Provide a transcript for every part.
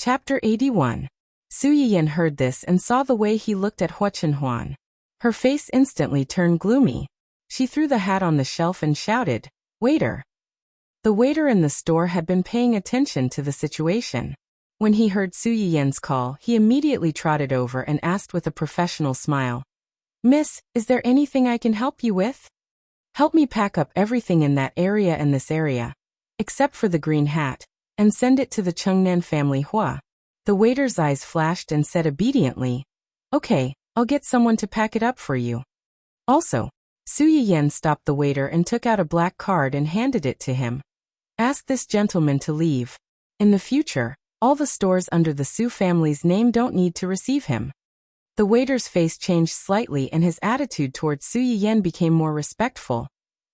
Chapter 81. Su Yiyan heard this and saw the way he looked at Hua Chenhuan. Her face instantly turned gloomy. She threw the hat on the shelf and shouted, "Waiter!" The waiter in the store had been paying attention to the situation. When he heard Su Yiyan's call, he immediately trotted over and asked with a professional smile, "Miss, is there anything I can help you with? Help me pack up everything in that area and this area, except for the green hat, and send it to the Chengnan family Hua." The waiter's eyes flashed and said obediently, "Okay, I'll get someone to pack it up for you." Also, Su Yiyan stopped the waiter and took out a black card and handed it to him. "Ask this gentleman to leave. In the future, all the stores under the Su family's name don't need to receive him." The waiter's face changed slightly and his attitude towards Su Yiyan became more respectful.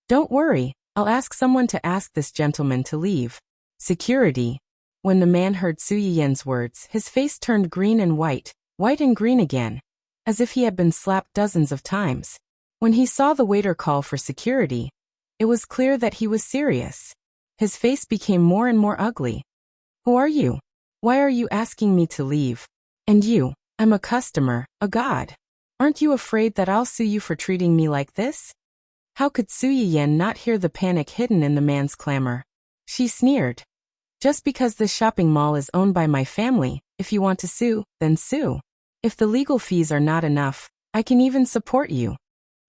"Don't worry, I'll ask someone to ask this gentleman to leave." Security. When the man heard Su Yiyan's words, his face turned green and white and green again, as if he had been slapped dozens of times. When he saw the waiter call for security, it was clear that he was serious. His face became more and more ugly. "Who are you? Why are you asking me to leave? And you, I'm a customer, a god. Aren't you afraid that I'll sue you for treating me like this?" How could Su Yiyan not hear the panic hidden in the man's clamor? She sneered. "Just because this shopping mall is owned by my family, if you want to sue, then sue. If the legal fees are not enough, I can even support you."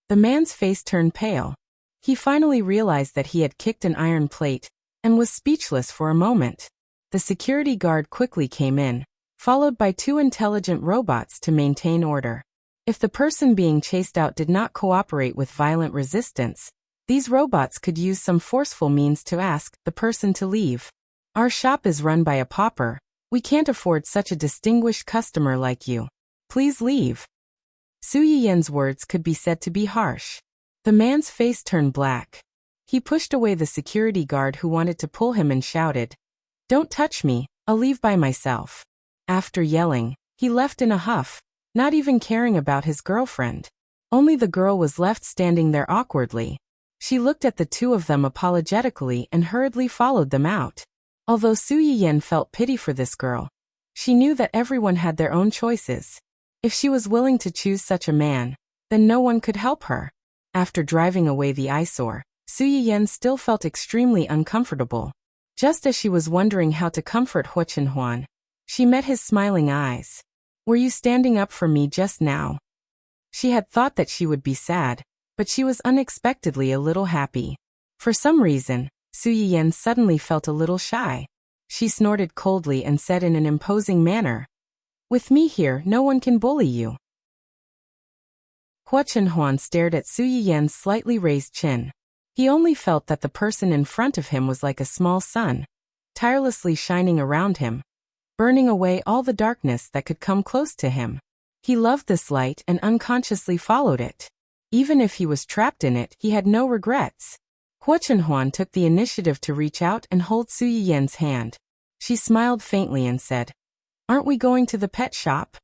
The man's face turned pale. He finally realized that he had kicked an iron plate, and was speechless for a moment. The security guard quickly came in, followed by 2 intelligent robots to maintain order. If the person being chased out did not cooperate with violent resistance, these robots could use some forceful means to ask the person to leave. "Our shop is run by a pauper. We can't afford such a distinguished customer like you. Please leave." Su Yiyan's words could be said to be harsh. The man's face turned black. He pushed away the security guard who wanted to pull him and shouted, "Don't touch me, I'll leave by myself." After yelling, he left in a huff, not even caring about his girlfriend. Only the girl was left standing there awkwardly. She looked at the 2 of them apologetically and hurriedly followed them out. Although Su Yiyan felt pity for this girl, she knew that everyone had their own choices. If she was willing to choose such a man, then no one could help her. After driving away the eyesore, Su Yiyan still felt extremely uncomfortable. Just as she was wondering how to comfort Hua Chenhuan, she met his smiling eyes. "Were you standing up for me just now?" She had thought that she would be sad, but she was unexpectedly a little happy. For some reason, Su Yiyan suddenly felt a little shy. She snorted coldly and said in an imposing manner, "With me here, no one can bully you." Hua Chenhuan stared at Su Yiyan's slightly raised chin. He only felt that the person in front of him was like a small sun, tirelessly shining around him, burning away all the darkness that could come close to him. He loved this light and unconsciously followed it. Even if he was trapped in it, he had no regrets. Hua Chenhuan took the initiative to reach out and hold Su Yiyan's hand. She smiled faintly and said, "Aren't we going to the pet shop?"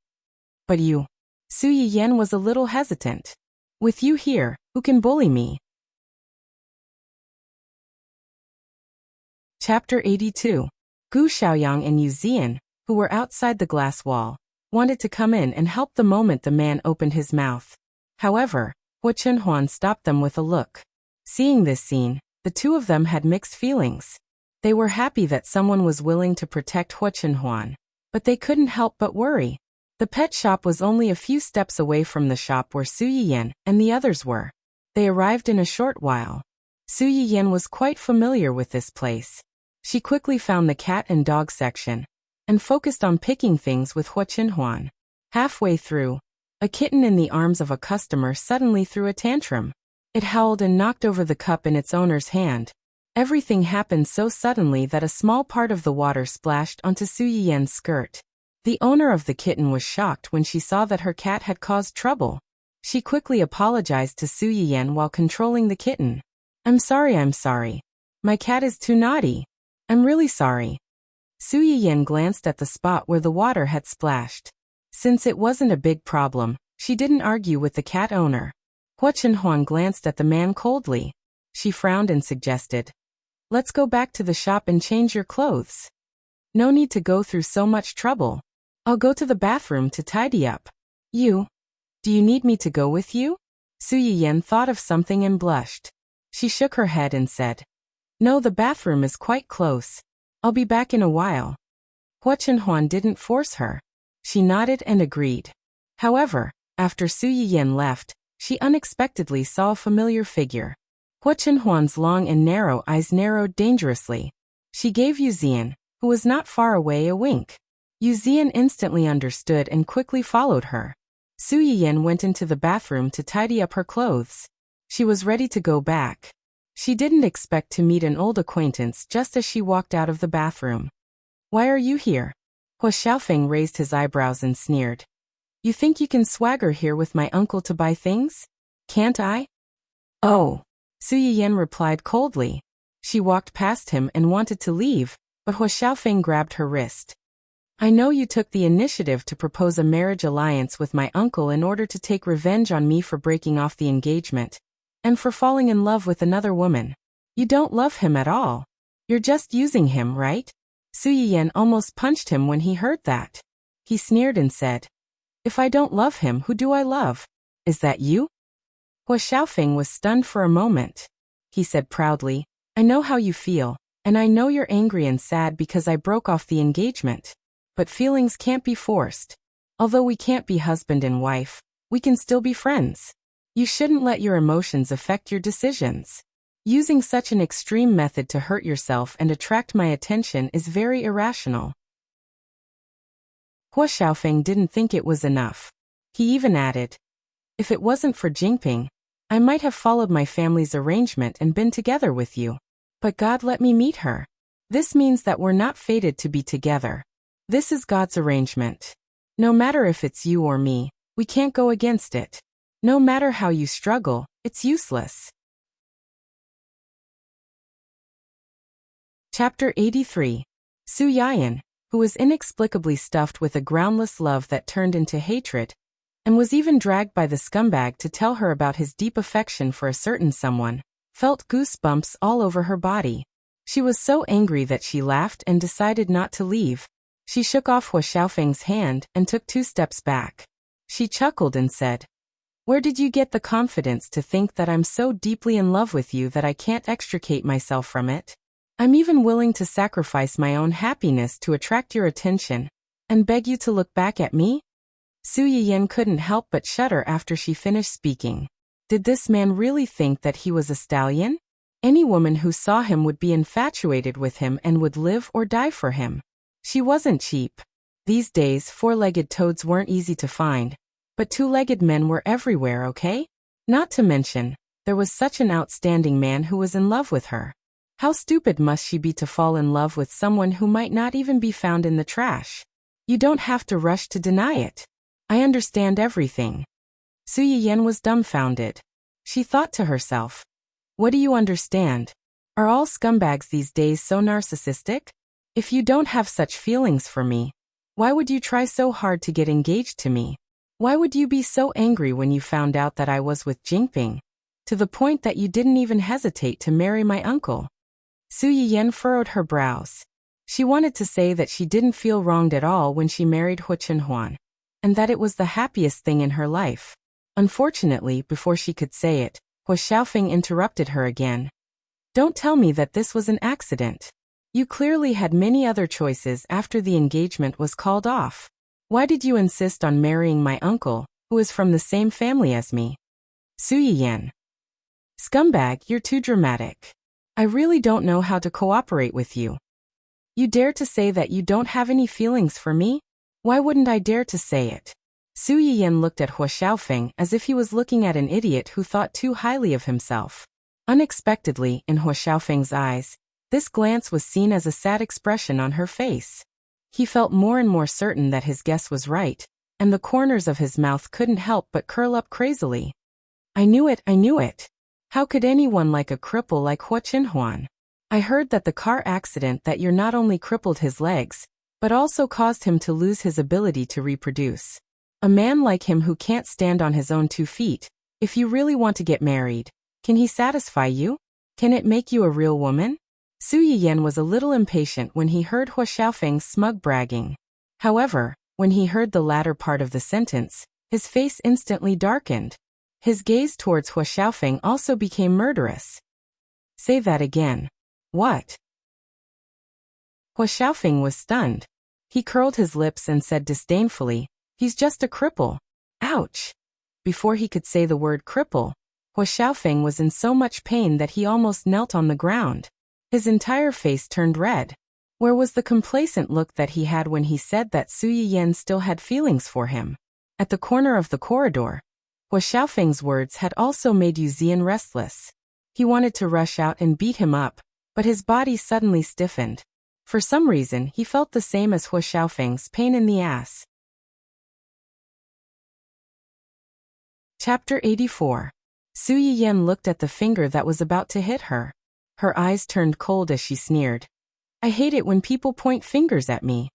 "But you..." Su Yiyan was a little hesitant. "With you here, who can bully me?" Chapter 82. Gu Xiaoyang and Yu Zian, who were outside the glass wall, wanted to come in and help the moment the man opened his mouth. However, Hua Chenhuan stopped them with a look. Seeing this scene, the 2 of them had mixed feelings. They were happy that someone was willing to protect Hua Chenhuan, but they couldn't help but worry. The pet shop was only a few steps away from the shop where Su Yiyan and the others were. They arrived in a short while. Su Yiyan was quite familiar with this place. She quickly found the cat and dog section, and focused on picking things with Hua Chenhuan. Halfway through, a kitten in the arms of a customer suddenly threw a tantrum. It howled and knocked over the cup in its owner's hand. Everything happened so suddenly that a small part of the water splashed onto Su Yiyan's skirt. The owner of the kitten was shocked when she saw that her cat had caused trouble. She quickly apologized to Su Yiyan while controlling the kitten. I'm sorry. My cat is too naughty. I'm really sorry." Su Yiyan glanced at the spot where the water had splashed. Since it wasn't a big problem, she didn't argue with the cat owner. Hua Chenhuan glanced at the man coldly. She frowned and suggested, "Let's go back to the shop and change your clothes." No need to go through so much trouble. I'll go to the bathroom to tidy up. Do you need me to go with you? Su Yiyan thought of something and blushed. She shook her head and said, No, the bathroom is quite close. I'll be back in a while. Hua Chenhuan didn't force her. She nodded and agreed. However, after Su Yiyan left, she unexpectedly saw a familiar figure. Hua Chenhuan's long and narrow eyes narrowed dangerously. She gave Yuzian, who was not far away, a wink. Yuzian instantly understood and quickly followed her. Su Yiyan went into the bathroom to tidy up her clothes. She was ready to go back. She didn't expect to meet an old acquaintance just as she walked out of the bathroom. Why are you here? Hua Xiaofeng raised his eyebrows and sneered. You think you can swagger here with my uncle to buy things? Can't I? Oh. Su Yiyan replied coldly. She walked past him and wanted to leave, but Hua Xiaofeng grabbed her wrist. I know you took the initiative to propose a marriage alliance with my uncle in order to take revenge on me for breaking off the engagement, and for falling in love with another woman. You don't love him at all. You're just using him, right? Su Yiyan almost punched him when he heard that. He sneered and said, If I don't love him, who do I love? Is that you? Hua Xiaofeng was stunned for a moment. He said proudly, I know how you feel, and I know you're angry and sad because I broke off the engagement. But feelings can't be forced. Although we can't be husband and wife, we can still be friends. You shouldn't let your emotions affect your decisions. Using such an extreme method to hurt yourself and attract my attention is very irrational. Hua Xiaofeng didn't think it was enough. He even added, If it wasn't for Jingping, I might have followed my family's arrangement and been together with you. But God let me meet her. This means that we're not fated to be together. This is God's arrangement. No matter if it's you or me, we can't go against it. No matter how you struggle, it's useless. Chapter 83. Su Yiyan, who was inexplicably stuffed with a groundless love that turned into hatred, and was even dragged by the scumbag to tell her about his deep affection for a certain someone, felt goosebumps all over her body. She was so angry that she laughed and decided not to leave. She shook off Hua Xiaofeng's hand and took 2 steps back. She chuckled and said, Where did you get the confidence to think that I'm so deeply in love with you that I can't extricate myself from it? I'm even willing to sacrifice my own happiness to attract your attention, and beg you to look back at me? Su Yiyan couldn't help but shudder after she finished speaking. Did this man really think that he was a stallion? Any woman who saw him would be infatuated with him and would live or die for him. She wasn't cheap. These days, 4-legged toads weren't easy to find, but 2-legged men were everywhere, okay? Not to mention, there was such an outstanding man who was in love with her. How stupid must she be to fall in love with someone who might not even be found in the trash? You don't have to rush to deny it. I understand everything. Su Yiyan was dumbfounded. She thought to herself, What do you understand? Are all scumbags these days so narcissistic? If you don't have such feelings for me, why would you try so hard to get engaged to me? Why would you be so angry when you found out that I was with Jingping? To the point that you didn't even hesitate to marry my uncle. Su Yiyan furrowed her brows. She wanted to say that she didn't feel wronged at all when she married Hua Chenhuan, and that it was the happiest thing in her life. Unfortunately, before she could say it, Hua Xiaofeng interrupted her again. Don't tell me that this was an accident. You clearly had many other choices after the engagement was called off. Why did you insist on marrying my uncle, who is from the same family as me? Su Yiyan. Scumbag, you're too dramatic. I really don't know how to cooperate with you. You dare to say that you don't have any feelings for me? Why wouldn't I dare to say it? Su Yiyan looked at Hua Xiaofeng as if he was looking at an idiot who thought too highly of himself. Unexpectedly, in Hua Xiaofeng's eyes, this glance was seen as a sad expression on her face. He felt more and more certain that his guess was right, and the corners of his mouth couldn't help but curl up crazily. I knew it. How could anyone like a cripple like Hua Chenhuan? I heard that the car accident that you're not only crippled his legs, but also caused him to lose his ability to reproduce. A man like him who can't stand on his own 2 feet, if you really want to get married, can he satisfy you? Can it make you a real woman? Su Yiyan was a little impatient when he heard Hua Xiaofeng's smug bragging. However, when he heard the latter part of the sentence, his face instantly darkened. His gaze towards Hua Xiaofeng also became murderous. Say that again. What? Hua Xiaofeng was stunned. He curled his lips and said disdainfully, "He's just a cripple." Ouch! Before he could say the word cripple, Hua Xiaofeng was in so much pain that he almost knelt on the ground. His entire face turned red. Where was the complacent look that he had when he said that Su Yiyan still had feelings for him? At the corner of the corridor, Hua Xiaofeng's words had also made Yu Zian restless. He wanted to rush out and beat him up, but his body suddenly stiffened. For some reason, he felt the same as Hua Xiaofeng's pain in the ass. Chapter 84. Su Yiyan looked at the finger that was about to hit her. Her eyes turned cold as she sneered. "I hate it when people point fingers at me."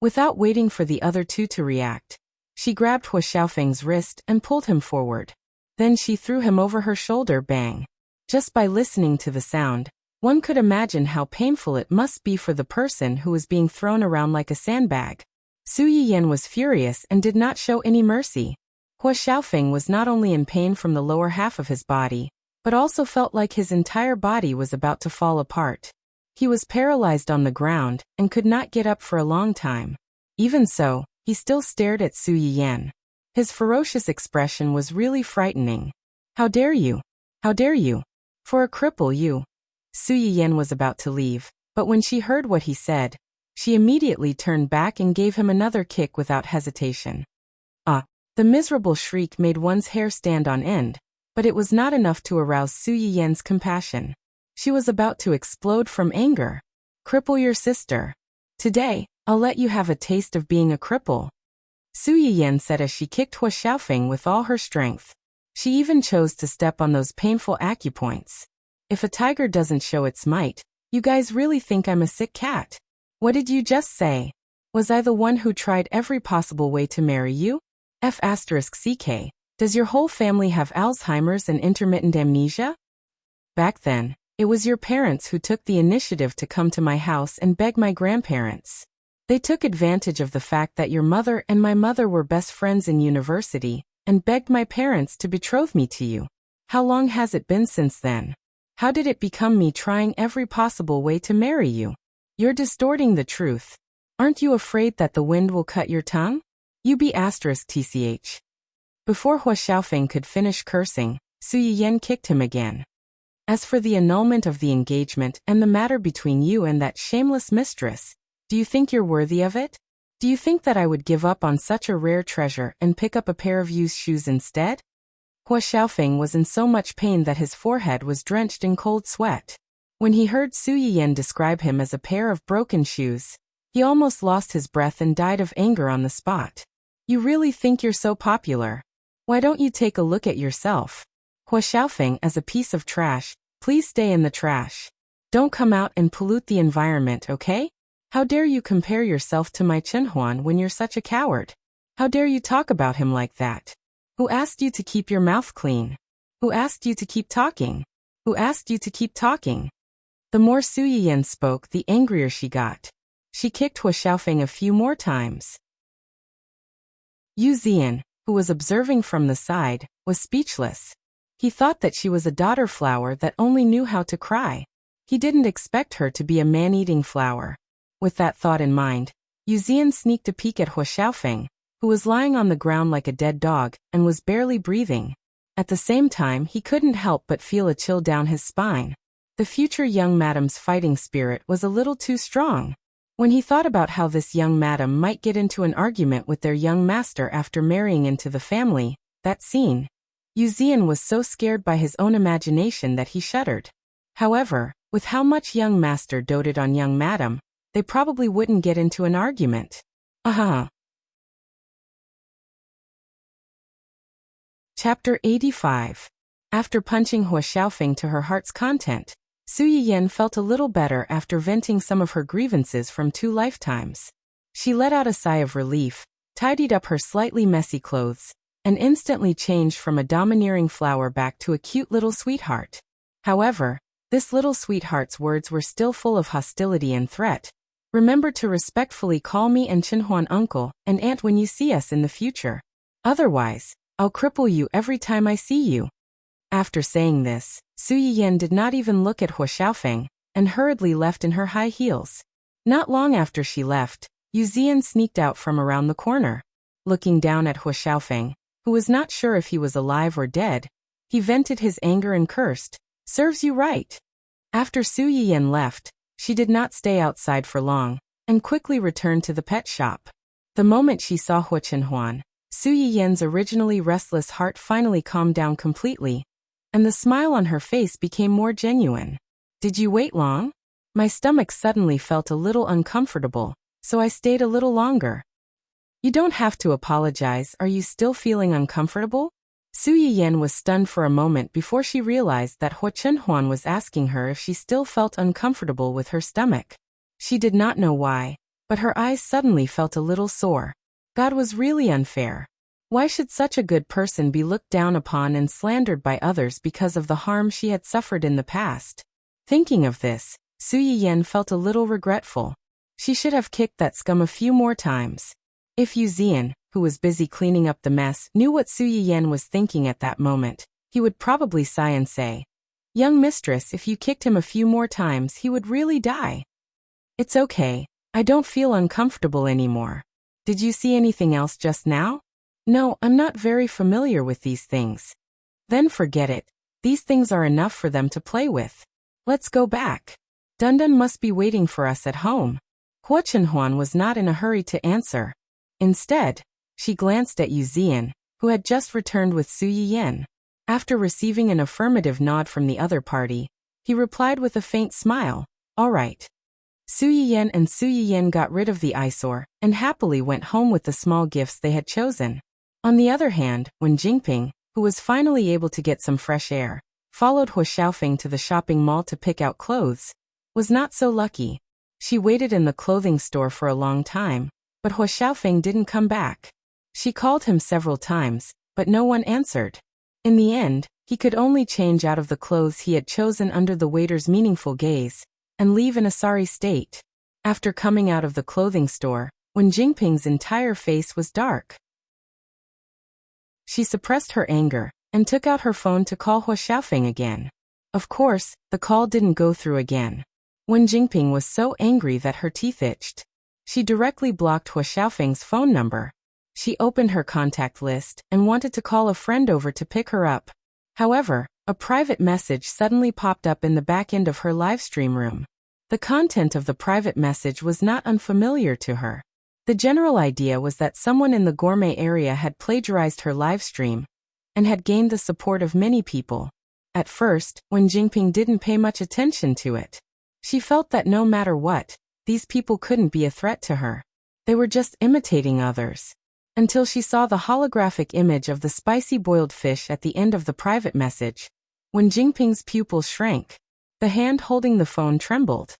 Without waiting for the other two to react, she grabbed Hua Xiaofeng's wrist and pulled him forward. Then she threw him over her shoulder, bang. Just by listening to the sound, one could imagine how painful it must be for the person who was being thrown around like a sandbag. Su Yiyan was furious and did not show any mercy. Hua Xiaofeng was not only in pain from the lower half of his body, but also felt like his entire body was about to fall apart. He was paralyzed on the ground and could not get up for a long time. Even so, he still stared at Su Yiyan. His ferocious expression was really frightening. "How dare you? How dare you? For a cripple, you." Su Yiyan was about to leave, but when she heard what he said, she immediately turned back and gave him another kick without hesitation. Ah! The miserable shriek made one's hair stand on end, but it was not enough to arouse Su Yiyan's compassion. She was about to explode from anger. "Cripple your sister. Today, I'll let you have a taste of being a cripple," Su Yiyan said as she kicked Hua Xiaofeng with all her strength. She even chose to step on those painful acupoints. "If a tiger doesn't show its might, you guys really think I'm a sick cat? What did you just say? Was I the one who tried every possible way to marry you? F***CK, does your whole family have Alzheimer's and intermittent amnesia? Back then, it was your parents who took the initiative to come to my house and beg my grandparents. They took advantage of the fact that your mother and my mother were best friends in university, and begged my parents to betroth me to you. How long has it been since then? How did it become me trying every possible way to marry you? You're distorting the truth. Aren't you afraid that the wind will cut your tongue? You be *tch. Before Hua Xiaofeng could finish cursing, Su Yiyan kicked him again. "As for the annulment of the engagement and the matter between you and that shameless mistress, do you think you're worthy of it? Do you think that I would give up on such a rare treasure and pick up a pair of used shoes instead?" Hua Xiaofeng was in so much pain that his forehead was drenched in cold sweat. When he heard Su Yiyan describe him as a pair of broken shoes, he almost lost his breath and died of anger on the spot. "You really think you're so popular? Why don't you take a look at yourself? Hua Xiaofeng, as a piece of trash, please stay in the trash. Don't come out and pollute the environment, okay? How dare you compare yourself to my Chenhuan when you're such a coward? How dare you talk about him like that? Who asked you to keep your mouth clean? Who asked you to keep talking? Who asked you to keep talking?" The more Su Yiyan spoke, the angrier she got. She kicked Hua Xiaofeng a few more times. Yu Zian, who was observing from the side, was speechless. He thought that she was a daughter flower that only knew how to cry. He didn't expect her to be a man-eating flower. With that thought in mind, Yu Zian sneaked a peek at Hua Xiaofeng, who was lying on the ground like a dead dog and was barely breathing. At the same time, he couldn't help but feel a chill down his spine. The future young madam's fighting spirit was a little too strong. When he thought about how this young madam might get into an argument with their young master after marrying into the family, that scene, Yu Zian was so scared by his own imagination that he shuddered. However, with how much young master doted on young madam, they probably wouldn't get into an argument. Chapter 85. After punching Hua Xiaofeng to her heart's content, Su Yiyan felt a little better after venting some of her grievances from 2 lifetimes. She let out a sigh of relief, tidied up her slightly messy clothes, and instantly changed from a domineering flower back to a cute little sweetheart. However, This little sweetheart's words were still full of hostility and threat. Remember to respectfully call me and Chinhuan uncle and aunt when you see us in the future. Otherwise, I'll cripple you every time I see you. After saying this, Su Yiyan did not even look at Hua Xiaofeng and hurriedly left in her high heels. Not long after she left, Yu Ziyan sneaked out from around the corner. Looking down at Hua Xiaofeng, who was not sure if he was alive or dead, he vented his anger and cursed, "Serves you right." After Su Yiyan left, she did not stay outside for long, and quickly returned to the pet shop. The moment she saw Hua Chenhuan, Su Yiyan's originally restless heart finally calmed down completely, and the smile on her face became more genuine. "Did you wait long? My stomach suddenly felt a little uncomfortable, so I stayed a little longer." "You don't have to apologize. Are you still feeling uncomfortable?" Su Yiyan was stunned for a moment before she realized that Hua Chenhuan was asking her if she still felt uncomfortable with her stomach. She did not know why, but her eyes suddenly felt a little sore. God was really unfair. Why should such a good person be looked down upon and slandered by others because of the harm she had suffered in the past? Thinking of this, Su Yiyan felt a little regretful. She should have kicked that scum a few more times. If Yu Ziyan, who was busy cleaning up the mess, knew what Su Yiyan was thinking at that moment, he would probably sigh and say, "Young mistress, if you kicked him a few more times he would really die." "It's okay. I don't feel uncomfortable anymore. Did you see anything else just now?" "No, I'm not very familiar with these things." "Then forget it. These things are enough for them to play with. Let's go back. Dundun must be waiting for us at home." Hua Chenhuan was not in a hurry to answer. Instead, she glanced at Yu Ziyan, who had just returned with Su Yiyan. After receiving an affirmative nod from the other party, he replied with a faint smile, "All right." Su Yiyan and Su Yiyan got rid of the eyesore and happily went home with the small gifts they had chosen. On the other hand, when Jingping, who was finally able to get some fresh air, followed Hua Xiaofeng to the shopping mall to pick out clothes, was not so lucky. She waited in the clothing store for a long time, but Hua Xiaofeng didn't come back. She called him several times, but no one answered. In the end, he could only change out of the clothes he had chosen under the waiter's meaningful gaze, and leave in a sorry state. After coming out of the clothing store, when Jingping's entire face was dark, she suppressed her anger, and took out her phone to call Hua Xiaofeng again. Of course, the call didn't go through again. When Jingping was so angry that her teeth itched, she directly blocked Hua Xiaofeng's phone number. She opened her contact list and wanted to call a friend over to pick her up. However, a private message suddenly popped up in the back end of her livestream room. The content of the private message was not unfamiliar to her. The general idea was that someone in the gourmet area had plagiarized her livestream and had gained the support of many people. At first, when Jingping didn't pay much attention to it, she felt that no matter what, these people couldn't be a threat to her. They were just imitating others. Until she saw the holographic image of the spicy boiled fish at the end of the private message. When Jingping's pupils shrank, the hand holding the phone trembled.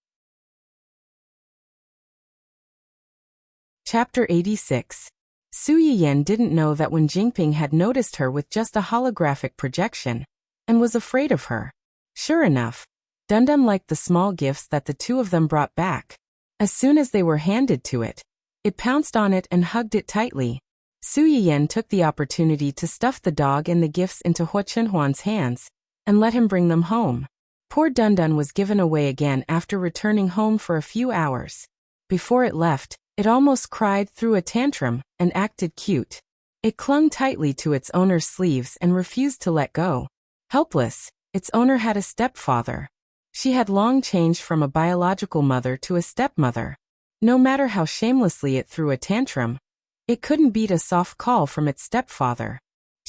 Chapter 86. Su Yiyan didn't know that when Jingping had noticed her with just a holographic projection, and was afraid of her. Sure enough, Dundun liked the small gifts that the two of them brought back. As soon as they were handed to it, it pounced on it and hugged it tightly. Su Yiyan took the opportunity to stuff the dog and the gifts into Hua Chenhuan's hands, and let him bring them home. Poor Dundun was given away again after returning home for a few hours. Before it left, it almost cried, threw a tantrum, and acted cute. It clung tightly to its owner's sleeves and refused to let go. Helpless, its owner had a stepfather. She had long changed from a biological mother to a stepmother. No matter how shamelessly it threw a tantrum, it couldn't beat a soft call from its stepfather.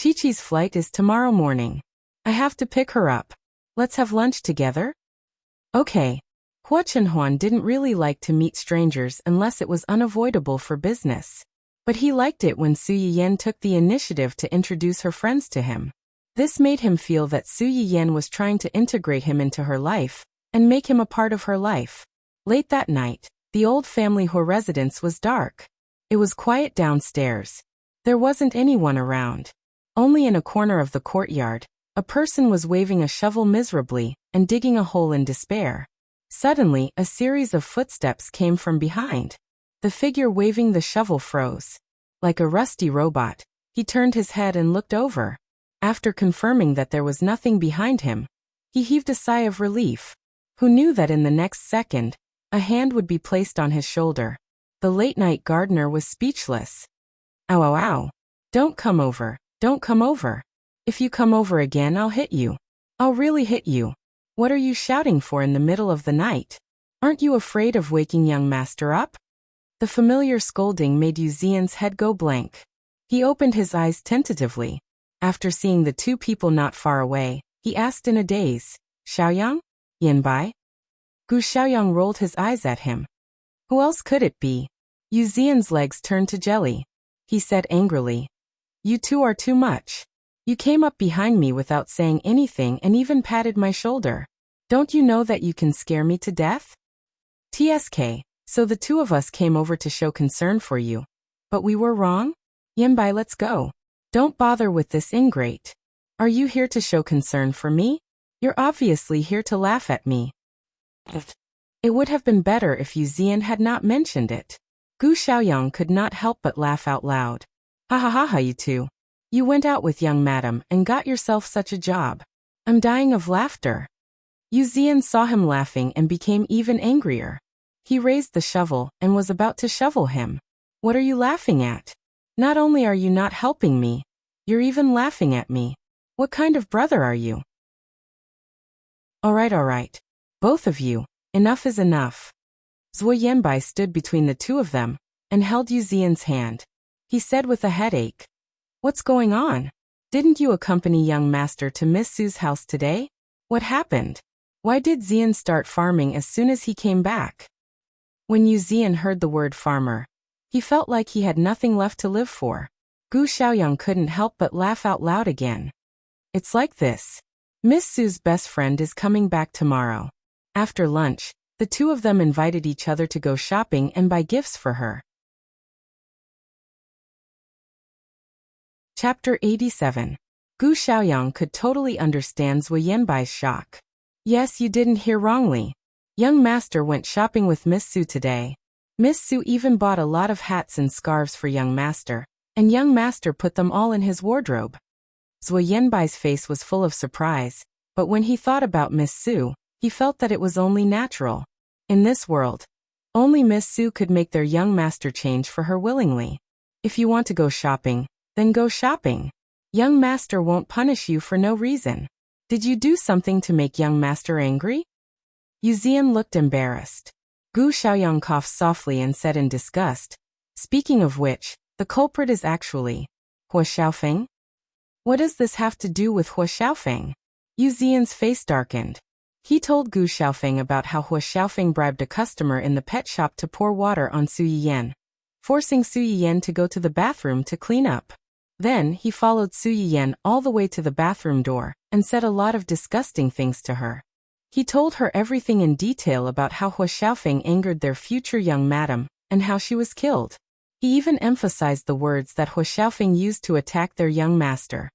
"Chi-Chi's flight is tomorrow morning. I have to pick her up. Let's have lunch together?" "Okay." Hua Chenhuan didn't really like to meet strangers unless it was unavoidable for business. But he liked it when Su Yiyan took the initiative to introduce her friends to him. This made him feel that Su Yiyan was trying to integrate him into her life and make him a part of her life. Late that night, the old family Hua residence was dark. It was quiet downstairs. There wasn't anyone around. Only in a corner of the courtyard, A person was waving a shovel miserably and digging a hole in despair. Suddenly, a series of footsteps came from behind. The figure waving the shovel froze. Like a rusty robot, he turned his head and looked over. After confirming that there was nothing behind him, he heaved a sigh of relief. Who knew that in the next second, a hand would be placed on his shoulder? The late-night gardener was speechless. Ow, ow, ow. Don't come over. Don't come over. If you come over again, I'll hit you. I'll really hit you. What are you shouting for in the middle of the night? Aren't you afraid of waking young master up? The familiar scolding made Yu Zian's head go blank. He opened his eyes tentatively. After seeing the two people not far away, he asked in a daze, Xiaoyang? Yanbai? Gu Xiaoyang rolled his eyes at him. Who else could it be? Yu Zian's legs turned to jelly. He said angrily. You two are too much. You came up behind me without saying anything and even patted my shoulder. Don't you know that you can scare me to death? TSK, so the two of us came over to show concern for you. But we were wrong? Yanbai, let's go. Don't bother with this ingrate. Are you here to show concern for me? You're obviously here to laugh at me. It would have been better if Yu Zian had not mentioned it. Gu Xiaoyang could not help but laugh out loud. Ha ha ha ha, you two. You went out with young madam and got yourself such a job. I'm dying of laughter. Yu Zian saw him laughing and became even angrier. He raised the shovel and was about to shovel him. What are you laughing at? Not only are you not helping me, you're even laughing at me. What kind of brother are you? All right. Both of you, enough is enough. Zhuo Yanbai stood between the two of them and held Yu Zian's hand. He said with a headache, What's going on? Didn't you accompany young master to Miss Su's house today? What happened? Why did Zian start farming as soon as he came back? When Yu Zian heard the word farmer, he felt like he had nothing left to live for. Gu Xiaoyang couldn't help but laugh out loud again. It's like this. Miss Su's best friend is coming back tomorrow. After lunch, the two of them invited each other to go shopping and buy gifts for her. Chapter 87. Gu Xiaoyang could totally understand Zhuo Yanbai's shock. Yes, you didn't hear wrongly. Young master went shopping with Miss Su today. Miss Su even bought a lot of hats and scarves for young master, and young master put them all in his wardrobe. Zhuo Yanbai's face was full of surprise, but when he thought about Miss Su, he felt that it was only natural. In this world, only Miss Su could make their young master change for her willingly. If you want to go shopping, then go shopping. Young master won't punish you for no reason. Did you do something to make young master angry? Yu Zian looked embarrassed. Gu Xiaoyang coughed softly and said in disgust, Speaking of which, the culprit is actually Hua Xiaofeng? What does this have to do with Hua Xiaofeng? Yu Zian's face darkened. He told Gu Xiaofeng about how Hua Xiaofeng bribed a customer in the pet shop to pour water on Su Yiyan, forcing Su Yiyan to go to the bathroom to clean up. Then, he followed Su Yiyan all the way to the bathroom door and said a lot of disgusting things to her. He told her everything in detail about how Hua Xiaofeng angered their future young madam and how she was killed. He even emphasized the words that Hua Xiaofeng used to attack their young master.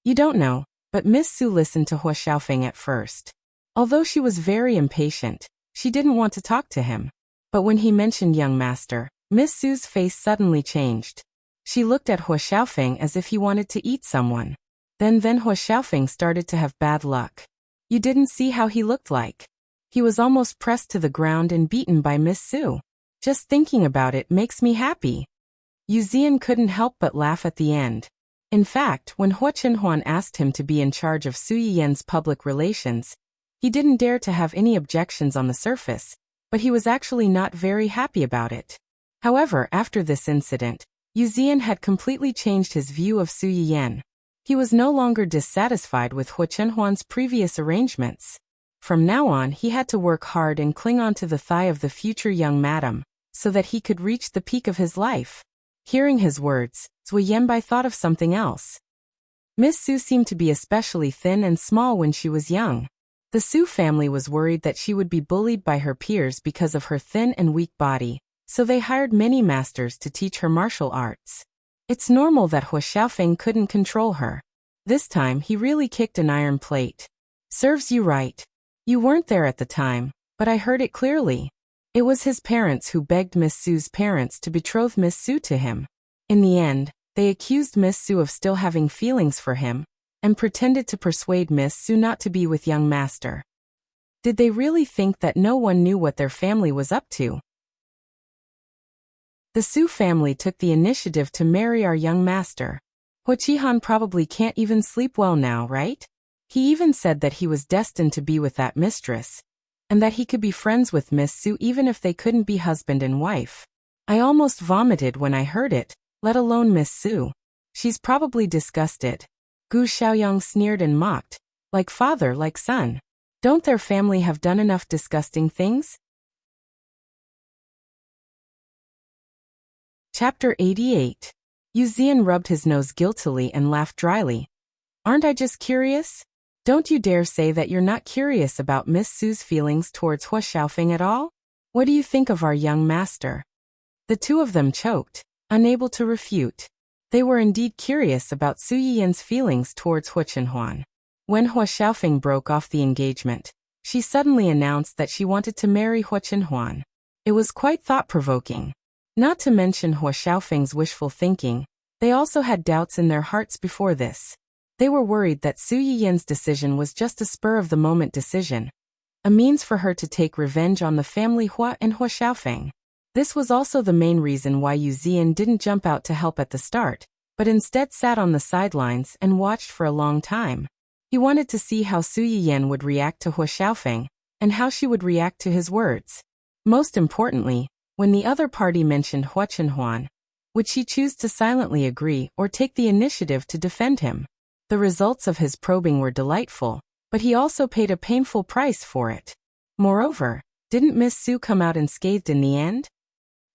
You don't know, but Miss Su listened to Hua Xiaofeng at first. Although she was very impatient, she didn't want to talk to him. But when he mentioned young master, Miss Su's face suddenly changed. She looked at Hua Xiaofeng as if he wanted to eat someone. Then Hua Xiaofeng started to have bad luck. You didn't see how he looked like. He was almost pressed to the ground and beaten by Miss Su. Just thinking about it makes me happy. Yu Zian couldn't help but laugh at the end. In fact, when Hua Chenhuan asked him to be in charge of Su Yiyan's public relations, he didn't dare to have any objections on the surface, but he was actually not very happy about it. However, after this incident, Yu Zian had completely changed his view of Su Yiyan. He was no longer dissatisfied with Hua Chenhuan's previous arrangements. From now on, he had to work hard and cling on to the thigh of the future young madam, so that he could reach the peak of his life. Hearing his words, Zhuo Yanbai thought of something else. Miss Su seemed to be especially thin and small when she was young. The Su family was worried that she would be bullied by her peers because of her thin and weak body, so they hired many masters to teach her martial arts. It's normal that Hua Xiaofeng couldn't control her. This time he really kicked an iron plate. Serves you right. You weren't there at the time, but I heard it clearly. It was his parents who begged Miss Sue's parents to betroth Miss Sue to him. In the end, they accused Miss Sue of still having feelings for him, and pretended to persuade Miss Sue not to be with young master. Did they really think that no one knew what their family was up to? The Sue family took the initiative to marry our young master. Huaqihan probably can't even sleep well now, right? He even said that he was destined to be with that mistress, and that he could be friends with Miss Sue even if they couldn't be husband and wife. I almost vomited when I heard it, let alone Miss Sue. She's probably disgusted. Gu Xiaoyang sneered and mocked. Like father, like son. Don't their family have done enough disgusting things? Chapter 88. Yu Zian rubbed his nose guiltily and laughed dryly. Aren't I just curious? Don't you dare say that you're not curious about Miss Sue's feelings towards Hua Xiaofeng at all? What do you think of our young master? The two of them choked, unable to refute. They were indeed curious about Su Yiyan's feelings towards Hua Chenhuan. When Hua Xiaofeng broke off the engagement, she suddenly announced that she wanted to marry Hua Chenhuan. It was quite thought-provoking. Not to mention Hua Xiaofeng's wishful thinking, they also had doubts in their hearts before this. They were worried that Su Yiyan's decision was just a spur-of-the-moment decision, a means for her to take revenge on the family Hua and Hua Xiaofeng. This was also the main reason why Yu Zian didn't jump out to help at the start, but instead sat on the sidelines and watched for a long time. He wanted to see how Su Yiyan would react to Hua Xiaofeng, and how she would react to his words. Most importantly, when the other party mentioned Hua Chenhuan, would she choose to silently agree or take the initiative to defend him? The results of his probing were delightful, but he also paid a painful price for it. Moreover, didn't Miss Sue come out unscathed in the end?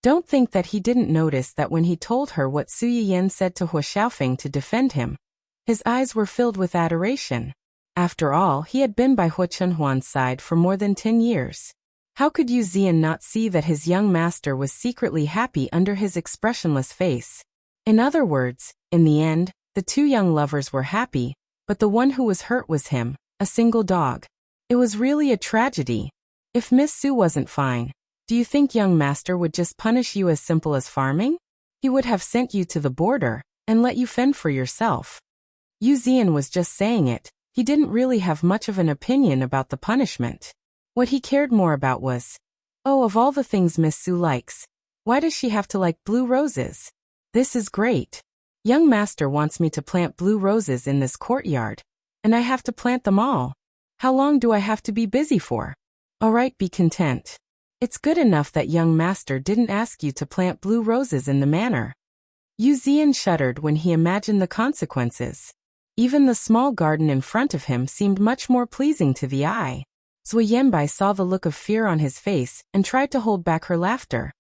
Don't think that he didn't notice that when he told her what Su Yiyan said to Hua Xiaofeng to defend him, his eyes were filled with adoration. After all, he had been by Hua Chenhuan's side for more than 10 years. How could Yu Zian not see that his young master was secretly happy under his expressionless face? In other words, in the end, the two young lovers were happy, but the one who was hurt was him, a single dog. It was really a tragedy. If Miss Sue wasn't fine, do you think young master would just punish you as simple as farming? He would have sent you to the border, and let you fend for yourself. Yu Zian was just saying it. He didn't really have much of an opinion about the punishment. What he cared more about was, oh, of all the things Miss Sue likes, why does she have to like blue roses? This is great. Young master wants me to plant blue roses in this courtyard, and I have to plant them all. How long do I have to be busy for? All right, be content. It's good enough that young master didn't ask you to plant blue roses in the manor. Yu Zian shuddered when he imagined the consequences. Even the small garden in front of him seemed much more pleasing to the eye. Zui Yanbai saw the look of fear on his face and tried to hold back her laughter.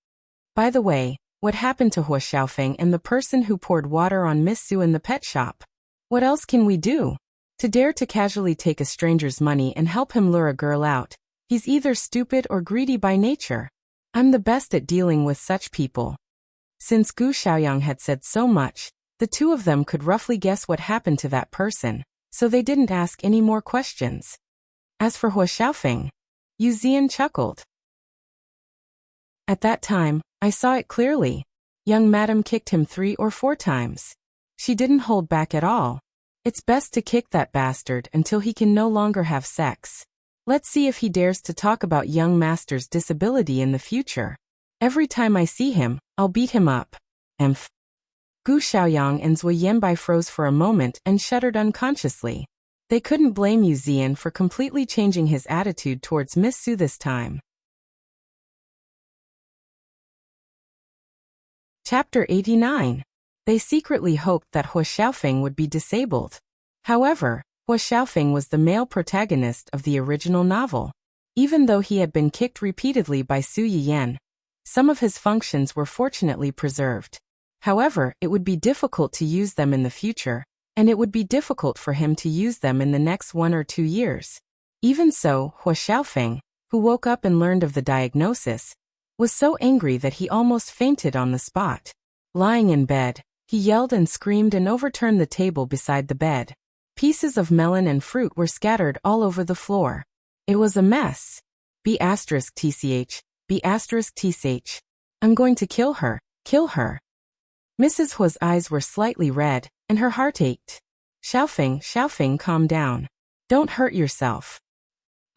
By the way, what happened to Hua Xiaofeng and the person who poured water on Miss Sue in the pet shop? What else can we do? To dare to casually take a stranger's money and help him lure a girl out, he's either stupid or greedy by nature. I'm the best at dealing with such people. Since Gu Xiaoyang had said so much, the two of them could roughly guess what happened to that person, so they didn't ask any more questions. As for Hua Xiaofeng, Yu Zian chuckled. At that time, I saw it clearly. Young madam kicked him 3 or 4 times. She didn't hold back at all. It's best to kick that bastard until he can no longer have sex. Let's see if he dares to talk about young master's disability in the future. Every time I see him, I'll beat him up. Emph. Gu Xiaoyang and Zui Yanbai froze for a moment and shuddered unconsciously. They couldn't blame Yu Zian for completely changing his attitude towards Miss Sue this time. Chapter 89. They secretly hoped that Hua Xiaofeng would be disabled. However, Hua Xiaofeng was the male protagonist of the original novel. Even though he had been kicked repeatedly by Su Yiyan, some of his functions were fortunately preserved. However, it would be difficult to use them in the future, and it would be difficult for him to use them in the next 1 or 2 years. Even so, Hua Xiaofeng, who woke up and learned of the diagnosis, was so angry that he almost fainted on the spot. Lying in bed, he yelled and screamed and overturned the table beside the bed. Pieces of melon and fruit were scattered all over the floor. It was a mess. B*TCH, B*TCH. I'm going to kill her, kill her. Mrs. Hua's eyes were slightly red, and her heart ached. Xiaofeng, calm down. Don't hurt yourself.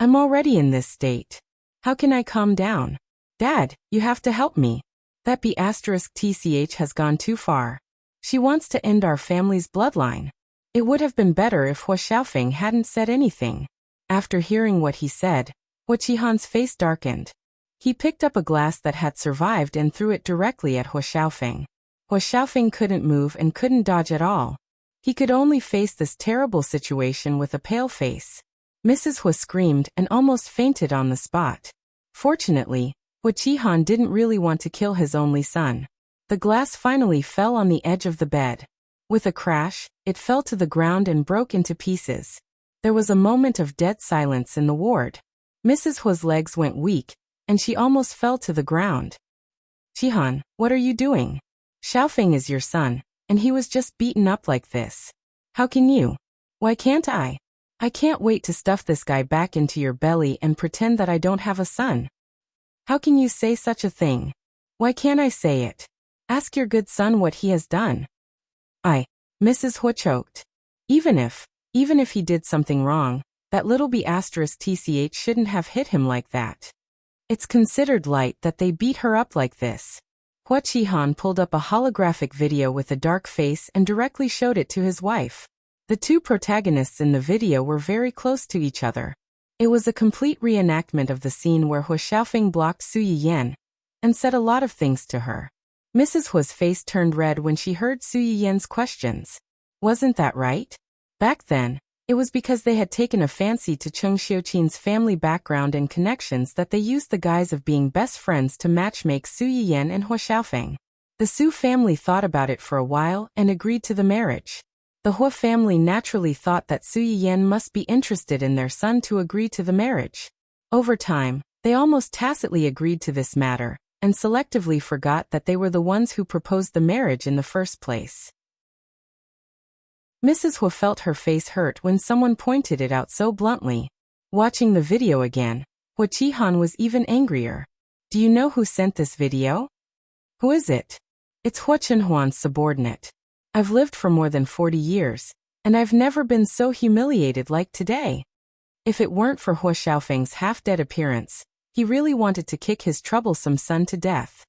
I'm already in this state. How can I calm down? Dad, you have to help me. That B*TCH has gone too far. She wants to end our family's bloodline. It would have been better if Hua Xiaofeng hadn't said anything. After hearing what he said, Hua Qihan's face darkened. He picked up a glass that had survived and threw it directly at Hua Xiaofeng. Hua Xiaofeng couldn't move and couldn't dodge at all. He could only face this terrible situation with a pale face. Mrs. Hua screamed and almost fainted on the spot. Fortunately, Hua Qihan didn't really want to kill his only son. The glass finally fell on the edge of the bed. With a crash, it fell to the ground and broke into pieces. There was a moment of dead silence in the ward. Mrs. Hua's legs went weak, and she almost fell to the ground. Qihan, what are you doing? Xiaofeng is your son, and he was just beaten up like this. How can you? Why can't I? I can't wait to stuff this guy back into your belly and pretend that I don't have a son. How can you say such a thing? Why can't I say it? Ask your good son what he has done. Mrs. Hua choked. Even if he did something wrong, that little B*TCH shouldn't have hit him like that. It's considered light that they beat her up like this. Hua Qihan pulled up a holographic video with a dark face and directly showed it to his wife. The two protagonists in the video were very close to each other. It was a complete reenactment of the scene where Hua Xiaofeng blocked Su Yiyan and said a lot of things to her. Mrs. Hua's face turned red when she heard Su Yiyan's questions. Wasn't that right? Back then, it was because they had taken a fancy to Cheng Xiuqin's family background and connections that they used the guise of being best friends to matchmake Su Yiyan and Hua Xiaofeng. The Su family thought about it for a while and agreed to the marriage. The Hua family naturally thought that Su Yiyan must be interested in their son to agree to the marriage. Over time, they almost tacitly agreed to this matter, and selectively forgot that they were the ones who proposed the marriage in the first place. Mrs. Hua felt her face hurt when someone pointed it out so bluntly. Watching the video again, Hua Qihan was even angrier. Do you know who sent this video? Who is it? It's Hua Chenhuan's subordinate. I've lived for more than 40 years, and I've never been so humiliated like today. If it weren't for Hua Xiaofeng's half-dead appearance, he really wanted to kick his troublesome son to death.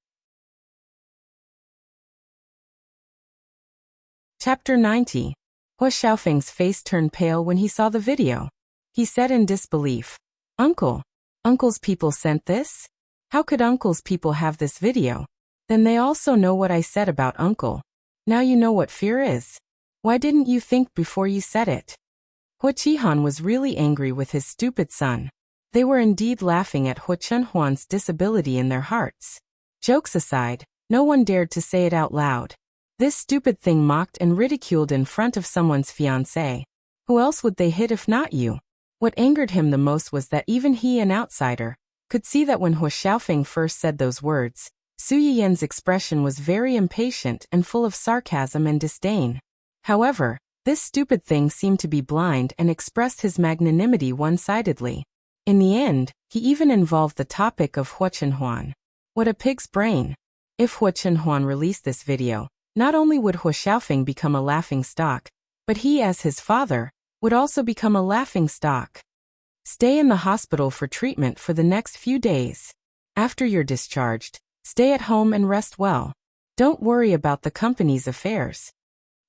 Chapter 90. Hua Xiaofeng's face turned pale when he saw the video. He said in disbelief, Uncle's people sent this? How could Uncle's people have this video? Then they also know what I said about Uncle. Now you know what fear is. Why didn't you think before you said it? Hua Qihan was really angry with his stupid son. They were indeed laughing at Hua Chenhuan's disability in their hearts. Jokes aside, no one dared to say it out loud. This stupid thing mocked and ridiculed in front of someone's fiancé. Who else would they hit if not you? What angered him the most was that even he, an outsider, could see that when Hua Xiaofeng first said those words, Su Yiyan's expression was very impatient and full of sarcasm and disdain. However, this stupid thing seemed to be blind and expressed his magnanimity one-sidedly. In the end, he even involved the topic of Hua Chenhuan. What a pig's brain! If Hua Chenhuan released this video, not only would Hua Xiaofeng become a laughingstock, but he as his father, would also become a laughingstock. Stay in the hospital for treatment for the next few days. After you're discharged, stay at home and rest well. Don't worry about the company's affairs.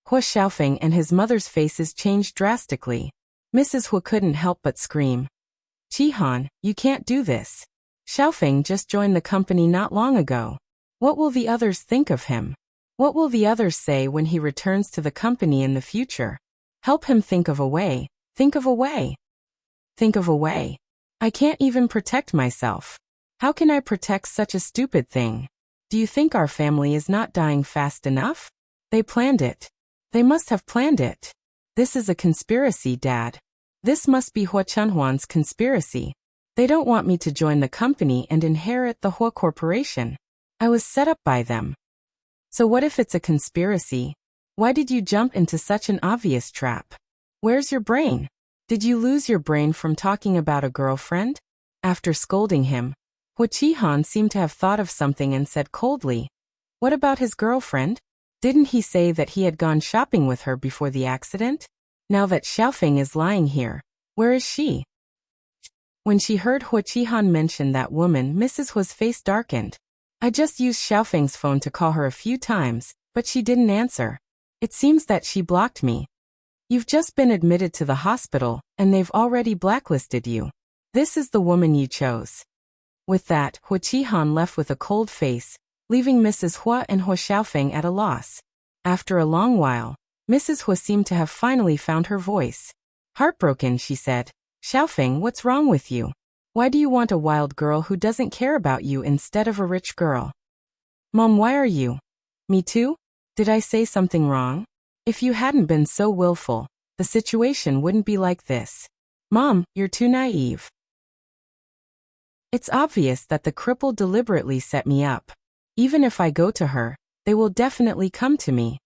Hua Xiaofeng and his mother's faces changed drastically. Mrs. Hua couldn't help but scream. Qihan, you can't do this. Xiaofeng just joined the company not long ago. What will the others think of him? What will the others say when he returns to the company in the future? Help him think of a way. Think of a way. Think of a way. I can't even protect myself. How can I protect such a stupid thing? Do you think our family is not dying fast enough? They planned it. They must have planned it. This is a conspiracy, Dad. This must be Hua Chenhuan's conspiracy. They don't want me to join the company and inherit the Hua Corporation. I was set up by them. So what if it's a conspiracy? Why did you jump into such an obvious trap? Where's your brain? Did you lose your brain from talking about a girlfriend? After scolding him, Wuxia seemed to have thought of something and said coldly, what about his girlfriend? Didn't he say that he had gone shopping with her before the accident? Now that Xiaofeng is lying here, where is she? When she heard Wuxia mention that woman, Mrs. Hua's face darkened. I just used Xiaofeng's phone to call her a few times, but she didn't answer. It seems that she blocked me. You've just been admitted to the hospital, and they've already blacklisted you. This is the woman you chose. With that, Wuxia left with a cold face, leaving Mrs. Hua and Hua Xiaofeng at a loss. After a long while, Mrs. Hua seemed to have finally found her voice. Heartbroken, she said, Xiaofeng, what's wrong with you? Why do you want a wild girl who doesn't care about you instead of a rich girl? Mom, why are you? Me too? Did I say something wrong? If you hadn't been so willful, the situation wouldn't be like this. Mom, you're too naive. It's obvious that the cripple deliberately set me up. Even if I go to her, they will definitely come to me.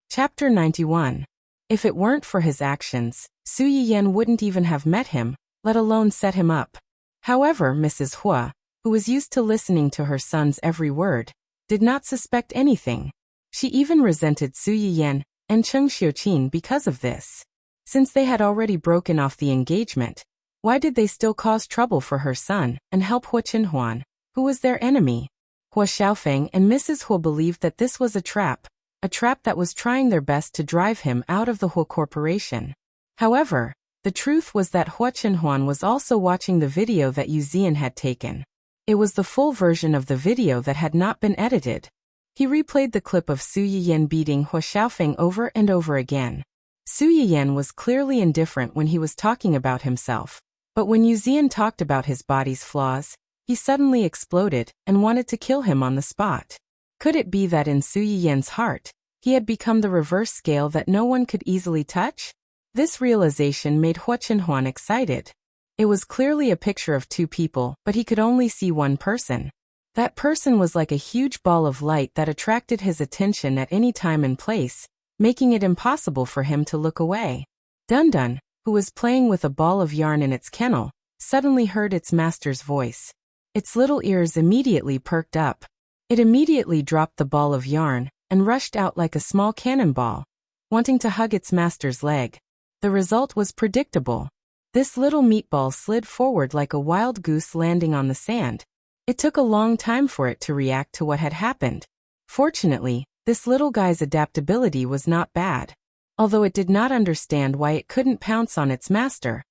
Chapter 91. If it weren't for his actions, Su Yiyan wouldn't even have met him, let alone set him up. However, Mrs. Hua, who was used to listening to her son's every word, did not suspect anything. She even resented Su Yiyan and Cheng Xiuqin because of this. Since they had already broken off the engagement, why did they still cause trouble for her son and help Hua Qinhuan, who was their enemy? Hua Xiaofeng and Mrs. Hua believed that this was a trap that was trying their best to drive him out of the Hua Corporation. However, the truth was that Hua Qinhuan was also watching the video that Yu Zian had taken. It was the full version of the video that had not been edited. He replayed the clip of Su Yiyan beating Hua Xiaofeng over and over again. Su Yiyan was clearly indifferent when he was talking about himself, but when Yu Zian talked about his body's flaws, he suddenly exploded and wanted to kill him on the spot. Could it be that in Su Yiyan's heart, he had become the reverse scale that no one could easily touch? This realization made Hua Qinhuan excited. It was clearly a picture of two people, but he could only see one person. That person was like a huge ball of light that attracted his attention at any time and place, making it impossible for him to look away. Dundun, who was playing with a ball of yarn in its kennel, suddenly heard its master's voice. Its little ears immediately perked up. It immediately dropped the ball of yarn and rushed out like a small cannonball, wanting to hug its master's leg. The result was predictable. This little meatball slid forward like a wild goose landing on the sand. It took a long time for it to react to what had happened. Fortunately, this little guy's adaptability was not bad. Although it did not understand why it couldn't pounce on its master,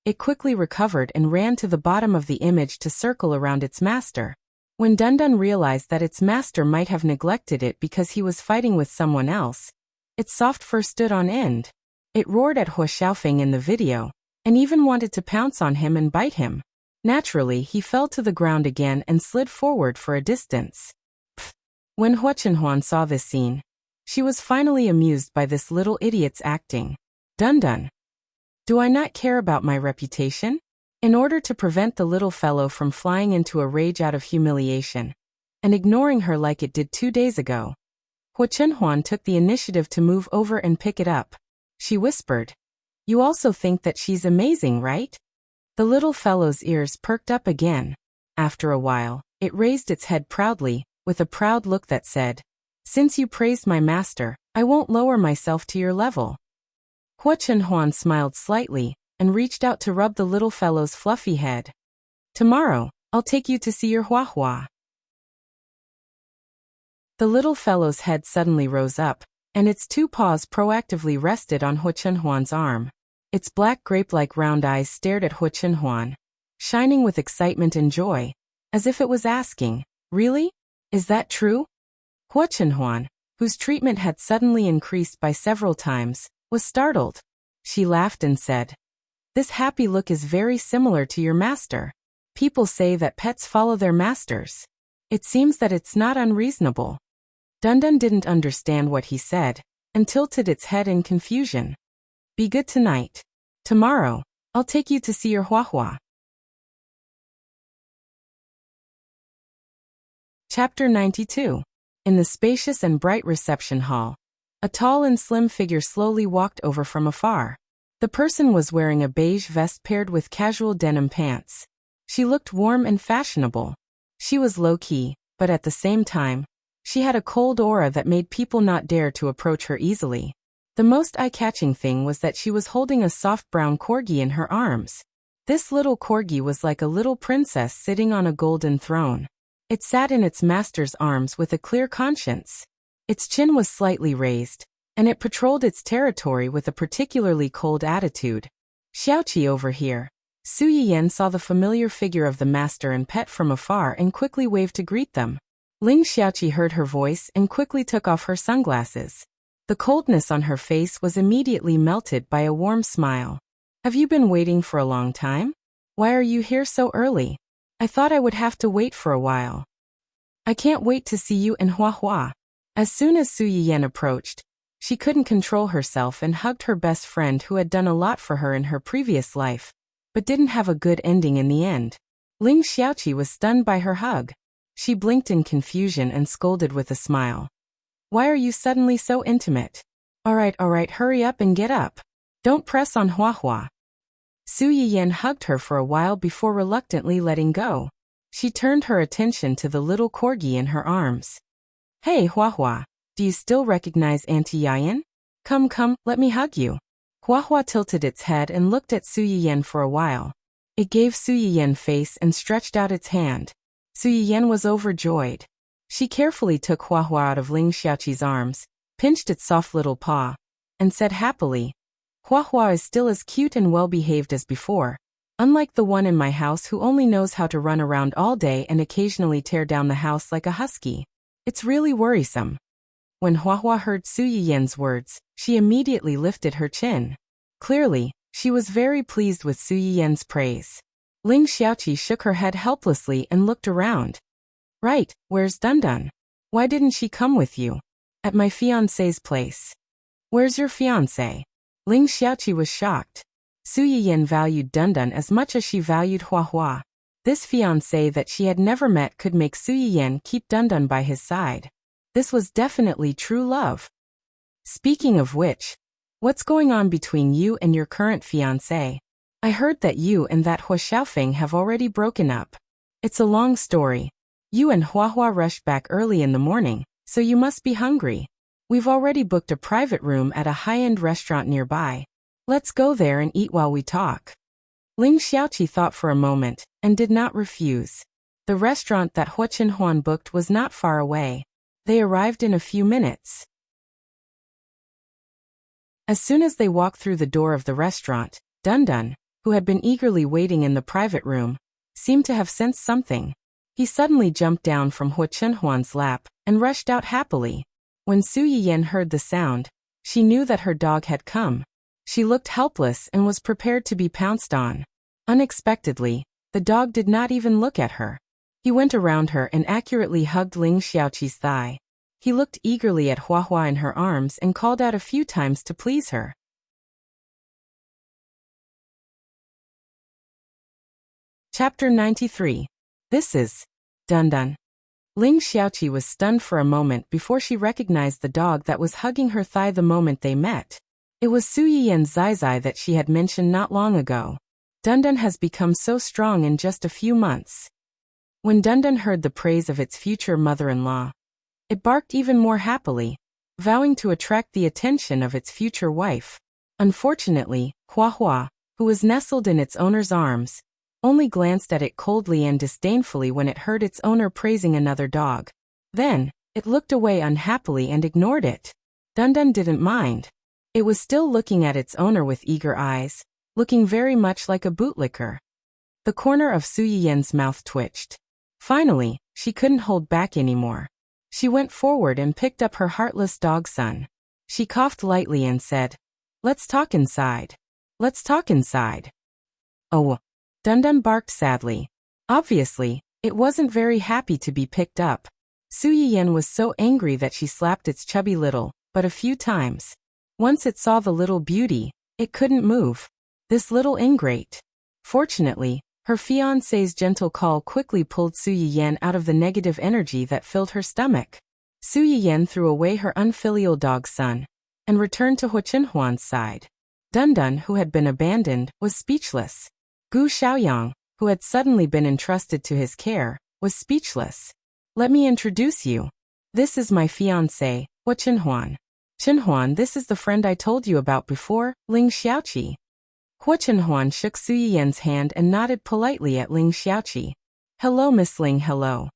it quickly recovered and ran to the bottom of the image to circle around its master. When Dundun realized that its master might have neglected it because he was fighting with someone else, its soft fur stood on end. It roared at Hua Xiaofeng in the video, and even wanted to pounce on him and bite him. Naturally, he fell to the ground again and slid forward for a distance. Pfft. When Hua Qinhuan saw this scene, she was finally amused by this little idiot's acting. Dundun. Do I not care about my reputation? In order to prevent the little fellow from flying into a rage out of humiliation, and ignoring her like it did 2 days ago, Hua Qinhuan took the initiative to move over and pick it up. She whispered, "You also think that she's amazing, right?" The little fellow's ears perked up again. After a while, it raised its head proudly, with a proud look that said, "Since you praised my master, I won't lower myself to your level." Hua Qinhuan smiled slightly and reached out to rub the little fellow's fluffy head. "Tomorrow, I'll take you to see your Hua Hua." The little fellow's head suddenly rose up, and its 2 paws proactively rested on Hua Qinhuan's arm. Its black grape-like round eyes stared at Hua Qinhuan, shining with excitement and joy, as if it was asking, "Really? Is that true?" Hua Qinhuan, whose treatment had suddenly increased by several times, was startled. She laughed and said, "This happy look is very similar to your master. People say that pets follow their masters. It seems that it's not unreasonable." Dundun didn't understand what he said, and tilted its head in confusion. "Be good tonight. Tomorrow, I'll take you to see your Hua Hua." Chapter 92. In the spacious and bright reception hall, A tall and slim figure slowly walked over from afar. The person was wearing a beige vest paired with casual denim pants. She looked warm and fashionable. She was low-key, but at the same time, she had a cold aura that made people not dare to approach her easily. The most eye-catching thing was that she was holding a soft brown corgi in her arms. This little corgi was like a little princess sitting on a golden throne. It sat in its master's arms with a clear conscience. Its chin was slightly raised, and it patrolled its territory with a particularly cold attitude. Xiaoqi over here. Su Yiyan saw the familiar figure of the master and pet from afar and quickly waved to greet them. Ling Xiaoqi heard her voice and quickly took off her sunglasses. The coldness on her face was immediately melted by a warm smile. Have you been waiting for a long time? Why are you here so early? I thought I would have to wait for a while. I can't wait to see you and Hua Hua. As soon as Su Yiyan approached, she couldn't control herself and hugged her best friend who had done a lot for her in her previous life, but didn't have a good ending in the end. Ling Xiaoqi was stunned by her hug. She blinked in confusion and scolded with a smile. Why are you suddenly so intimate? All right, hurry up and get up. Don't press on Hua Hua. Su Yiyan hugged her for a while before reluctantly letting go. She turned her attention to the little corgi in her arms. Hey Hua Hua, do you still recognize Auntie Yiyan? Come, let me hug you. Hua Hua tilted its head and looked at Su Yiyan for a while. It gave Su Yiyan face and stretched out its hand. Su Yiyan was overjoyed. She carefully took Hua Hua out of Ling Xiaoqi's arms, pinched its soft little paw, and said happily, Hua Hua is still as cute and well-behaved as before, unlike the one in my house who only knows how to run around all day and occasionally tear down the house like a husky. It's really worrisome. When Hua Hua heard Su Yiyan's words, she immediately lifted her chin. Clearly, she was very pleased with Su Yiyan's praise. Ling Xiaoqi shook her head helplessly and looked around. Right, where's Dundun? Why didn't she come with you? At my fiancé's place. Where's your fiancé? Ling Xiaoqi was shocked. Su Yiyan valued Dundun as much as she valued Hua Hua. This fiancé that she had never met could make Su Yiyan keep Dundun by his side. This was definitely true love. Speaking of which, what's going on between you and your current fiancé? I heard that you and that Hua Xiaofeng have already broken up. It's a long story. You and Hua Hua rushed back early in the morning, so you must be hungry. We've already booked a private room at a high-end restaurant nearby. Let's go there and eat while we talk. Ling Xiaoqi thought for a moment, and did not refuse. The restaurant that Hua Qinhuan booked was not far away. They arrived in a few minutes. As soon as they walked through the door of the restaurant, Dundun, who had been eagerly waiting in the private room, seemed to have sensed something. He suddenly jumped down from Hua Qinhuan's lap and rushed out happily. When Su Yiyan heard the sound, she knew that her dog had come. She looked helpless and was prepared to be pounced on. Unexpectedly, the dog did not even look at her. He went around her and accurately hugged Ling Xiaoqi's thigh. He looked eagerly at Hua Hua in her arms and called out a few times to please her. Chapter 93. This is Dundun. Ling Xiaoqi was stunned for a moment before she recognized the dog that was hugging her thigh the moment they met. It was Su Yiyan's Zai that she had mentioned not long ago. Dundun has become so strong in just a few months. When Dundun heard the praise of its future mother-in-law, it barked even more happily, vowing to attract the attention of its future wife. Unfortunately, Hua Hua, who was nestled in its owner's arms, only glanced at it coldly and disdainfully when it heard its owner praising another dog. Then, it looked away unhappily and ignored it. Dundun didn't mind. It was still looking at its owner with eager eyes, looking very much like a bootlicker. The corner of Su Yiyan's mouth twitched. Finally, she couldn't hold back anymore. She went forward and picked up her heartless dog son. She coughed lightly and said, "Let's talk inside. Let's talk inside." Oh. Dundun barked sadly. Obviously, it wasn't very happy to be picked up. Su Yiyan was so angry that she slapped its chubby little, but a few times. Once it saw the little beauty, it couldn't move. This little ingrate. Fortunately, her fiancé's gentle call quickly pulled Su Yiyan out of the negative energy that filled her stomach. Su Yiyan threw away her unfilial dog Sun and returned to Hua Chenhuan's side. Dun Dun, who had been abandoned, was speechless. Gu Xiaoyang, who had suddenly been entrusted to his care, was speechless. Let me introduce you. This is my fiancé, Hua Chenhuan. Chenhuan, this is the friend I told you about before, Ling Xiaoqi. Hua Chenhuan shook Su Yiyan's hand and nodded politely at Ling Xiaoqi. Hello, Miss Ling, hello.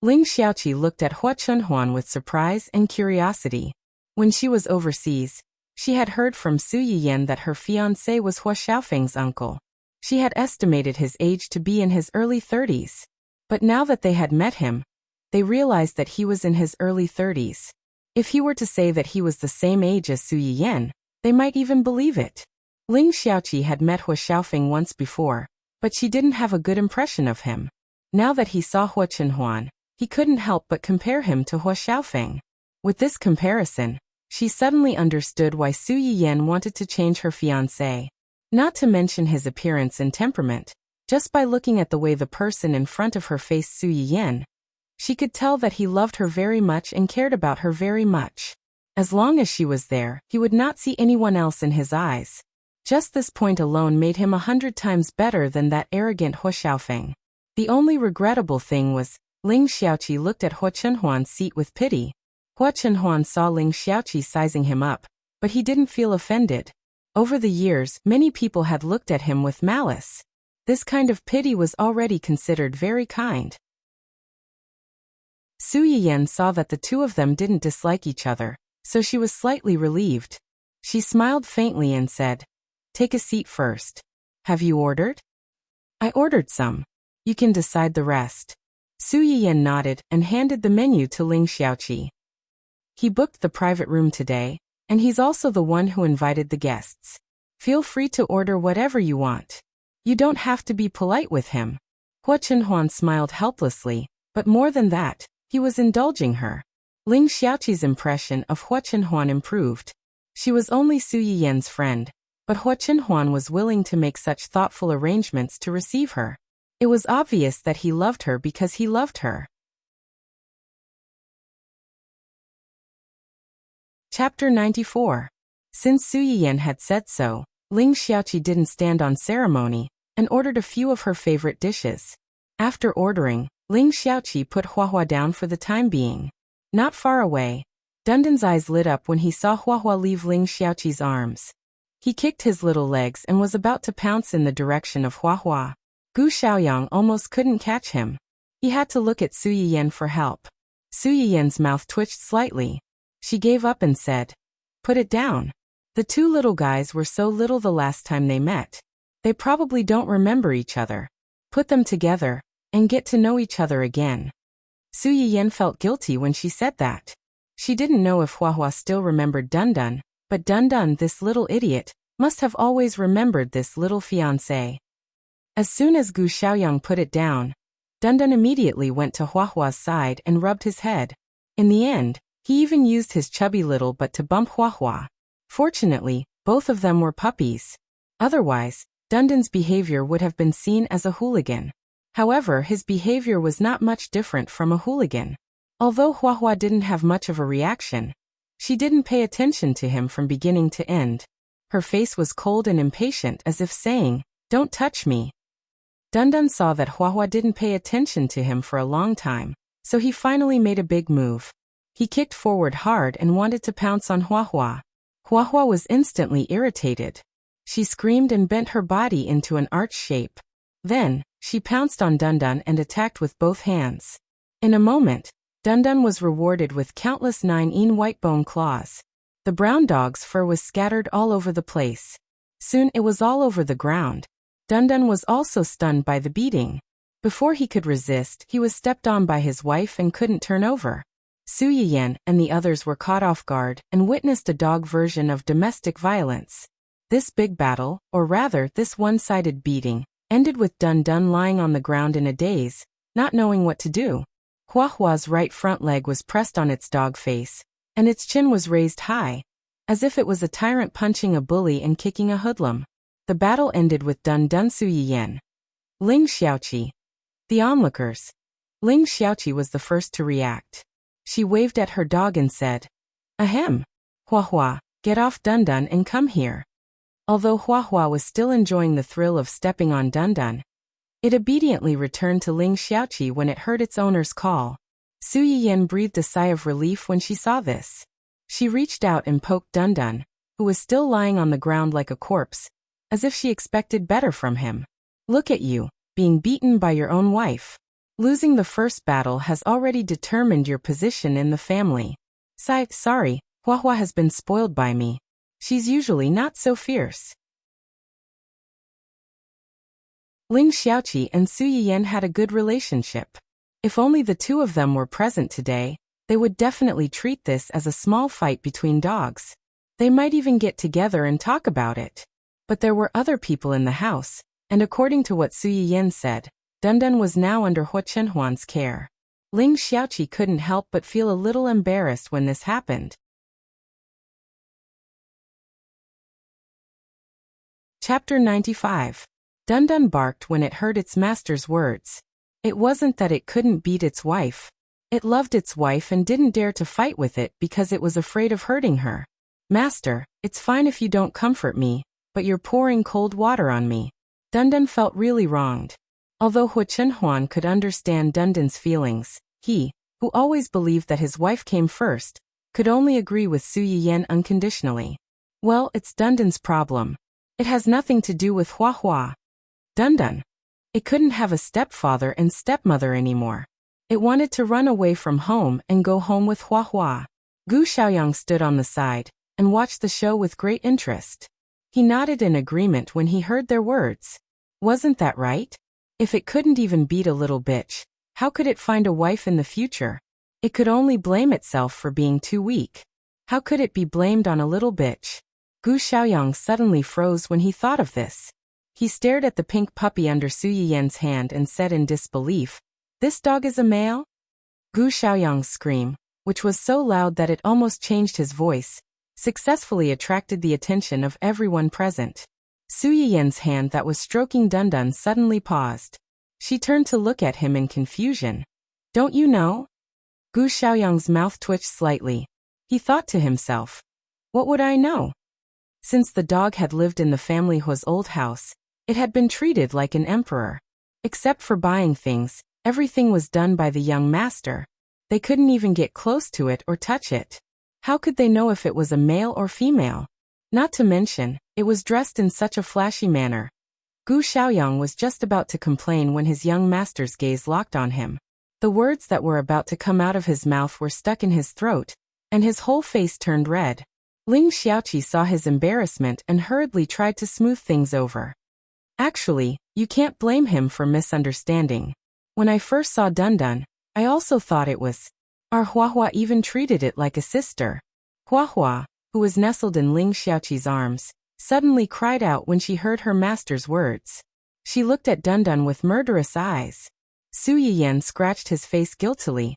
Ling Xiaoqi looked at Hua Chenhuan with surprise and curiosity. When she was overseas, she had heard from Su Yiyan that her fiancé was Hua Xiaofeng's uncle. She had estimated his age to be in his early 30s. But now that they had met him, they realized that he was in his early 30s. If he were to say that he was the same age as Su Yiyan, they might even believe it. Ling Xiaoqi had met Hua Xiaofeng once before, but she didn't have a good impression of him. Now that he saw Hua Chenhuan, he couldn't help but compare him to Hua Xiaofeng. With this comparison, she suddenly understood why Su Yiyan wanted to change her fiancé. Not to mention his appearance and temperament, just by looking at the way the person in front of her faced Su Yiyan, she could tell that he loved her very much and cared about her very much. As long as she was there, he would not see anyone else in his eyes. Just this point alone made him 100 times better than that arrogant Hua Xiaofeng. The only regrettable thing was, Ling Xiaoqi looked at Hua Chenhuan's seat with pity. Hua Chenhuan saw Ling Xiaoqi sizing him up, but he didn't feel offended. Over the years, many people had looked at him with malice. This kind of pity was already considered very kind. Su Yiyan saw that the two of them didn't dislike each other, so she was slightly relieved. She smiled faintly and said, "Take a seat first. Have you ordered?" "I ordered some. You can decide the rest." Su Yiyan nodded and handed the menu to Ling Xiaoqi. "He booked the private room today, and he's also the one who invited the guests. Feel free to order whatever you want. You don't have to be polite with him." Hua Chenhuan smiled helplessly, but more than that, he was indulging her. Ling Xiaoqi's impression of Hua Chenhuan improved. She was only Su Yiyan's friend, but Hua Chenhuan was willing to make such thoughtful arrangements to receive her. It was obvious that he loved her because he loved her. Chapter 94. Since Su Yiyan had said so, Ling Xiaoqi didn't stand on ceremony and ordered a few of her favorite dishes. After ordering, Ling Xiaoqi put Huahua down for the time being. Not far away, Dundun's eyes lit up when he saw Huahua leave Ling Xiaoqi's arms. He kicked his little legs and was about to pounce in the direction of Huahua. Gu Xiaoyang almost couldn't catch him. He had to look at Su Yiyan for help. Su Yiyan's mouth twitched slightly. She gave up and said, "Put it down." The two little guys were so little the last time they met. They probably don't remember each other. Put them together and get to know each other again. Su Yiyan felt guilty when she said that. She didn't know if Huahua still remembered Dundun, but Dundun, this little idiot, must have always remembered this little fiancé. As soon as Gu Xiaoyang put it down, Dundun immediately went to Huahua's side and rubbed his head. In the end, he even used his chubby little butt to bump Huahua. Fortunately, both of them were puppies. Otherwise, Dundun's behavior would have been seen as a hooligan. However, his behavior was not much different from a hooligan. Although Huahua didn't have much of a reaction, she didn't pay attention to him from beginning to end. Her face was cold and impatient, as if saying, "Don't touch me." Dundun saw that Huahua didn't pay attention to him for a long time, so he finally made a big move. He kicked forward hard and wanted to pounce on Huahua. Huahua was instantly irritated. She screamed and bent her body into an arch shape. Then, she pounced on Dundun and attacked with both hands. In a moment, Dundun was rewarded with countless 9 white bone claws. The brown dog's fur was scattered all over the place. Soon it was all over the ground. Dundun was also stunned by the beating. Before he could resist, he was stepped on by his wife and couldn't turn over. Su Yiyan and the others were caught off guard and witnessed a dog version of domestic violence. This big battle, or rather this one-sided beating, ended with Dundun lying on the ground in a daze, not knowing what to do. Huahua's right front leg was pressed on its dog face, and its chin was raised high, as if it was a tyrant punching a bully and kicking a hoodlum. The battle ended with Dundun Su Yiyan. Ling Xiaoqi. The onlookers. Ling Xiaoqi was the first to react. She waved at her dog and said, "Ahem. Hua Hua, get off Dun Dun and come here." Although Hua Hua was still enjoying the thrill of stepping on Dun Dun, it obediently returned to Ling Xiaoqi when it heard its owner's call. Su Yiyan breathed a sigh of relief when she saw this. She reached out and poked Dun Dun, who was still lying on the ground like a corpse, as if she expected better from him. "Look at you, being beaten by your own wife. Losing the first battle has already determined your position in the family. Sorry, Hua Hua has been spoiled by me. She's usually not so fierce." Ling Xiaoqi and Su Yiyan had a good relationship. If only the two of them were present today, they would definitely treat this as a small fight between dogs. They might even get together and talk about it. But there were other people in the house, and according to what Su Yiyan said, Dun Dun was now under Hua Chenhuan's care. Ling Xiaoqi couldn't help but feel a little embarrassed when this happened. Chapter 95. Dun Dun barked when it heard its master's words. It wasn't that it couldn't beat its wife. It loved its wife and didn't dare to fight with it because it was afraid of hurting her. "Master, it's fine if you don't comfort me, but you're pouring cold water on me." Dun Dun felt really wronged. Although Hua Chenhuan could understand Dun Dun's feelings, he, who always believed that his wife came first, could only agree with Su Yiyan unconditionally. "Well, it's Dun Dun's problem. It has nothing to do with Hua Hua." Dun Dun. It couldn't have a stepfather and stepmother anymore. It wanted to run away from home and go home with Hua Hua. Gu Xiaoyang stood on the side and watched the show with great interest. He nodded in agreement when he heard their words. Wasn't that right? If it couldn't even beat a little bitch, how could it find a wife in the future? It could only blame itself for being too weak. How could it be blamed on a little bitch? Gu Xiaoyang suddenly froze when he thought of this. He stared at the pink puppy under Su Yiyan's hand and said in disbelief, "This dog is a male?" Gu Xiaoyang's scream, which was so loud that it almost changed his voice, successfully attracted the attention of everyone present. Su Yiyan's hand that was stroking Dun Dun suddenly paused. She turned to look at him in confusion. "Don't you know?" Gu Xiaoyang's mouth twitched slightly. He thought to himself, "What would I know?" Since the dog had lived in the family Hua's old house, it had been treated like an emperor. Except for buying things, everything was done by the young master. They couldn't even get close to it or touch it. How could they know if it was a male or female? Not to mention, it was dressed in such a flashy manner. Gu Xiaoyang was just about to complain when his young master's gaze locked on him. The words that were about to come out of his mouth were stuck in his throat, and his whole face turned red. Ling Xiaoqi saw his embarrassment and hurriedly tried to smooth things over. "Actually, you can't blame him for misunderstanding. When I first saw Dun Dun, I also thought it was. Our Hua Hua even treated it like a sister." Hua Hua, who was nestled in Ling Xiaoqi's arms, suddenly cried out when she heard her master's words. She looked at Dun Dun with murderous eyes. Su Yiyan scratched his face guiltily,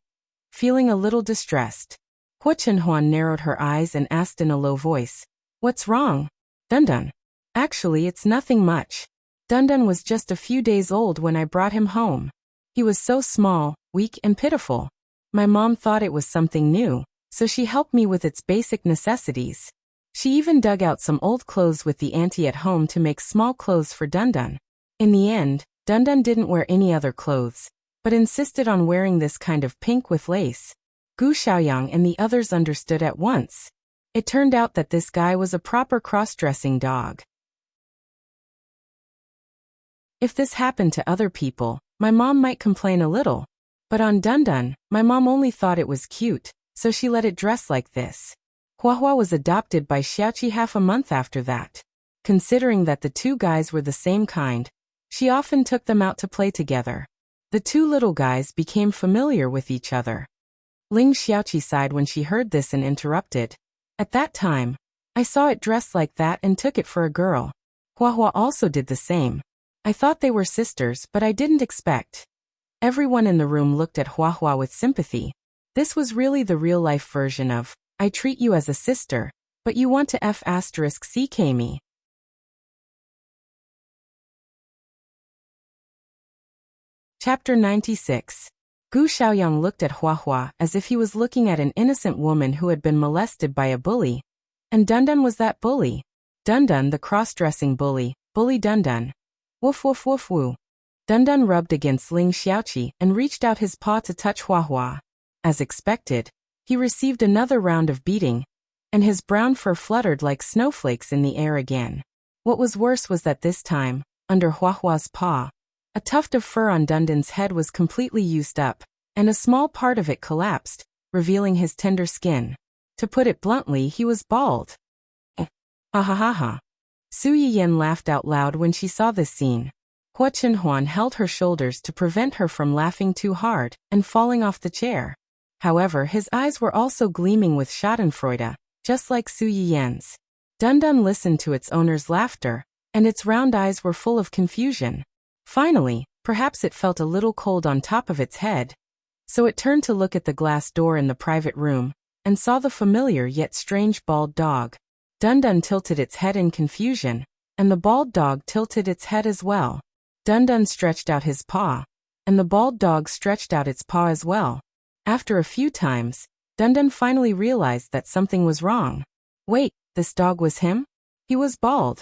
feeling a little distressed. Hua Chenhuan narrowed her eyes and asked in a low voice, "What's wrong, Dun Dun?" "Actually, it's nothing much. Dun Dun was just a few days old when I brought him home. He was so small, weak and pitiful. My mom thought it was something new, so she helped me with its basic necessities. She even dug out some old clothes with the auntie at home to make small clothes for Dun Dun. In the end, Dun Dun didn't wear any other clothes, but insisted on wearing this kind of pink with lace." Gu Xiaoyang and the others understood at once. It turned out that this guy was a proper cross-dressing dog. If this happened to other people, my mom might complain a little. But on Dun Dun, my mom only thought it was cute, so she let it dress like this. Hua Hua was adopted by Xiaoqi half a month after that. Considering that the two guys were the same kind, she often took them out to play together. The two little guys became familiar with each other. Ling Xiaoqi sighed when she heard this and interrupted. "At that time, I saw it dressed like that and took it for a girl. Hua Hua also did the same. I thought they were sisters, but I didn't expect." Everyone in the room looked at Hua Hua with sympathy. This was really the real-life version of, "I treat you as a sister, but you want to f***ck me." Chapter 96. Gu Xiaoyang looked at Huahua as if he was looking at an innocent woman who had been molested by a bully. And Dundun was that bully. Dundun, the cross-dressing bully, Bully Dundun. Woof woof woof woo. Dundun rubbed against Ling Xiaoqi and reached out his paw to touch Huahua. As expected, he received another round of beating, and his brown fur fluttered like snowflakes in the air again. What was worse was that this time, under Huahua's paw, a tuft of fur on Dundun's head was completely used up, and a small part of it collapsed, revealing his tender skin. To put it bluntly, he was bald. Ha ha ha ha. Su Yiyan laughed out loud when she saw this scene. Hua Chenhuan held her shoulders to prevent her from laughing too hard and falling off the chair. However, his eyes were also gleaming with schadenfreude, just like Su Yiyan's. Dundun listened to its owner's laughter, and its round eyes were full of confusion. Finally, perhaps it felt a little cold on top of its head. So it turned to look at the glass door in the private room, and saw the familiar yet strange bald dog. Dundun tilted its head in confusion, and the bald dog tilted its head as well. Dundun stretched out his paw, and the bald dog stretched out its paw as well. After a few times, Dundun finally realized that something was wrong. Wait, this dog was him? He was bald.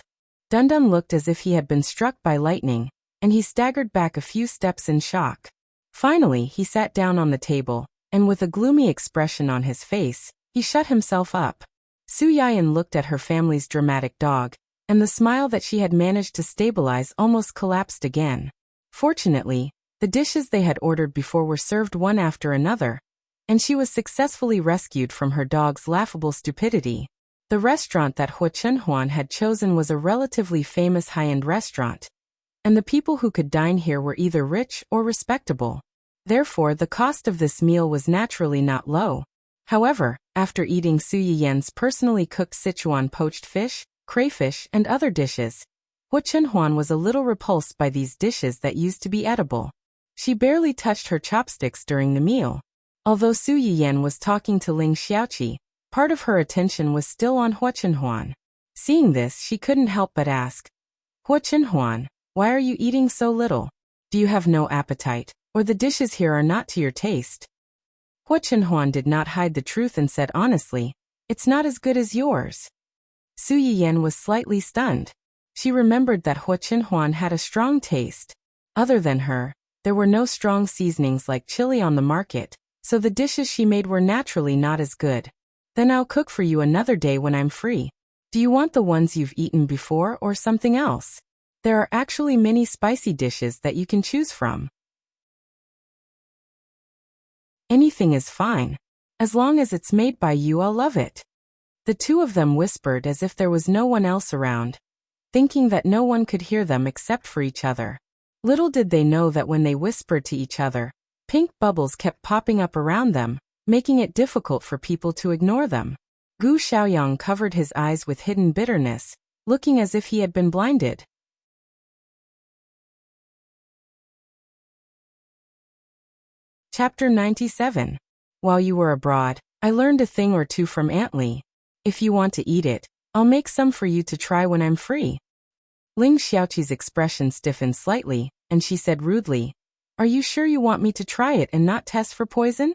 Dundun looked as if he had been struck by lightning, and he staggered back a few steps in shock. Finally, he sat down on the table, and with a gloomy expression on his face, he shut himself up. Su Yiyan looked at her family's dramatic dog, and the smile that she had managed to stabilize almost collapsed again. Fortunately, the dishes they had ordered before were served one after another, and she was successfully rescued from her dog's laughable stupidity. The restaurant that Hua Chenhuan had chosen was a relatively famous high-end restaurant, and the people who could dine here were either rich or respectable. Therefore, the cost of this meal was naturally not low. However, after eating Su Yiyan's personally cooked Sichuan poached fish, crayfish, and other dishes, Hua Chenhuan was a little repulsed by these dishes that used to be edible. She barely touched her chopsticks during the meal. Although Su Yiyan was talking to Ling Xiaoqi, part of her attention was still on Hua Chenhuan. Seeing this, she couldn't help but ask, Hua Chenhuan, why are you eating so little? Do you have no appetite, or the dishes here are not to your taste? Hua Chenhuan did not hide the truth and said honestly, it's not as good as yours. Su Yiyan was slightly stunned. She remembered that Hua Chenhuan had a strong taste. Other than her, there were no strong seasonings like chili on the market, so the dishes she made were naturally not as good. Then I'll cook for you another day when I'm free. Do you want the ones you've eaten before or something else? There are actually many spicy dishes that you can choose from. Anything is fine. As long as it's made by you, I'll love it. The two of them whispered as if there was no one else around, thinking that no one could hear them except for each other. Little did they know that when they whispered to each other, pink bubbles kept popping up around them, making it difficult for people to ignore them. Gu Xiaoyang covered his eyes with hidden bitterness, looking as if he had been blinded. Chapter 97. While you were abroad, I learned a thing or two from Aunt Li. If you want to eat it, I'll make some for you to try when I'm free. Ling Xiaoqi's expression stiffened slightly, and she said rudely, Are you sure you want me to try it and not test for poison?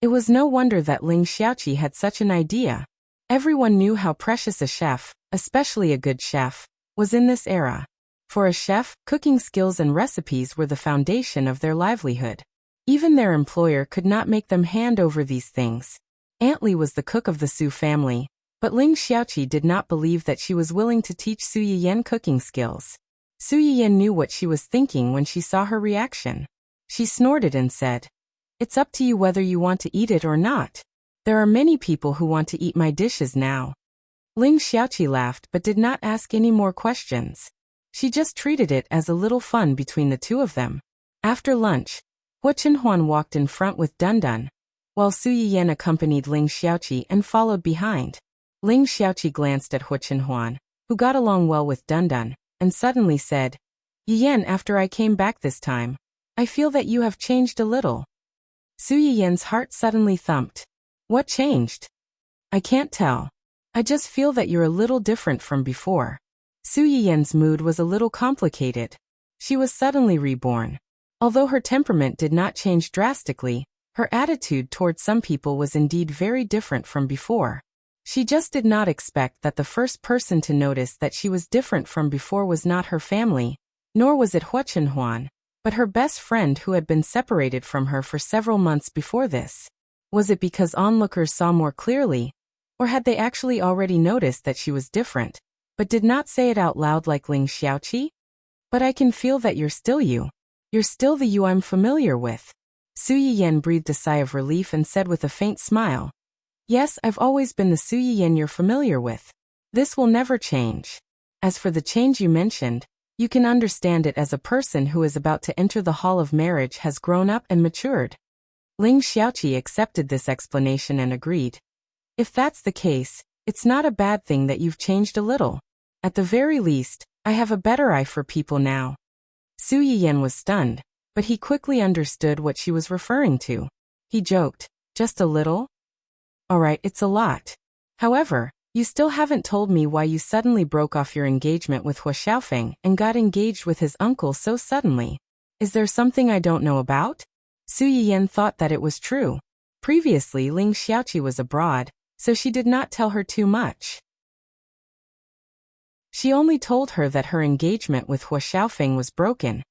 It was no wonder that Ling Xiaoqi had such an idea. Everyone knew how precious a chef, especially a good chef, was in this era. For a chef, cooking skills and recipes were the foundation of their livelihood. Even their employer could not make them hand over these things. Aunt Li was the cook of the Su family, but Ling Xiaoqi did not believe that she was willing to teach Su Yiyan cooking skills. Su Yiyan knew what she was thinking when she saw her reaction. She snorted and said, It's up to you whether you want to eat it or not. There are many people who want to eat my dishes now. Ling Xiaoqi laughed but did not ask any more questions. She just treated it as a little fun between the two of them. After lunch, Hua Chenhuan walked in front with Dundun, while Su Yiyan accompanied Ling Xiaoqi and followed behind. Ling Xiaoqi glanced at Hua Chenhuan, who got along well with Dundun, and suddenly said, Yiyan, after I came back this time, I feel that you have changed a little. Su Yiyan's heart suddenly thumped. What changed? I can't tell. I just feel that you're a little different from before. Su Yiyan's mood was a little complicated. She was suddenly reborn. Although her temperament did not change drastically, her attitude toward some people was indeed very different from before. She just did not expect that the first person to notice that she was different from before was not her family, nor was it Huachenhuan, but her best friend who had been separated from her for several months before this. Was it because onlookers saw more clearly, or had they actually already noticed that she was different, but did not say it out loud like Ling Xiaoqi? But I can feel that you're still you. You're still the you I'm familiar with. Su Yiyan breathed a sigh of relief and said with a faint smile, Yes, I've always been the Su Yiyan you're familiar with. This will never change. As for the change you mentioned, you can understand it as a person who is about to enter the hall of marriage has grown up and matured. Ling Xiaoqi accepted this explanation and agreed. If that's the case, it's not a bad thing that you've changed a little. At the very least, I have a better eye for people now. Su Yiyan was stunned, but he quickly understood what she was referring to. He joked, just a little? Alright, it's a lot. However, you still haven't told me why you suddenly broke off your engagement with Hua Xiaofeng and got engaged with his uncle so suddenly. Is there something I don't know about? Su Yiyan thought that it was true. Previously Ling Xiaoqi was abroad, so she did not tell her too much. She only told her that her engagement with Hua Xiaofeng was broken,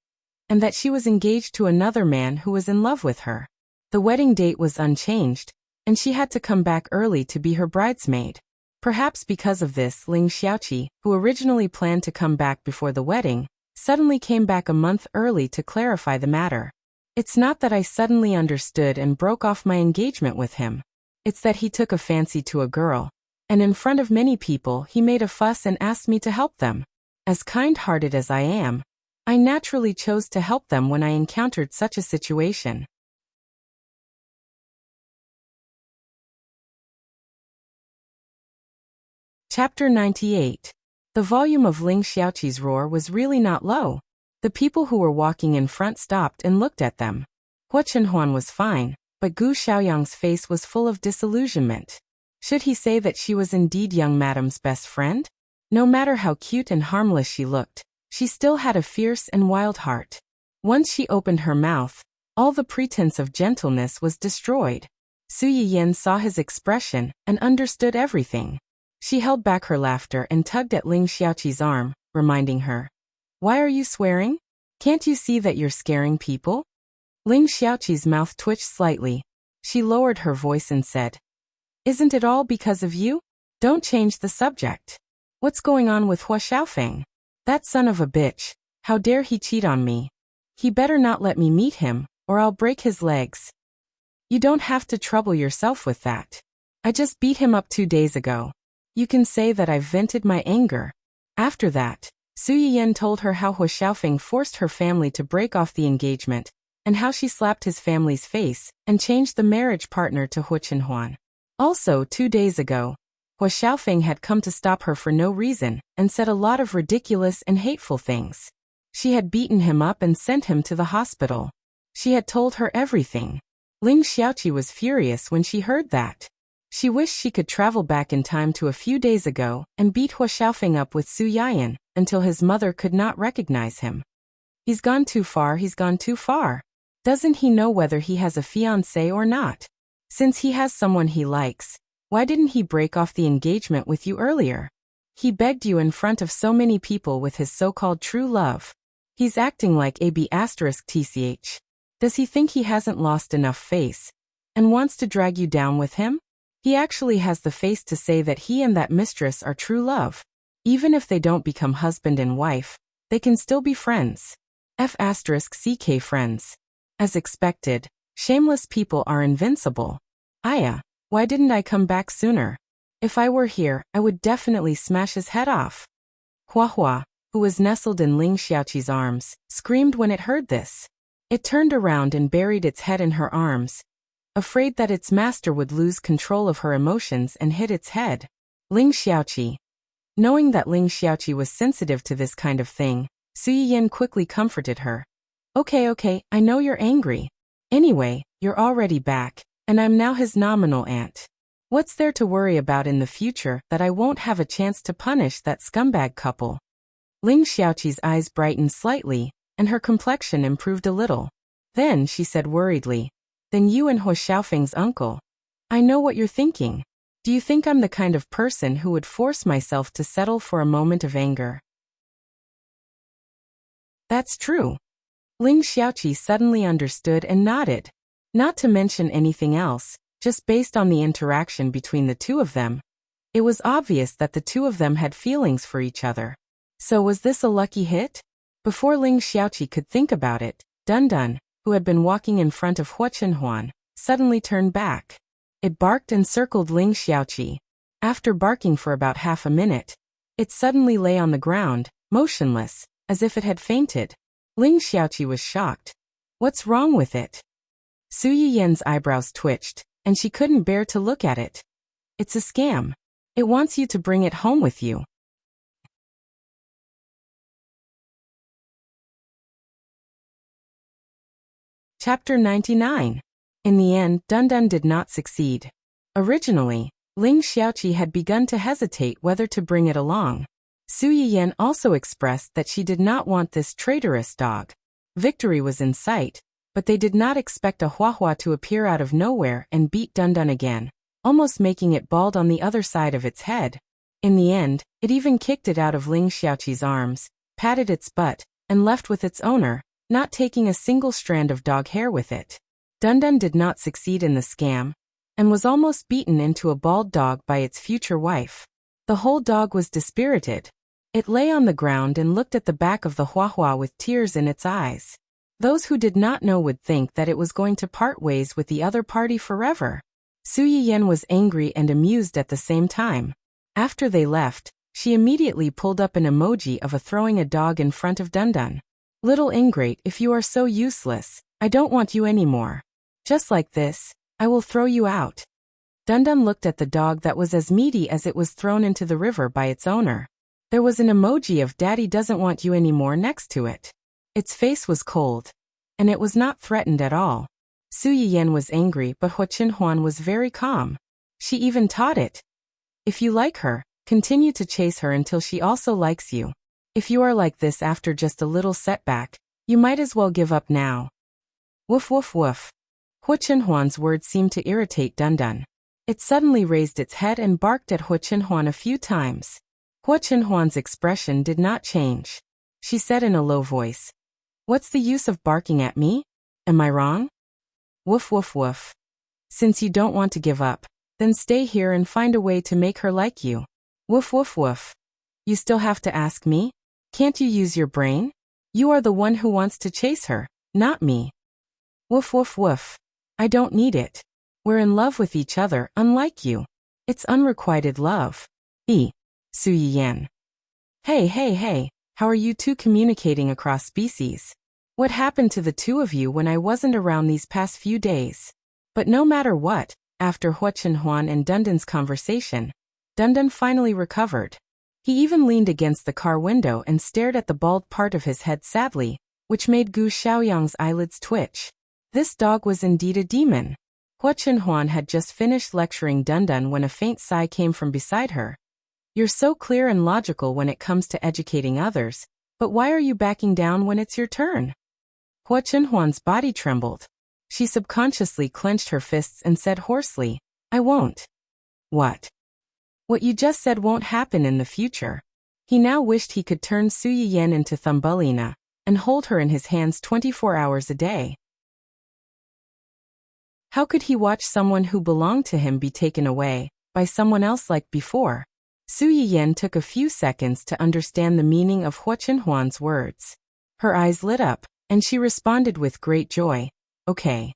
and that she was engaged to another man who was in love with her. The wedding date was unchanged, and she had to come back early to be her bridesmaid. Perhaps because of this, Ling Xiaoqi, who originally planned to come back before the wedding, suddenly came back a month early to clarify the matter. It's not that I suddenly understood and broke off my engagement with him. It's that he took a fancy to a girl, and in front of many people he made a fuss and asked me to help them. As kind-hearted as I am, I naturally chose to help them when I encountered such a situation. Chapter 98. The volume of Ling Xiaoqi's roar was really not low. The people who were walking in front stopped and looked at them. Huachenhuan was fine, but Gu Xiaoyang's face was full of disillusionment. Should he say that she was indeed young madame's best friend? No matter how cute and harmless she looked, she still had a fierce and wild heart. Once she opened her mouth, all the pretense of gentleness was destroyed. Su Yiyan saw his expression and understood everything. She held back her laughter and tugged at Ling Xiaoqi's arm, reminding her, Why are you swearing? Can't you see that you're scaring people? Ling Xiaoqi's mouth twitched slightly. She lowered her voice and said, Isn't it all because of you? Don't change the subject. What's going on with Hua Xiaofeng? That son of a bitch, how dare he cheat on me? He better not let me meet him, or I'll break his legs. You don't have to trouble yourself with that. I just beat him up 2 days ago. You can say that I've vented my anger. After that, Su Yiyan told her how Hua Xiaofeng forced her family to break off the engagement, and how she slapped his family's face and changed the marriage partner to Huachenhuan. Also 2 days ago, Hua Xiaofeng had come to stop her for no reason and said a lot of ridiculous and hateful things. She had beaten him up and sent him to the hospital. She had told her everything. Ling Xiaoqi was furious when she heard that. She wished she could travel back in time to a few days ago and beat Hua Xiaofeng up with Su Yiyan until his mother could not recognize him. He's gone too far, he's gone too far. Doesn't he know whether he has a fiancé or not? Since he has someone he likes, why didn't he break off the engagement with you earlier? He begged you in front of so many people with his so-called true love. He's acting like AB*TCH. Does he think he hasn't lost enough face and wants to drag you down with him? He actually has the face to say that he and that mistress are true love. Even if they don't become husband and wife, they can still be friends. F*CK friends. As expected, shameless people are invincible. Aya, why didn't I come back sooner? If I were here, I would definitely smash his head off. Hua Hua, who was nestled in Ling Xiaoqi's arms, screamed when it heard this. It turned around and buried its head in her arms, afraid that its master would lose control of her emotions and hit its head. Ling Xiaoqi. Knowing that Ling Xiaoqi was sensitive to this kind of thing, Su Yiyan quickly comforted her. Okay, I know you're angry. Anyway, you're already back, and I'm now his nominal aunt. What's there to worry about in the future that I won't have a chance to punish that scumbag couple? Ling Xiaoqi's eyes brightened slightly, and her complexion improved a little. Then she said worriedly, "Then you and He Xiaofeng's uncle. I know what you're thinking. Do you think I'm the kind of person who would force myself to settle for a moment of anger?" That's true. Ling Xiaoqi suddenly understood and nodded. Not to mention anything else, just based on the interaction between the two of them, it was obvious that the two of them had feelings for each other. So was this a lucky hit? Before Ling Xiaoqi could think about it, Dundun, who had been walking in front of Huachenhuan, suddenly turned back. It barked and circled Ling Xiaoqi. After barking for about half a minute, it suddenly lay on the ground, motionless, as if it had fainted. Ling Xiaoqi was shocked. What's wrong with it? Su Yiyen's eyebrows twitched, and she couldn't bear to look at it. It's a scam. It wants you to bring it home with you. Chapter 99. In the end, Dundun did not succeed. Originally, Ling Xiaoqi had begun to hesitate whether to bring it along. Su Yiyen also expressed that she did not want this traitorous dog. Victory was in sight, but they did not expect a Huahua to appear out of nowhere and beat Dundun again, almost making it bald on the other side of its head. In the end, it even kicked it out of Ling Xiaoqi's arms, patted its butt, and left with its owner, not taking a single strand of dog hair with it. Dundun did not succeed in the scam, and was almost beaten into a bald dog by its future wife. The whole dog was dispirited. It lay on the ground and looked at the back of the Huahua with tears in its eyes. Those who did not know would think that it was going to part ways with the other party forever. Su Yiyen was angry and amused at the same time. After they left, she immediately pulled up an emoji of throwing a dog in front of Dundun. "Little ingrate, if you are so useless, I don't want you anymore. Just like this, I will throw you out." Dundun looked at the dog that was as meaty as it was thrown into the river by its owner. There was an emoji of "Daddy doesn't want you anymore" next to it. Its face was cold, and it was not threatened at all. Su Yiyen was angry, but Huachenhuan was very calm. She even taught it. If you like her, continue to chase her until she also likes you. If you are like this after just a little setback, you might as well give up now. Woof woof woof. Huachenhuan's words seemed to irritate Dundun. It suddenly raised its head and barked at Huachenhuan a few times. Huachenhuan's expression did not change. She said in a low voice, "What's the use of barking at me? Am I wrong?" Woof woof woof. "Since you don't want to give up, then stay here and find a way to make her like you." Woof woof woof. "You still have to ask me? Can't you use your brain? You are the one who wants to chase her, not me." Woof woof woof. "I don't need it. We're in love with each other, unlike you. It's unrequited love." Su Yiyen. Hey, how are you two communicating across species? What happened to the two of you when I wasn't around these past few days? But no matter what, after Huachenhuan and Dundun's conversation, Dundun finally recovered. He even leaned against the car window and stared at the bald part of his head sadly, which made Gu Xiaoyang's eyelids twitch. This dog was indeed a demon. Huachenhuan had just finished lecturing Dundun when a faint sigh came from beside her. "You're so clear and logical when it comes to educating others, but why are you backing down when it's your turn?" Huachenhuan's body trembled. She subconsciously clenched her fists and said hoarsely, "I won't." "What?" "What you just said won't happen in the future." He now wished he could turn Su Yiyen into Thumbelina and hold her in his hands 24 hours a day. How could he watch someone who belonged to him be taken away by someone else like before? Su Yiyen took a few seconds to understand the meaning of Huachenhuan's words. Her eyes lit up, and she responded with great joy, "Okay."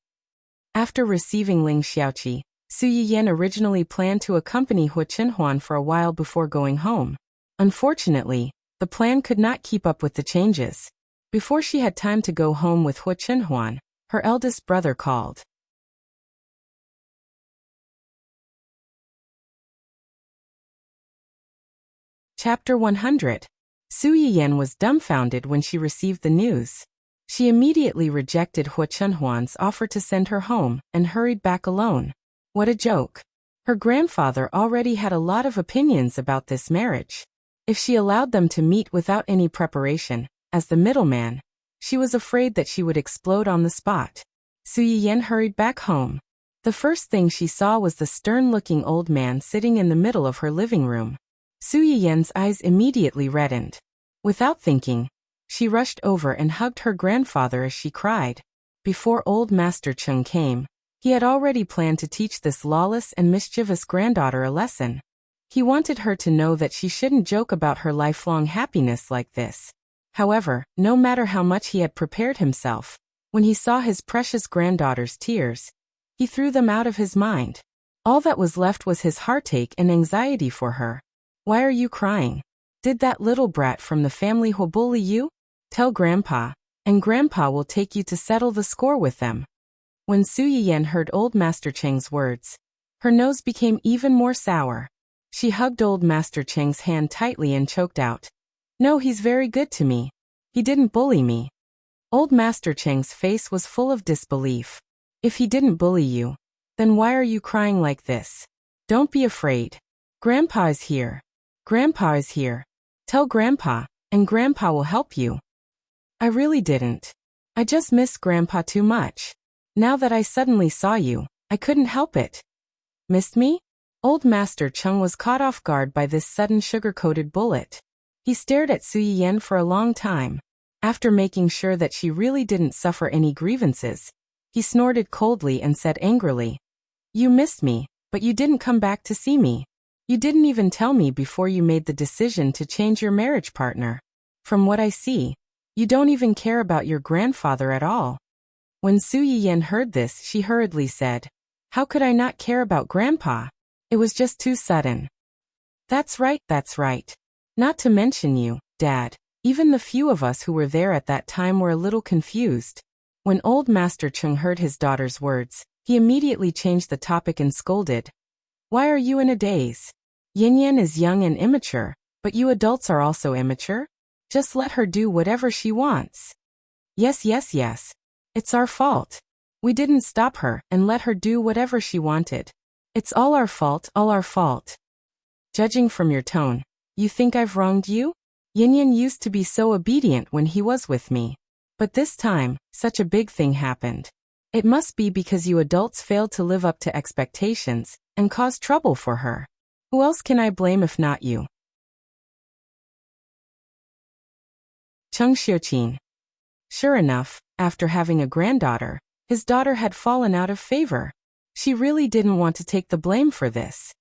After receiving Ling Xiaoqi, Su Yiyen originally planned to accompany Huachenhuan for a while before going home. Unfortunately, the plan could not keep up with the changes. Before she had time to go home with Huachenhuan, her eldest brother called. Chapter 100. Su Yiyen was dumbfounded when she received the news. She immediately rejected Huachenhuan's offer to send her home and hurried back alone. What a joke. Her grandfather already had a lot of opinions about this marriage. If she allowed them to meet without any preparation, as the middleman, She was afraid that she would explode on the spot. Su Yiyan hurried back home. The first thing she saw was the stern-looking old man sitting in the middle of her living room. Su Yiyan's eyes immediately reddened. Without thinking, she rushed over and hugged her grandfather as she cried. Before old Master Cheng came, he had already planned to teach this lawless and mischievous granddaughter a lesson. He wanted her to know that she shouldn't joke about her lifelong happiness like this. However, no matter how much he had prepared himself, when he saw his precious granddaughter's tears, he threw them out of his mind. All that was left was his heartache and anxiety for her. Why are you crying? Did that little brat from the family bully you? Tell Grandpa, and Grandpa will take you to settle the score with them. When Su Yiyan heard old Master Cheng's words, her nose became even more sour. She hugged old Master Cheng's hand tightly and choked out, "No, he's very good to me. He didn't bully me." Old Master Cheng's face was full of disbelief. "If he didn't bully you, then why are you crying like this? Don't be afraid. Grandpa is here. Grandpa is here. Tell Grandpa, and Grandpa will help you." "I really didn't. I just miss Grandpa too much. Now that I suddenly saw you, I couldn't help it." "Missed me?" Old Master Cheng was caught off guard by this sudden sugar-coated bullet. He stared at Su Yiyan for a long time. After making sure that she really didn't suffer any grievances, he snorted coldly and said angrily, "You missed me, but you didn't come back to see me. You didn't even tell me before you made the decision to change your marriage partner. From what I see, you don't even care about your grandfather at all." When Su Yiyan heard this, she hurriedly said, "How could I not care about Grandpa? It was just too sudden." That's right. Not to mention you, Dad. Even the few of us who were there at that time were a little confused." When old Master Cheng heard his daughter's words, he immediately changed the topic and scolded, "Why are you in a daze? Yin is young and immature, but you adults are also immature? Just let her do whatever she wants." Yes. It's our fault. We didn't stop her and let her do whatever she wanted. It's all our fault. Judging from your tone, you think I've wronged you? Yin used to be so obedient when he was with me. But this time, such a big thing happened. It must be because you adults failed to live up to expectations and caused trouble for her. Who else can I blame if not you? Cheng Xiuqin. Sure enough, after having a granddaughter, his daughter had fallen out of favor. She really didn't want to take the blame for this.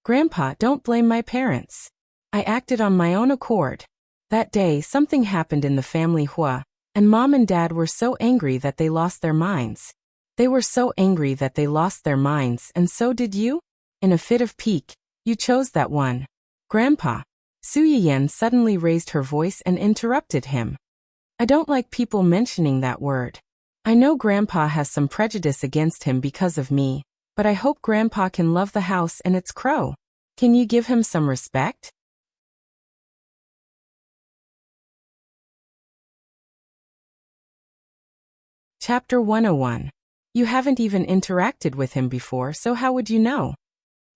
"Grandpa, don't blame my parents. I acted on my own accord. That day something happened in the family Hua, and Mom and Dad were so angry that they lost their minds. And so did you? In a fit of pique, you chose that one. Grandpa." Su Yiyan suddenly raised her voice and interrupted him. "I don't like people mentioning that word. I know Grandpa has some prejudice against him because of me, but I hope Grandpa can love the house and its crow. Can you give him some respect?" Chapter 101. You haven't even interacted with him before, so how would you know?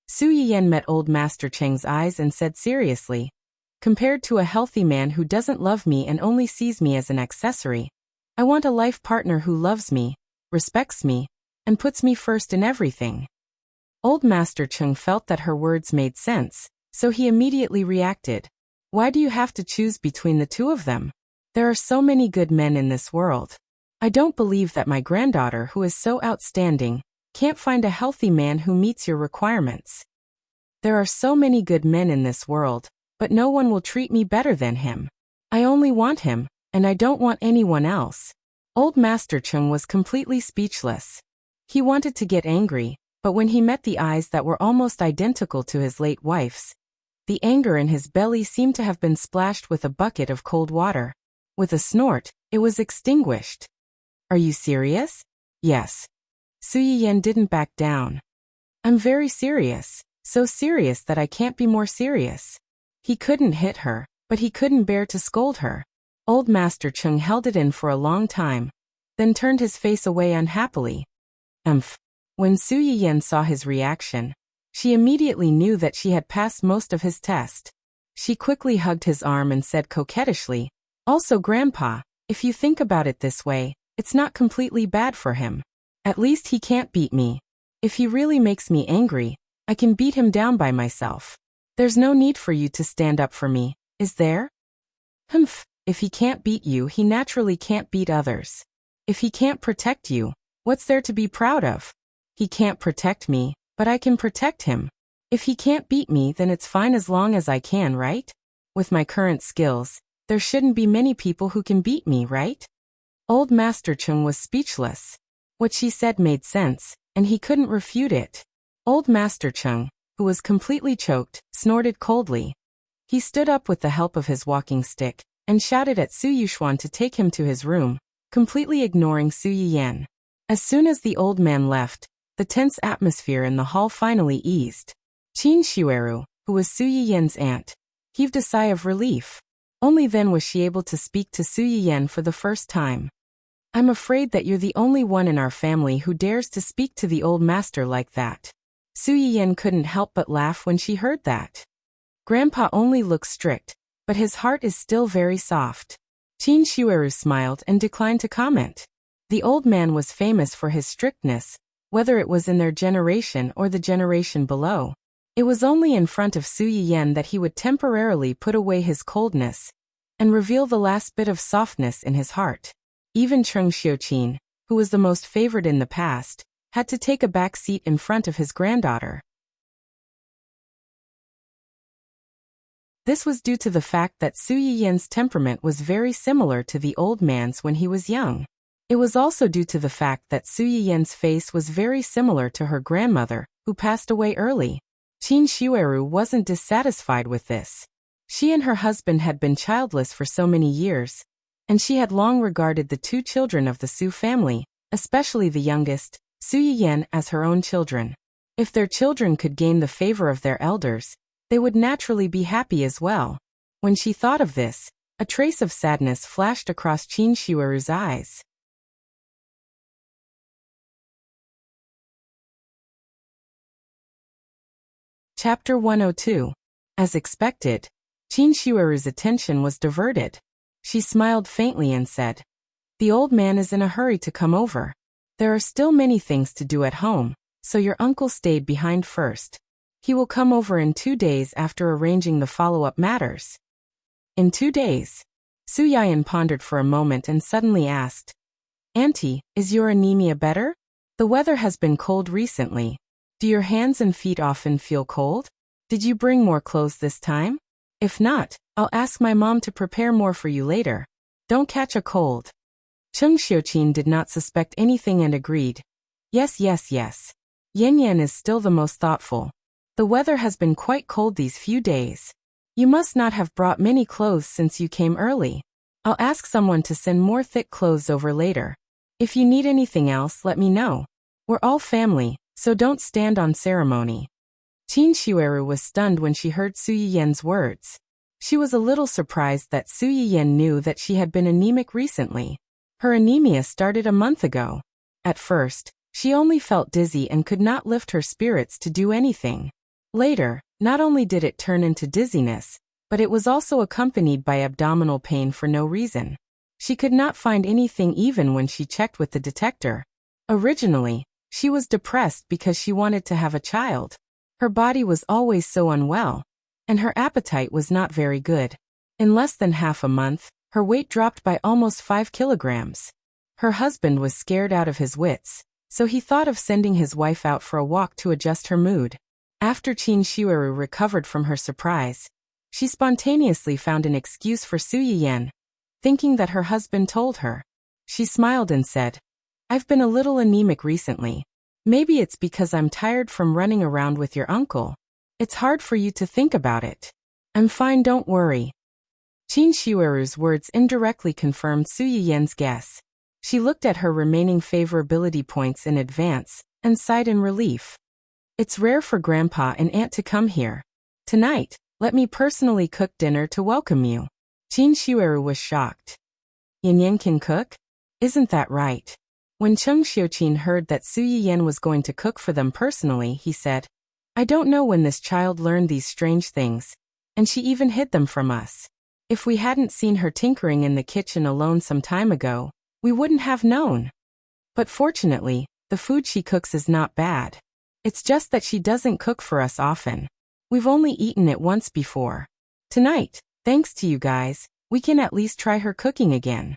Su Yiyan met old Master Cheng's eyes and said seriously, "Compared to a healthy man who doesn't love me and only sees me as an accessory, I want a life partner who loves me, respects me, and puts me first in everything." Old Master Cheng felt that her words made sense, so he immediately reacted, "Why do you have to choose between the two of them? There are so many good men in this world. I don't believe that my granddaughter, who is so outstanding, can't find a healthy man who meets your requirements. There are so many good men in this world, but no one will treat me better than him. I only want him, and I don't want anyone else." Old Master Cheng was completely speechless. He wanted to get angry, but when he met the eyes that were almost identical to his late wife's, the anger in his belly seemed to have been splashed with a bucket of cold water. With a snort, it was extinguished. "Are you serious?" "Yes." Su Yiyan didn't back down. "I'm very serious, so serious that I can't be more serious." He couldn't hit her, but he couldn't bear to scold her. Old Master Cheng held it in for a long time, then turned his face away unhappily. When Su Yiyan saw his reaction, she immediately knew that she had passed most of his test. She quickly hugged his arm and said coquettishly, "Also Grandpa, If you think about it this way, it's not completely bad for him. At least he can't beat me. If he really makes me angry, I can beat him down by myself. There's no need for you to stand up for me, is there? Humph, if he can't beat you, he naturally can't beat others. If he can't protect you, what's there to be proud of? He can't protect me, but I can protect him. If he can't beat me, then it's fine as long as I can, right? With my current skills, there shouldn't be many people who can beat me, right? Old Master Chung was speechless. What she said made sense, and he couldn't refute it. Old Master Chung, who was completely choked, snorted coldly. He stood up with the help of his walking stick, and shouted at Su Yuxuan to take him to his room, completely ignoring Su Yiyan. As soon as the old man left, the tense atmosphere in the hall finally eased. Qin Shueru, who was Su Yiyan's aunt, heaved a sigh of relief. Only then was she able to speak to Su Yiyan for the first time. I'm afraid that you're the only one in our family who dares to speak to the old master like that. Su Yiyan couldn't help but laugh when she heard that. Grandpa only looks strict, but his heart is still very soft. Qin Shueru smiled and declined to comment. The old man was famous for his strictness, whether it was in their generation or the generation below. It was only in front of Su Yiyan that he would temporarily put away his coldness and reveal the last bit of softness in his heart. Even Cheng Xiuqin, who was the most favored in the past, had to take a back seat in front of his granddaughter. This was due to the fact that Su Yiyan's temperament was very similar to the old man's when he was young. It was also due to the fact that Su Yiyan's face was very similar to her grandmother, who passed away early. Qin Shueru wasn't dissatisfied with this. She and her husband had been childless for so many years, and she had long regarded the two children of the Su family, especially the youngest, Su Yiyan, as her own children. If their children could gain the favor of their elders, they would naturally be happy as well. When she thought of this, a trace of sadness flashed across Qin Shueru's eyes. Chapter 102. As expected, Qin Shueru's attention was diverted. She smiled faintly and said, "The old man is in a hurry to come over. There are still many things to do at home, so your uncle stayed behind first. He will come over in 2 days after arranging the follow-up matters." In 2 days? Su Yiyan pondered for a moment and suddenly asked, "Auntie, is your anemia better? The weather has been cold recently. Do your hands and feet often feel cold? Did you bring more clothes this time? If not, I'll ask my mom to prepare more for you later. Don't catch a cold." Cheng Xiuqin did not suspect anything and agreed. Yes. Yan Yan is still the most thoughtful. The weather has been quite cold these few days. You must not have brought many clothes since you came early. I'll ask someone to send more thick clothes over later. If you need anything else, let me know. We're all family, so don't stand on ceremony. Qin Shueru was stunned when she heard Su Yiyan's words. She was a little surprised that Su Yiyan knew that she had been anemic recently. Her anemia started a month ago. At first, she only felt dizzy and could not lift her spirits to do anything. Later, not only did it turn into dizziness, but it was also accompanied by abdominal pain for no reason. She could not find anything even when she checked with the detector. Originally, she was depressed because she wanted to have a child. Her body was always so unwell, and her appetite was not very good. In less than half a month, her weight dropped by almost 5 kilograms. Her husband was scared out of his wits, so he thought of sending his wife out for a walk to adjust her mood. After Qin Shueru recovered from her surprise, she spontaneously found an excuse for Su Yiyan, thinking that her husband told her. She smiled and said, "I've been a little anemic recently. Maybe it's because I'm tired from running around with your uncle. It's hard for you to think about it. I'm fine, don't worry." Qin Shueru's words indirectly confirmed Su Yiyan's guess. She looked at her remaining favorability points in advance and sighed in relief. It's rare for Grandpa and Aunt to come here. Tonight, let me personally cook dinner to welcome you. Qin Shueru was shocked. Yan Yan can cook? Isn't that right? When Cheng Xiuqin heard that Su Yiyan was going to cook for them personally, he said, "I don't know when this child learned these strange things, and she even hid them from us. If we hadn't seen her tinkering in the kitchen alone some time ago, we wouldn't have known. But fortunately, the food she cooks is not bad. It's just that she doesn't cook for us often. We've only eaten it once before. Tonight, thanks to you guys, we can at least try her cooking again.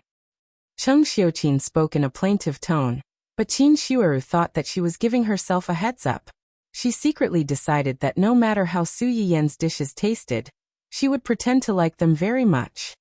Cheng Xiuqin spoke in a plaintive tone, but Qin Shueru thought that she was giving herself a heads up. She secretly decided that no matter how Su Yiyan's dishes tasted, she would pretend to like them very much.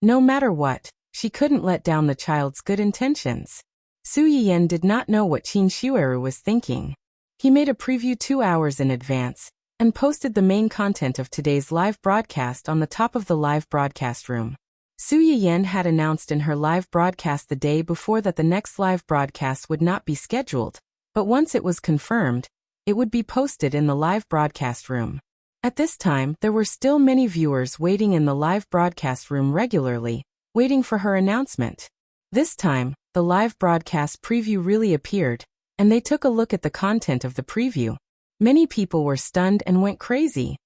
No matter what, she couldn't let down the child's good intentions. Su Yiyan did not know what Qin Shueru was thinking. He made a preview 2 hours in advance and posted the main content of today's live broadcast on the top of the live broadcast room. Su Yiyan had announced in her live broadcast the day before that the next live broadcast would not be scheduled, but once it was confirmed, it would be posted in the live broadcast room. At this time, there were still many viewers waiting in the live broadcast room regularly, waiting for her announcement. This time, the live broadcast preview really appeared, and they took a look at the content of the preview. Many people were stunned and went crazy.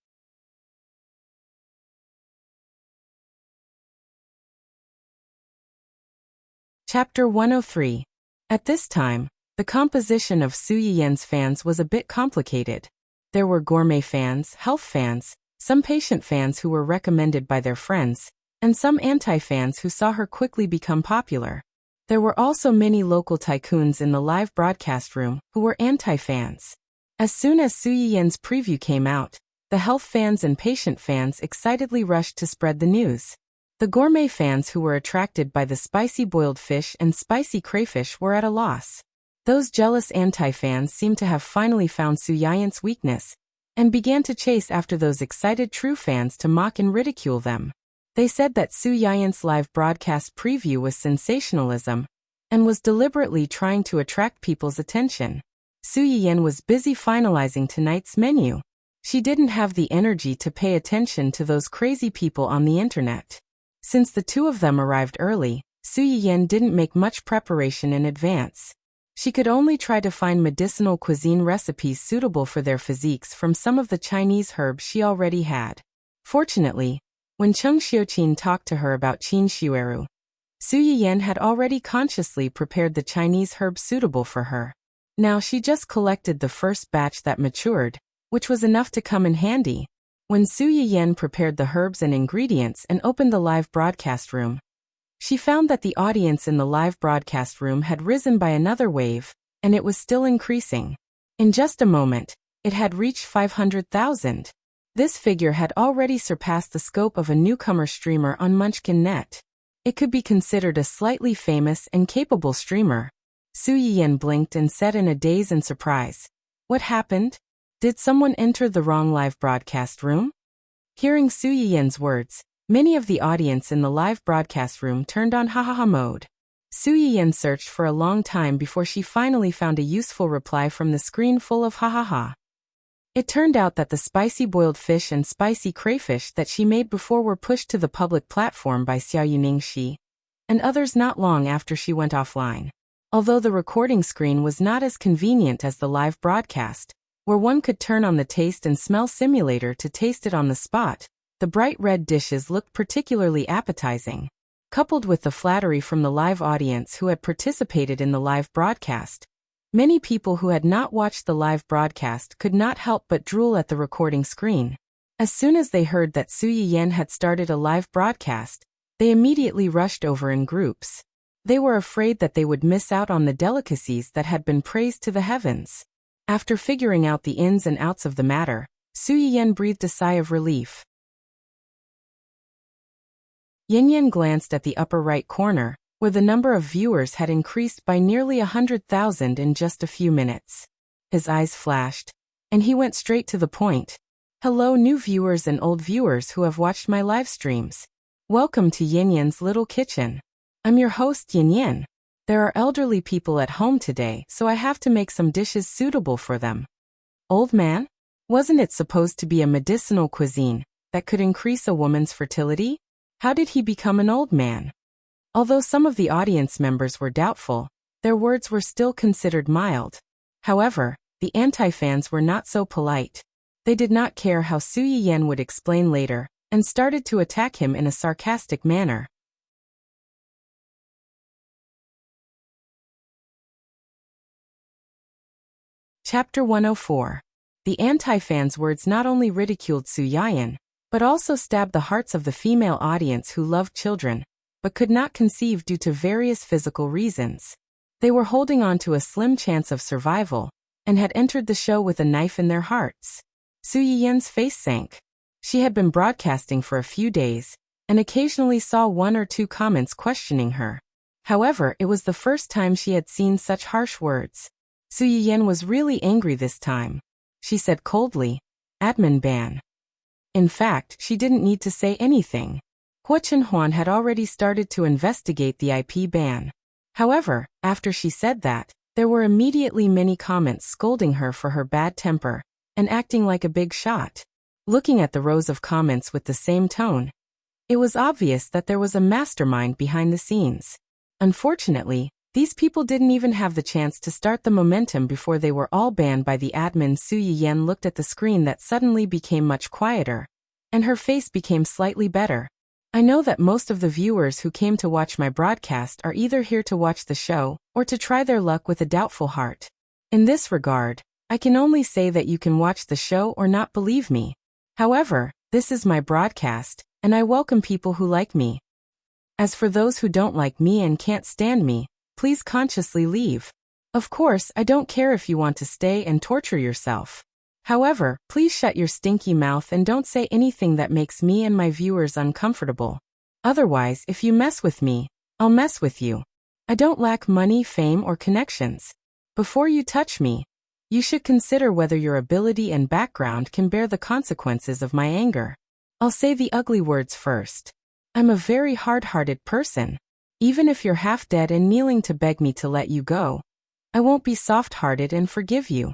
Chapter 103. At this time, the composition of Su Yiyan's fans was a bit complicated. There were gourmet fans, health fans, some patient fans who were recommended by their friends, and some anti-fans who saw her quickly become popular. There were also many local tycoons in the live broadcast room who were anti-fans. As soon as Su Yiyan's preview came out, the health fans and patient fans excitedly rushed to spread the news. The gourmet fans who were attracted by the spicy boiled fish and spicy crayfish were at a loss. Those jealous anti-fans seemed to have finally found Su Yiyan's weakness and began to chase after those excited true fans to mock and ridicule them. They said that Su Yiyan's live broadcast preview was sensationalism and was deliberately trying to attract people's attention. Su Yiyan was busy finalizing tonight's menu. She didn't have the energy to pay attention to those crazy people on the internet. Since the two of them arrived early, Su Yiyan didn't make much preparation in advance. She could only try to find medicinal cuisine recipes suitable for their physiques from some of the Chinese herbs she already had. Fortunately, when Cheng Xiuqin talked to her about Qin Shueru, Su Yiyan had already consciously prepared the Chinese herbs suitable for her. Now she just collected the first batch that matured, which was enough to come in handy. When Su Yiyan prepared the herbs and ingredients and opened the live broadcast room, she found that the audience in the live broadcast room had risen by another wave, and it was still increasing. In just a moment, it had reached 500,000. This figure had already surpassed the scope of a newcomer streamer on Munchkin.net. It could be considered a slightly famous and capable streamer. Su Yiyan blinked and said in a daze and surprise, "What happened? Did someone enter the wrong live broadcast room?" Hearing Su Yiyan's words, many of the audience in the live broadcast room turned on ha-ha-ha mode. Su Yiyan searched for a long time before she finally found a useful reply from the screen full of ha-ha-ha. It turned out that the spicy boiled fish and spicy crayfish that she made before were pushed to the public platform by Xiaoyuning Shi and others not long after she went offline. Although the recording screen was not as convenient as the live broadcast, where one could turn on the taste and smell simulator to taste it on the spot, the bright red dishes looked particularly appetizing. Coupled with the flattery from the live audience who had participated in the live broadcast, many people who had not watched the live broadcast could not help but drool at the recording screen. As soon as they heard that Su Yiyan had started a live broadcast, they immediately rushed over in groups. They were afraid that they would miss out on the delicacies that had been praised to the heavens. After figuring out the ins and outs of the matter, Su Yiyan breathed a sigh of relief. Yin glanced at the upper right corner, where the number of viewers had increased by nearly 100,000 in just a few minutes. His eyes flashed, and he went straight to the point. "Hello new viewers and old viewers who have watched my live streams. Welcome to Yan's Little Kitchen. I'm your host Yan. There are elderly people at home today, so I have to make some dishes suitable for them." Old man? Wasn't it supposed to be a medicinal cuisine that could increase a woman's fertility? How did he become an old man? Although some of the audience members were doubtful, their words were still considered mild. However, the anti-fans were not so polite. They did not care how Su Yiyan would explain later, and started to attack him in a sarcastic manner. Chapter 104. The anti-fans' words not only ridiculed Su Yiyan, but also stabbed the hearts of the female audience who loved children, but could not conceive due to various physical reasons. They were holding on to a slim chance of survival, and had entered the show with a knife in their hearts. Su Yiyan's face sank. She had been broadcasting for a few days, and occasionally saw one or two comments questioning her. However, it was the first time she had seen such harsh words. Su Yiyan was really angry this time. She said coldly, "Admin ban." In fact, she didn't need to say anything. Huachenhuan had already started to investigate the IP ban. However, after she said that, there were immediately many comments scolding her for her bad temper and acting like a big shot. Looking at the rows of comments with the same tone, it was obvious that there was a mastermind behind the scenes. Unfortunately, these people didn't even have the chance to start the momentum before they were all banned by the admin. Su Yiyan looked at the screen that suddenly became much quieter, and her face became slightly better. I know that most of the viewers who came to watch my broadcast are either here to watch the show or to try their luck with a doubtful heart. In this regard, I can only say that you can watch the show or not believe me. However, this is my broadcast, and I welcome people who like me. As for those who don't like me and can't stand me, please consciously leave. Of course, I don't care if you want to stay and torture yourself. However, please shut your stinky mouth and don't say anything that makes me and my viewers uncomfortable. Otherwise, if you mess with me, I'll mess with you. I don't lack money, fame, or connections. Before you touch me, you should consider whether your ability and background can bear the consequences of my anger. I'll say the ugly words first. I'm a very hard-hearted person. Even if you're half dead and kneeling to beg me to let you go, I won't be soft-hearted and forgive you.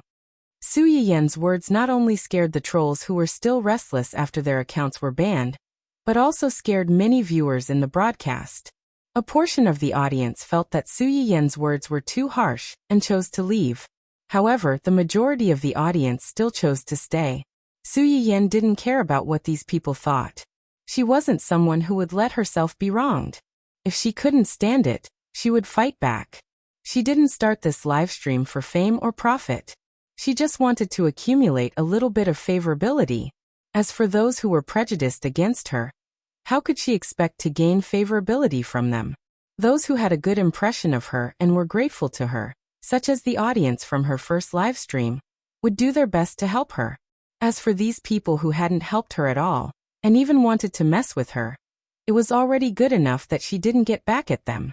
Su Yiyan's words not only scared the trolls who were still restless after their accounts were banned, but also scared many viewers in the broadcast. A portion of the audience felt that Su Yiyan's words were too harsh and chose to leave. However, the majority of the audience still chose to stay. Su Yiyan didn't care about what these people thought. She wasn't someone who would let herself be wronged. If she couldn't stand it, she would fight back. She didn't start this live stream for fame or profit. She just wanted to accumulate a little bit of favorability. As for those who were prejudiced against her, how could she expect to gain favorability from them? Those who had a good impression of her and were grateful to her, such as the audience from her first live stream, would do their best to help her. As for these people who hadn't helped her at all, and even wanted to mess with her, it was already good enough that she didn't get back at them.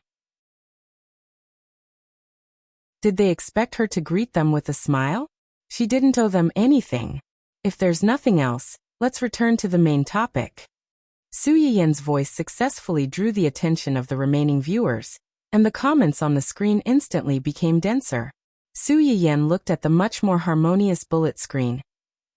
Did they expect her to greet them with a smile? She didn't owe them anything. If there's nothing else, let's return to the main topic. Su Yiyan's voice successfully drew the attention of the remaining viewers, and the comments on the screen instantly became denser. Su Yiyan looked at the much more harmonious bullet screen,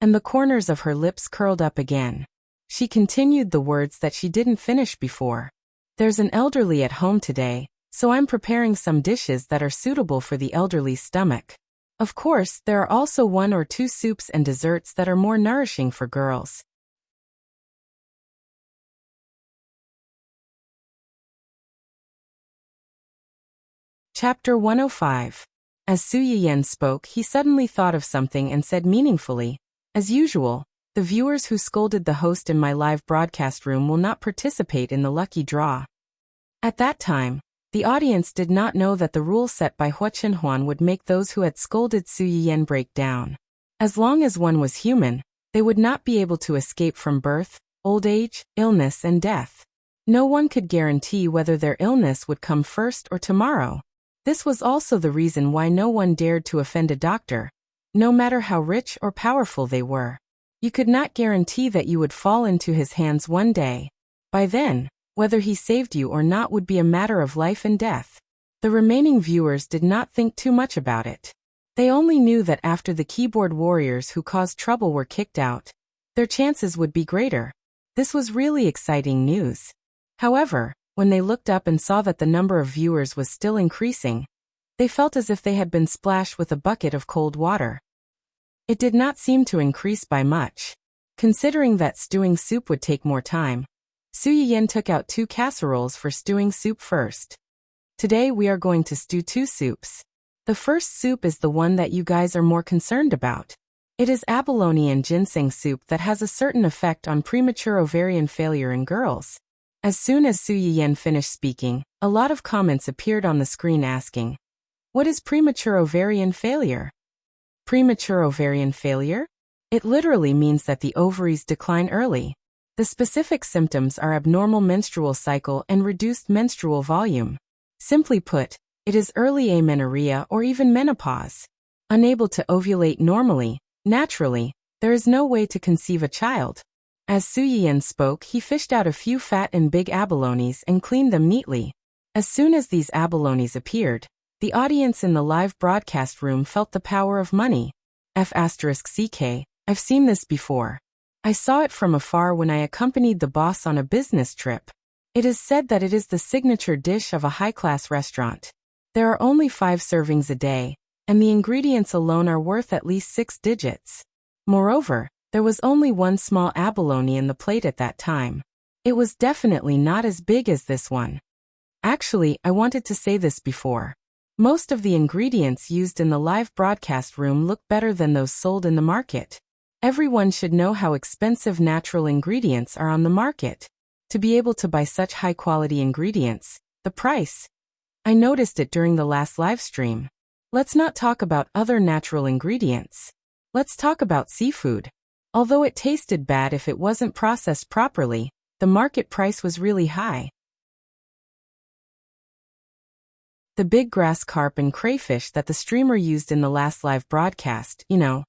and the corners of her lips curled up again. She continued the words that she didn't finish before. There's an elderly at home today, so I'm preparing some dishes that are suitable for the elderly's stomach. Of course, there are also 1 or 2 soups and desserts that are more nourishing for girls. Chapter 105. As Su Yiyan spoke, he suddenly thought of something and said meaningfully, "As usual, the viewers who scolded the host in my live broadcast room will not participate in the lucky draw." At that time, the audience did not know that the rule set by Huachenhuan would make those who had scolded Su Yiyan break down. As long as one was human, they would not be able to escape from birth, old age, illness, and death. No one could guarantee whether their illness would come first or tomorrow. This was also the reason why no one dared to offend a doctor, no matter how rich or powerful they were. You could not guarantee that you would fall into his hands one day. By then, whether he saved you or not would be a matter of life and death. The remaining viewers did not think too much about it. They only knew that after the keyboard warriors who caused trouble were kicked out, their chances would be greater. This was really exciting news. However, when they looked up and saw that the number of viewers was still increasing, they felt as if they had been splashed with a bucket of cold water. It did not seem to increase by much. Considering that stewing soup would take more time, Su Yiyan took out 2 casseroles for stewing soup first. Today we are going to stew 2 soups. The first soup is the one that you guys are more concerned about. It is abalone and ginseng soup that has a certain effect on premature ovarian failure in girls. As soon as Su Yiyan finished speaking, a lot of comments appeared on the screen asking, "What is premature ovarian failure?" Premature ovarian failure? It literally means that the ovaries decline early. The specific symptoms are abnormal menstrual cycle and reduced menstrual volume. Simply put, it is early amenorrhea or even menopause. Unable to ovulate normally, naturally, there is no way to conceive a child. As Su Yiyan spoke, he fished out a few fat and big abalones and cleaned them neatly. As soon as these abalones appeared, the audience in the live broadcast room felt the power of money. F***CK, I've seen this before. I saw it from afar when I accompanied the boss on a business trip. It is said that it is the signature dish of a high-class restaurant. There are only 5 servings a day, and the ingredients alone are worth at least 6 digits. Moreover, there was only 1 small abalone in the plate at that time. It was definitely not as big as this one. Actually, I wanted to say this before. Most of the ingredients used in the live broadcast room look better than those sold in the market. Everyone should know how expensive natural ingredients are on the market. To be able to buy such high-quality ingredients, the price. I noticed it during the last live stream. Let's not talk about other natural ingredients. Let's talk about seafood. Although it tasted bad if it wasn't processed properly, the market price was really high. The big grass carp and crayfish that the streamer used in the last live broadcast, you know.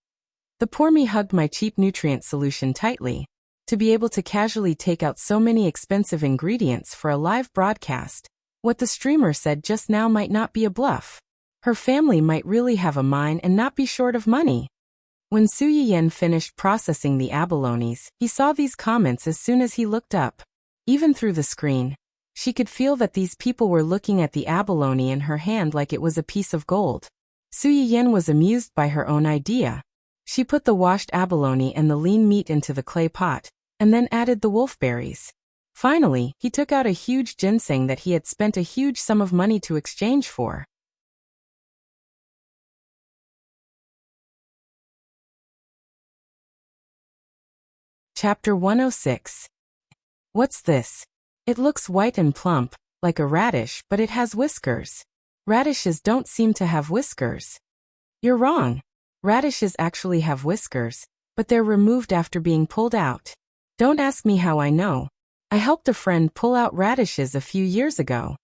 The poor me hugged my cheap nutrient solution tightly. To be able to casually take out so many expensive ingredients for a live broadcast, what the streamer said just now might not be a bluff. Her family might really have a mine and not be short of money. When Su Yiyan finished processing the abalones, he saw these comments as soon as he looked up. Even through the screen, she could feel that these people were looking at the abalone in her hand like it was a piece of gold. Su Yiyan was amused by her own idea. She put the washed abalone and the lean meat into the clay pot, and then added the wolfberries. Finally, he took out a huge ginseng that he had spent a huge sum of money to exchange for. Chapter 106. What's this? It looks white and plump, like a radish, but it has whiskers. Radishes don't seem to have whiskers. You're wrong. Radishes actually have whiskers, but they're removed after being pulled out. Don't ask me how I know. I helped a friend pull out radishes a few years ago.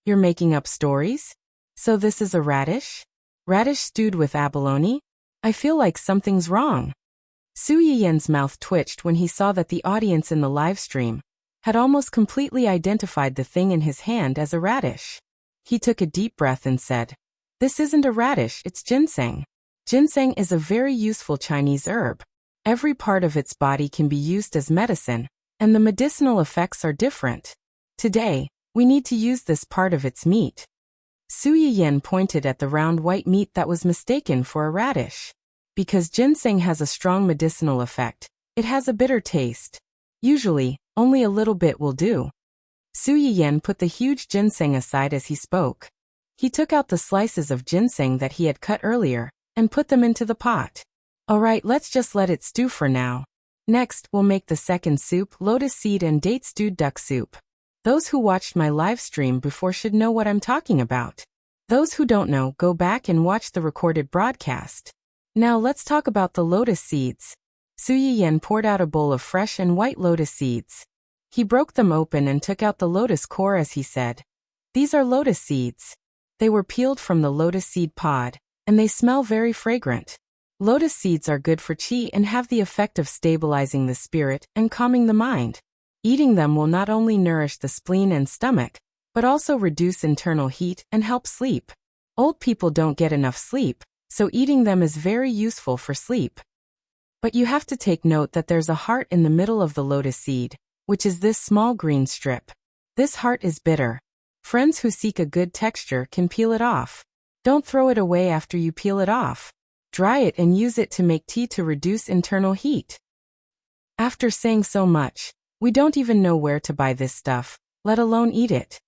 You're making up stories? So this is a radish? Radish stewed with abalone? I feel like something's wrong. Su Yiyan's mouth twitched when he saw that the audience in the live stream had almost completely identified the thing in his hand as a radish. He took a deep breath and said, "This isn't a radish, it's ginseng." Ginseng is a very useful Chinese herb. Every part of its body can be used as medicine, and the medicinal effects are different. Today, we need to use this part of its meat. Su Yiyan pointed at the round white meat that was mistaken for a radish. Because ginseng has a strong medicinal effect, it has a bitter taste. Usually, only a little bit will do. Su Yiyan put the huge ginseng aside as he spoke. He took out the slices of ginseng that he had cut earlier, and put them into the pot. Alright, let's just let it stew for now. Next, we'll make the second soup, lotus seed and date stewed duck soup. Those who watched my live stream before should know what I'm talking about. Those who don't know, go back and watch the recorded broadcast. Now let's talk about the lotus seeds. Su Yiyan poured out a bowl of fresh and white lotus seeds. He broke them open and took out the lotus core as he said, "These are lotus seeds. They were peeled from the lotus seed pod, and they smell very fragrant. Lotus seeds are good for qi and have the effect of stabilizing the spirit and calming the mind. Eating them will not only nourish the spleen and stomach, but also reduce internal heat and help sleep. Old people don't get enough sleep, so eating them is very useful for sleep. But you have to take note that there's a heart in the middle of the lotus seed, which is this small green strip. This heart is bitter. Friends who seek a good texture can peel it off. Don't throw it away after you peel it off. Dry it and use it to make tea to reduce internal heat. After saying so much, we don't even know where to buy this stuff, let alone eat it.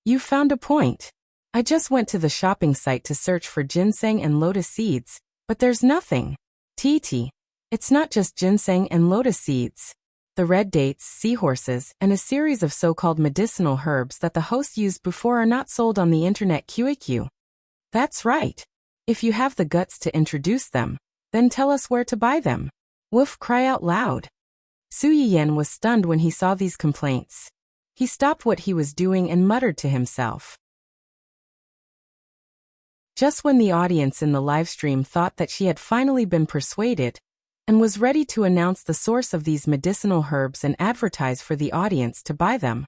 You found a point. I just went to the shopping site to search for ginseng and lotus seeds, but there's nothing. Tea. It's not just ginseng and lotus seeds. The red dates, seahorses, and a series of so-called medicinal herbs that the host used before are not sold on the internet QAQ. That's right. If you have the guts to introduce them, then tell us where to buy them. Woof, cry out loud. Su Yiyan was stunned when he saw these complaints. He stopped what he was doing and muttered to himself. Just when the audience in the livestream thought that she had finally been persuaded, and was ready to announce the source of these medicinal herbs and advertise for the audience to buy them,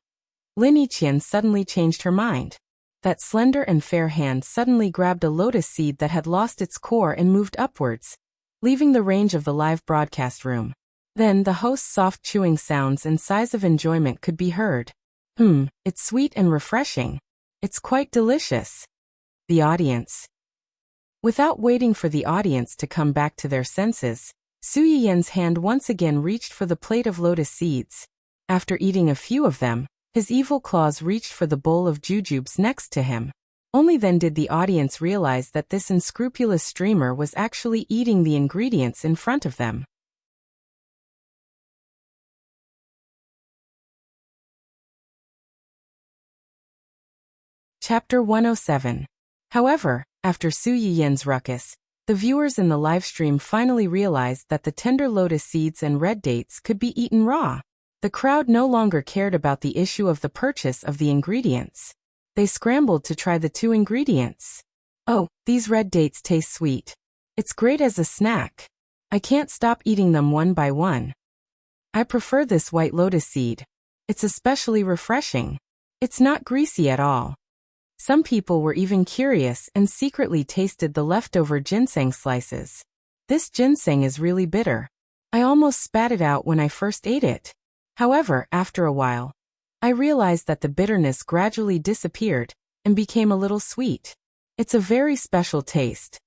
Lin Yiqian suddenly changed her mind. That slender and fair hand suddenly grabbed a lotus seed that had lost its core and moved upwards, leaving the range of the live broadcast room. Then the host's soft chewing sounds and sighs of enjoyment could be heard. It's sweet and refreshing. It's quite delicious. The audience. Without waiting for the audience to come back to their senses, Su Yiyan's hand once again reached for the plate of lotus seeds. After eating a few of them, his evil claws reached for the bowl of jujubes next to him. Only then did the audience realize that this unscrupulous streamer was actually eating the ingredients in front of them. Chapter 107. However, after Su Yiyan's ruckus, the viewers in the livestream finally realized that the tender lotus seeds and red dates could be eaten raw. The crowd no longer cared about the issue of the purchase of the ingredients. They scrambled to try the two ingredients. Oh, these red dates taste sweet. It's great as a snack. I can't stop eating them one by one. I prefer this white lotus seed. It's especially refreshing. It's not greasy at all. Some people were even curious and secretly tasted the leftover ginseng slices. This ginseng is really bitter. I almost spat it out when I first ate it. However, after a while, I realized that the bitterness gradually disappeared and became a little sweet. It's a very special taste.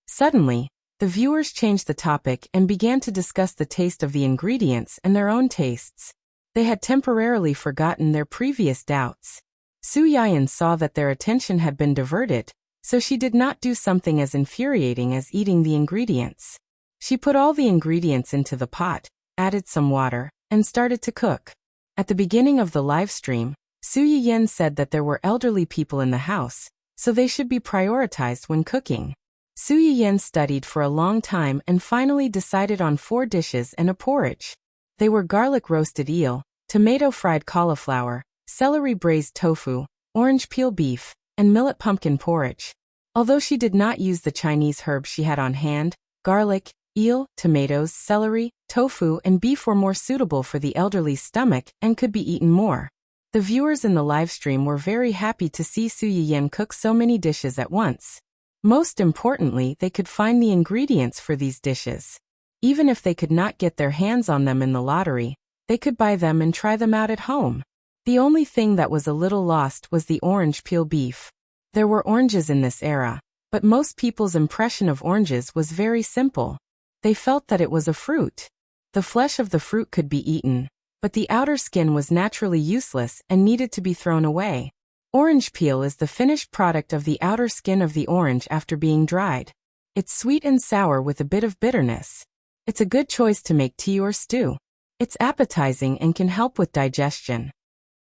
Suddenly, the viewers changed the topic and began to discuss the taste of the ingredients and their own tastes. They had temporarily forgotten their previous doubts. Su Yiyan saw that their attention had been diverted, so she did not do something as infuriating as eating the ingredients. She put all the ingredients into the pot, added some water, and started to cook. At the beginning of the live stream, Su Yiyan said that there were elderly people in the house, so they should be prioritized when cooking. Su Yiyan studied for a long time and finally decided on 4 dishes and a porridge. They were garlic roasted eel, tomato fried cauliflower, celery braised tofu, orange peel beef, and millet pumpkin porridge. Although she did not use the Chinese herbs she had on hand, garlic, eel, tomatoes, celery, tofu, and beef were more suitable for the elderly's stomach and could be eaten more. The viewers in the livestream were very happy to see Su Yiyan cook so many dishes at once. Most importantly, they could find the ingredients for these dishes. Even if they could not get their hands on them in the lottery, they could buy them and try them out at home. The only thing that was a little lost was the orange peel beef. There were oranges in this era, but most people's impression of oranges was very simple. They felt that it was a fruit. The flesh of the fruit could be eaten, but the outer skin was naturally useless and needed to be thrown away. Orange peel is the finished product of the outer skin of the orange after being dried. It's sweet and sour with a bit of bitterness. It's a good choice to make tea or stew. It's appetizing and can help with digestion.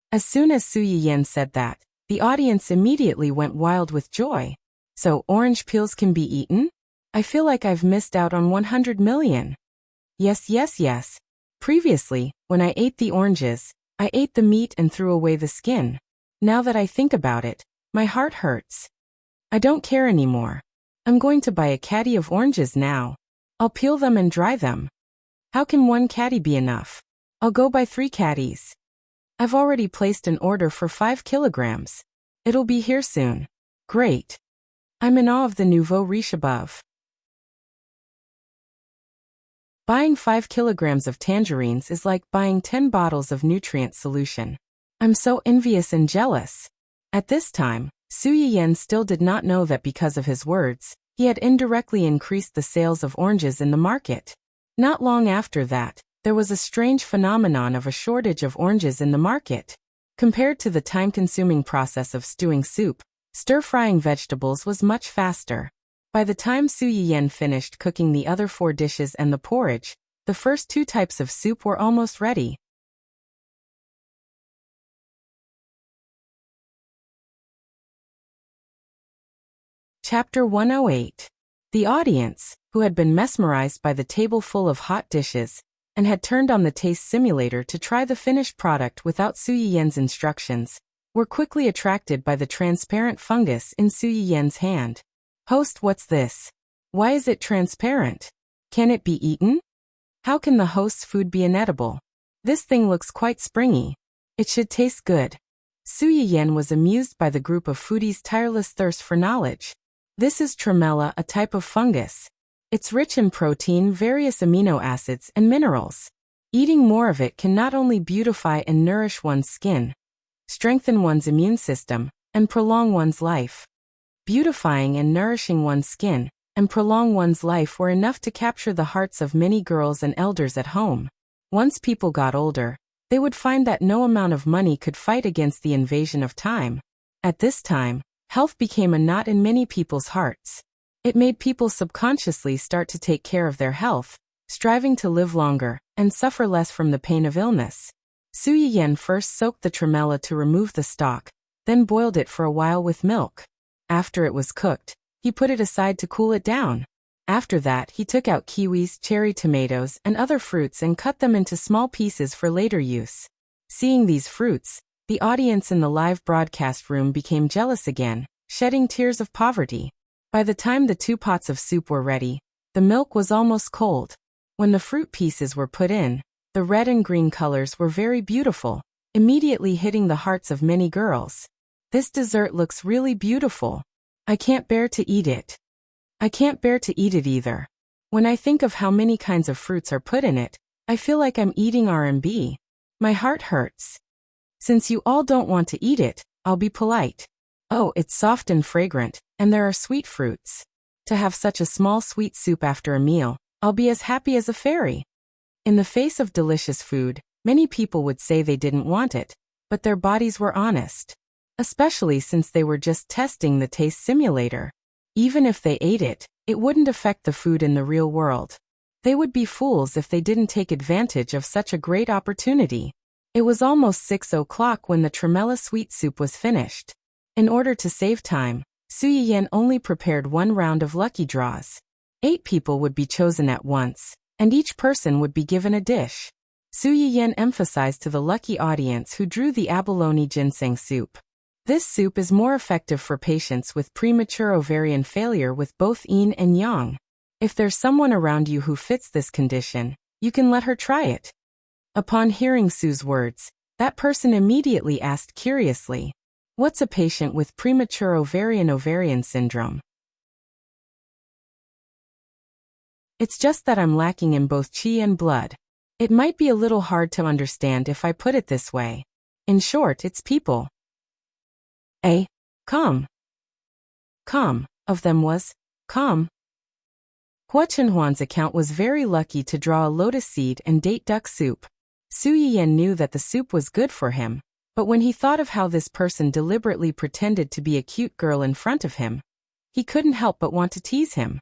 As soon as Su Yiyan said that, the audience immediately went wild with joy. So, orange peels can be eaten? I feel like I've missed out on 100 million. Yes. Previously, when I ate the oranges, I ate the meat and threw away the skin. Now that I think about it, my heart hurts. I don't care anymore. I'm going to buy a caddy of oranges now. I'll peel them and dry them. How can 1 caddy be enough? I'll go buy 3 caddies. I've already placed an order for 5 kilograms. It'll be here soon. Great. I'm in awe of the nouveau riche above. Buying 5 kilograms of tangerines is like buying 10 bottles of nutrient solution. I'm so envious and jealous. At this time, Su Yiyan still did not know that because of his words, He had indirectly increased the sales of oranges in the market. Not long after that, there was a strange phenomenon of a shortage of oranges in the market. Compared to the time-consuming process of stewing soup, stir-frying vegetables was much faster. By the time Su Yiyan finished cooking the other 4 dishes and the porridge, the first 2 types of soup were almost ready. Chapter 108. The audience, who had been mesmerized by the table full of hot dishes, and had turned on the taste simulator to try the finished product without Su Yiyan's instructions, were quickly attracted by the transparent fungus in Su Yiyan's hand. Host, what's this? Why is it transparent? Can it be eaten? How can the host's food be inedible? This thing looks quite springy. It should taste good. Su Yiyan was amused by the group of foodies' tireless thirst for knowledge. This is tremella, a type of fungus. It's rich in protein, various amino acids, and minerals. Eating more of it can not only beautify and nourish one's skin, strengthen one's immune system, and prolong one's life. Beautifying and nourishing one's skin, and prolong one's life were enough to capture the hearts of many girls and elders at home. Once people got older, they would find that no amount of money could fight against the invasion of time. At this time, health became a knot in many people's hearts. It made people subconsciously start to take care of their health, striving to live longer and suffer less from the pain of illness. Su Yiyan first soaked the tremella to remove the stalk, then boiled it for a while with milk. After it was cooked, he put it aside to cool it down. After that, he took out kiwis, cherry tomatoes, and other fruits and cut them into small pieces for later use. Seeing these fruits, the audience in the live broadcast room became jealous again, shedding tears of poverty. By the time the 2 pots of soup were ready, the milk was almost cold. When the fruit pieces were put in, the red and green colors were very beautiful, immediately hitting the hearts of many girls. This dessert looks really beautiful. I can't bear to eat it. I can't bear to eat it either. When I think of how many kinds of fruits are put in it, I feel like I'm eating R&B. My heart hurts. Since you all don't want to eat it, I'll be polite. Oh, it's soft and fragrant, and there are sweet fruits. To have such a small sweet soup after a meal, I'll be as happy as a fairy. In the face of delicious food, many people would say they didn't want it, but their bodies were honest. Especially since they were just testing the taste simulator. Even if they ate it, it wouldn't affect the food in the real world. They would be fools if they didn't take advantage of such a great opportunity. It was almost 6 o'clock when the tremella sweet soup was finished. In order to save time, Su Yiyan only prepared 1 round of lucky draws. 8 people would be chosen at once, and each person would be given a dish. Su Yiyan emphasized to the lucky audience who drew the abalone ginseng soup. This soup is more effective for patients with premature ovarian failure with both yin and yang. If there's someone around you who fits this condition, you can let her try it. Upon hearing Su's words, that person immediately asked curiously, "What's a patient with premature ovarian syndrome?" It's just that I'm lacking in both qi and blood. It might be a little hard to understand if I put it this way. In short, it's people. Calm of them was calm. Hua Chenhuan's account was very lucky to draw a lotus seed and date duck soup. Su Yiyan knew that the soup was good for him, but when he thought of how this person deliberately pretended to be a cute girl in front of him, he couldn't help but want to tease him.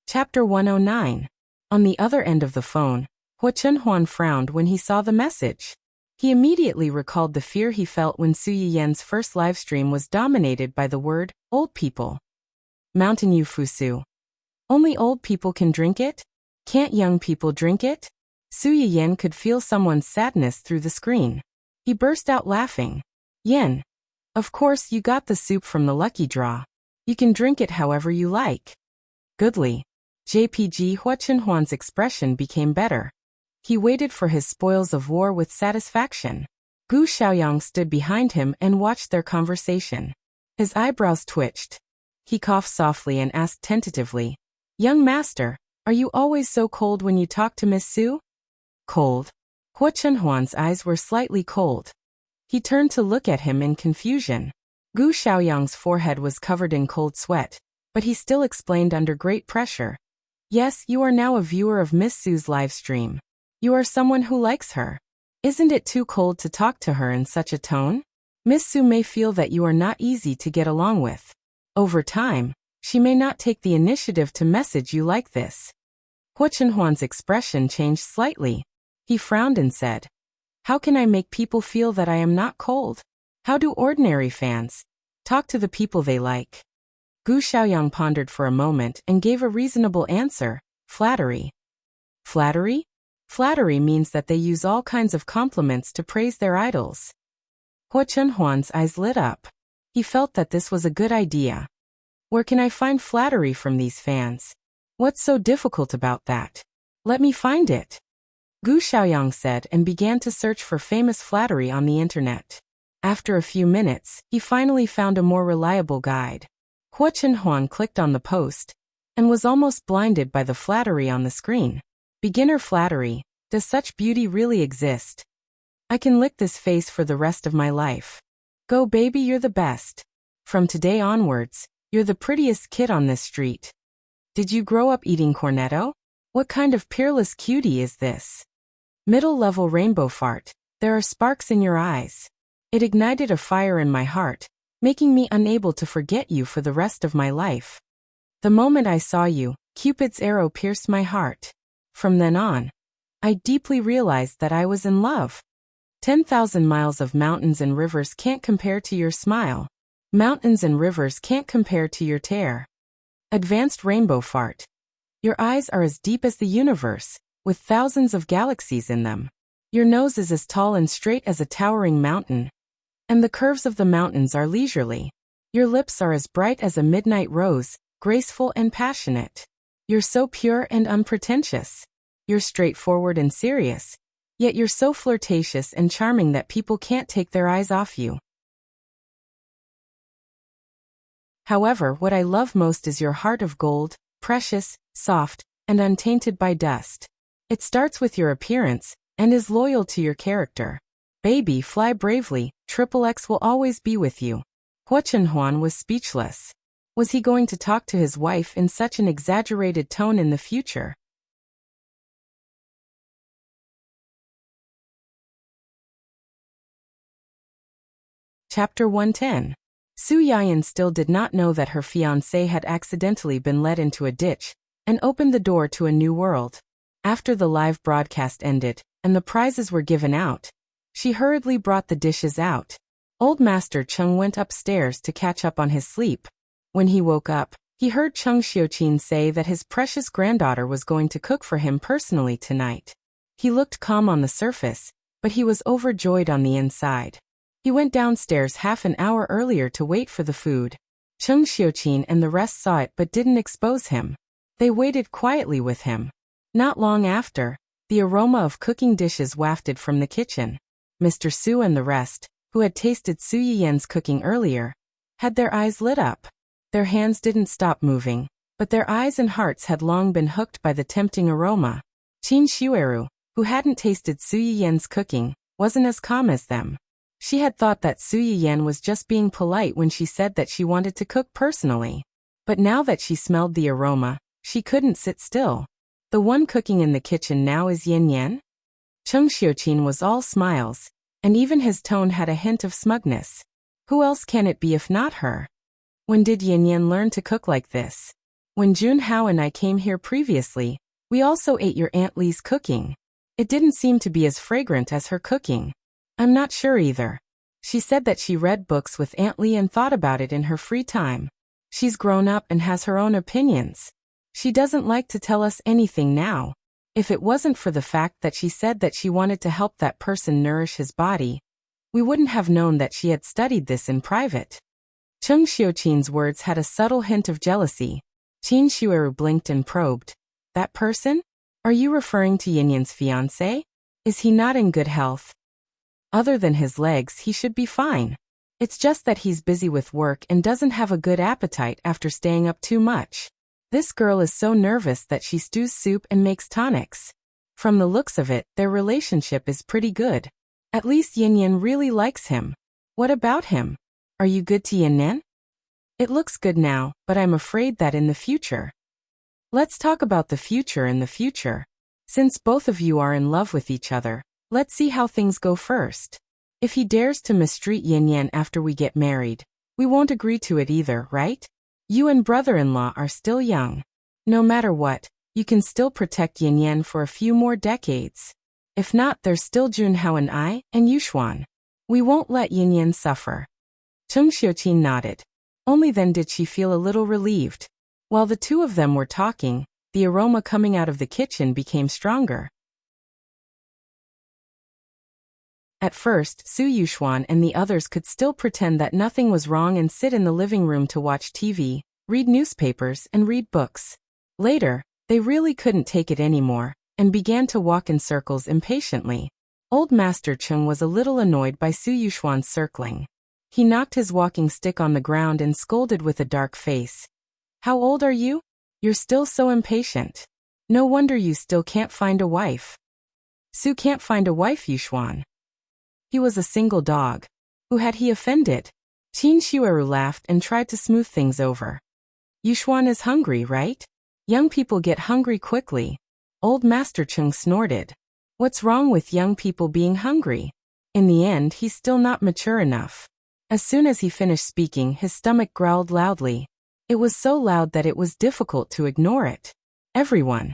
Chapter 109. On the other end of the phone, Hua Chenhuan frowned when he saw the message. He immediately recalled the fear he felt when Su Yiyan's first livestream was dominated by the word, old people. Mountain Yu Fusu. Only old people can drink it? Can't young people drink it? Su Yiyan could feel someone's sadness through the screen. He burst out laughing. Yen. Of course you got the soup from the lucky draw. You can drink it however you like. Goodly. JPG Hua Chenhuan's expression became better. He waited for his spoils of war with satisfaction. Gu Xiaoyang stood behind him and watched their conversation. His eyebrows twitched. He coughed softly and asked tentatively, "Young master, are you always so cold when you talk to Miss Su?" Cold? Hua Chunhuan's eyes were slightly cold. He turned to look at him in confusion. Gu Xiaoyang's forehead was covered in cold sweat, but he still explained under great pressure. Yes, you are now a viewer of Miss Su's live stream. You are someone who likes her. Isn't it too cold to talk to her in such a tone? Miss Su may feel that you are not easy to get along with. Over time, she may not take the initiative to message you like this. Hua Chunhuan's expression changed slightly. He frowned and said, how can I make people feel that I am not cold? How do ordinary fans talk to the people they like? Gu Xiaoyang pondered for a moment and gave a reasonable answer, flattery. Flattery? Flattery means that they use all kinds of compliments to praise their idols. Hua Chunhuan's eyes lit up. He felt that this was a good idea. Where can I find flattery from these fans? What's so difficult about that? Let me find it. Gu Xiaoyang said and began to search for famous flattery on the internet. After a few minutes, he finally found a more reliable guide. Hua Chunhuan clicked on the post and was almost blinded by the flattery on the screen. Beginner flattery. Does such beauty really exist? I can lick this face for the rest of my life. Go baby, you're the best. From today onwards, you're the prettiest kid on this street. Did you grow up eating cornetto? What kind of peerless cutie is this? Middle-level rainbow fart. There are sparks in your eyes. It ignited a fire in my heart, making me unable to forget you for the rest of my life. The moment I saw you, Cupid's arrow pierced my heart. From then on, I deeply realized that I was in love. 10,000 miles of mountains and rivers can't compare to your smile. Mountains and rivers can't compare to your tear. Advanced rainbow fart. Your eyes are as deep as the universe, with thousands of galaxies in them. Your nose is as tall and straight as a towering mountain, and the curves of the mountains are leisurely. Your lips are as bright as a midnight rose, graceful and passionate. You're so pure and unpretentious. You're straightforward and serious, yet you're so flirtatious and charming that people can't take their eyes off you. However, what I love most is your heart of gold, precious, soft, and untainted by dust. It starts with your appearance and is loyal to your character. Baby, fly bravely, XXX will always be with you. Hua Chunhuan was speechless. Was he going to talk to his wife in such an exaggerated tone in the future? Chapter 110. Su Yayan still did not know that her fiancé had accidentally been led into a ditch and opened the door to a new world. After the live broadcast ended and the prizes were given out, she hurriedly brought the dishes out. Old Master Cheng went upstairs to catch up on his sleep. When he woke up, he heard Cheng Xiuqin say that his precious granddaughter was going to cook for him personally tonight. He looked calm on the surface, but he was overjoyed on the inside. He went downstairs half an hour earlier to wait for the food. Cheng Xiuqin and the rest saw it but didn't expose him. They waited quietly with him. Not long after, the aroma of cooking dishes wafted from the kitchen. Mr. Su and the rest, who had tasted Su Yiyan's cooking earlier, had their eyes lit up. Their hands didn't stop moving, but their eyes and hearts had long been hooked by the tempting aroma. Qin Xueru, who hadn't tasted Su Yiyan's cooking, wasn't as calm as them. She had thought that Su Yiyan was just being polite when she said that she wanted to cook personally. But now that she smelled the aroma, she couldn't sit still. The one cooking in the kitchen now is Yan Yan? Cheng Xiuqin was all smiles, and even his tone had a hint of smugness. Who else can it be if not her? When did Yan Yan learn to cook like this? When Jun Hao and I came here previously, we also ate your Aunt Li's cooking. It didn't seem to be as fragrant as her cooking. I'm not sure either. She said that she read books with Aunt Li and thought about it in her free time. She's grown up and has her own opinions. She doesn't like to tell us anything now. If it wasn't for the fact that she said that she wanted to help that person nourish his body, we wouldn't have known that she had studied this in private. Cheng Xiuqin's words had a subtle hint of jealousy. Qin Xueru blinked and probed. That person? Are you referring to Yin Yan's fiancé? Is he not in good health? Other than his legs, he should be fine. It's just that he's busy with work and doesn't have a good appetite after staying up too much. This girl is so nervous that she stews soup and makes tonics. From the looks of it, their relationship is pretty good. At least Yin Yan really likes him. What about him? Are you good to Yin Yan? It looks good now, but I'm afraid that in the future. Let's talk about the future in the future. Since both of you are in love with each other, let's see how things go first. If he dares to mistreat Yin Yan after we get married, we won't agree to it either, right? You and brother-in-law are still young. No matter what, you can still protect Yin Yan for a few more decades. If not, there's still Junhao and I, and Yuxuan. We won't let Yin Yan suffer. Cheng Xiuqin nodded. Only then did she feel a little relieved. While the two of them were talking, the aroma coming out of the kitchen became stronger. At first, Su Yuxuan and the others could still pretend that nothing was wrong and sit in the living room to watch TV, read newspapers, and read books. Later, they really couldn't take it anymore, and began to walk in circles impatiently. Old Master Cheng was a little annoyed by Su Yuxuan's circling. He knocked his walking stick on the ground and scolded with a dark face. How old are you? You're still so impatient. No wonder you still can't find a wife. Su can't find a wife, Yuxuan. He was a single dog. Who had he offended? Qin Shueru laughed and tried to smooth things over. Yuxuan is hungry, right? Young people get hungry quickly. Old Master Cheng snorted. What's wrong with young people being hungry? In the end, he's still not mature enough. As soon as he finished speaking, his stomach growled loudly. It was so loud that it was difficult to ignore it. Everyone.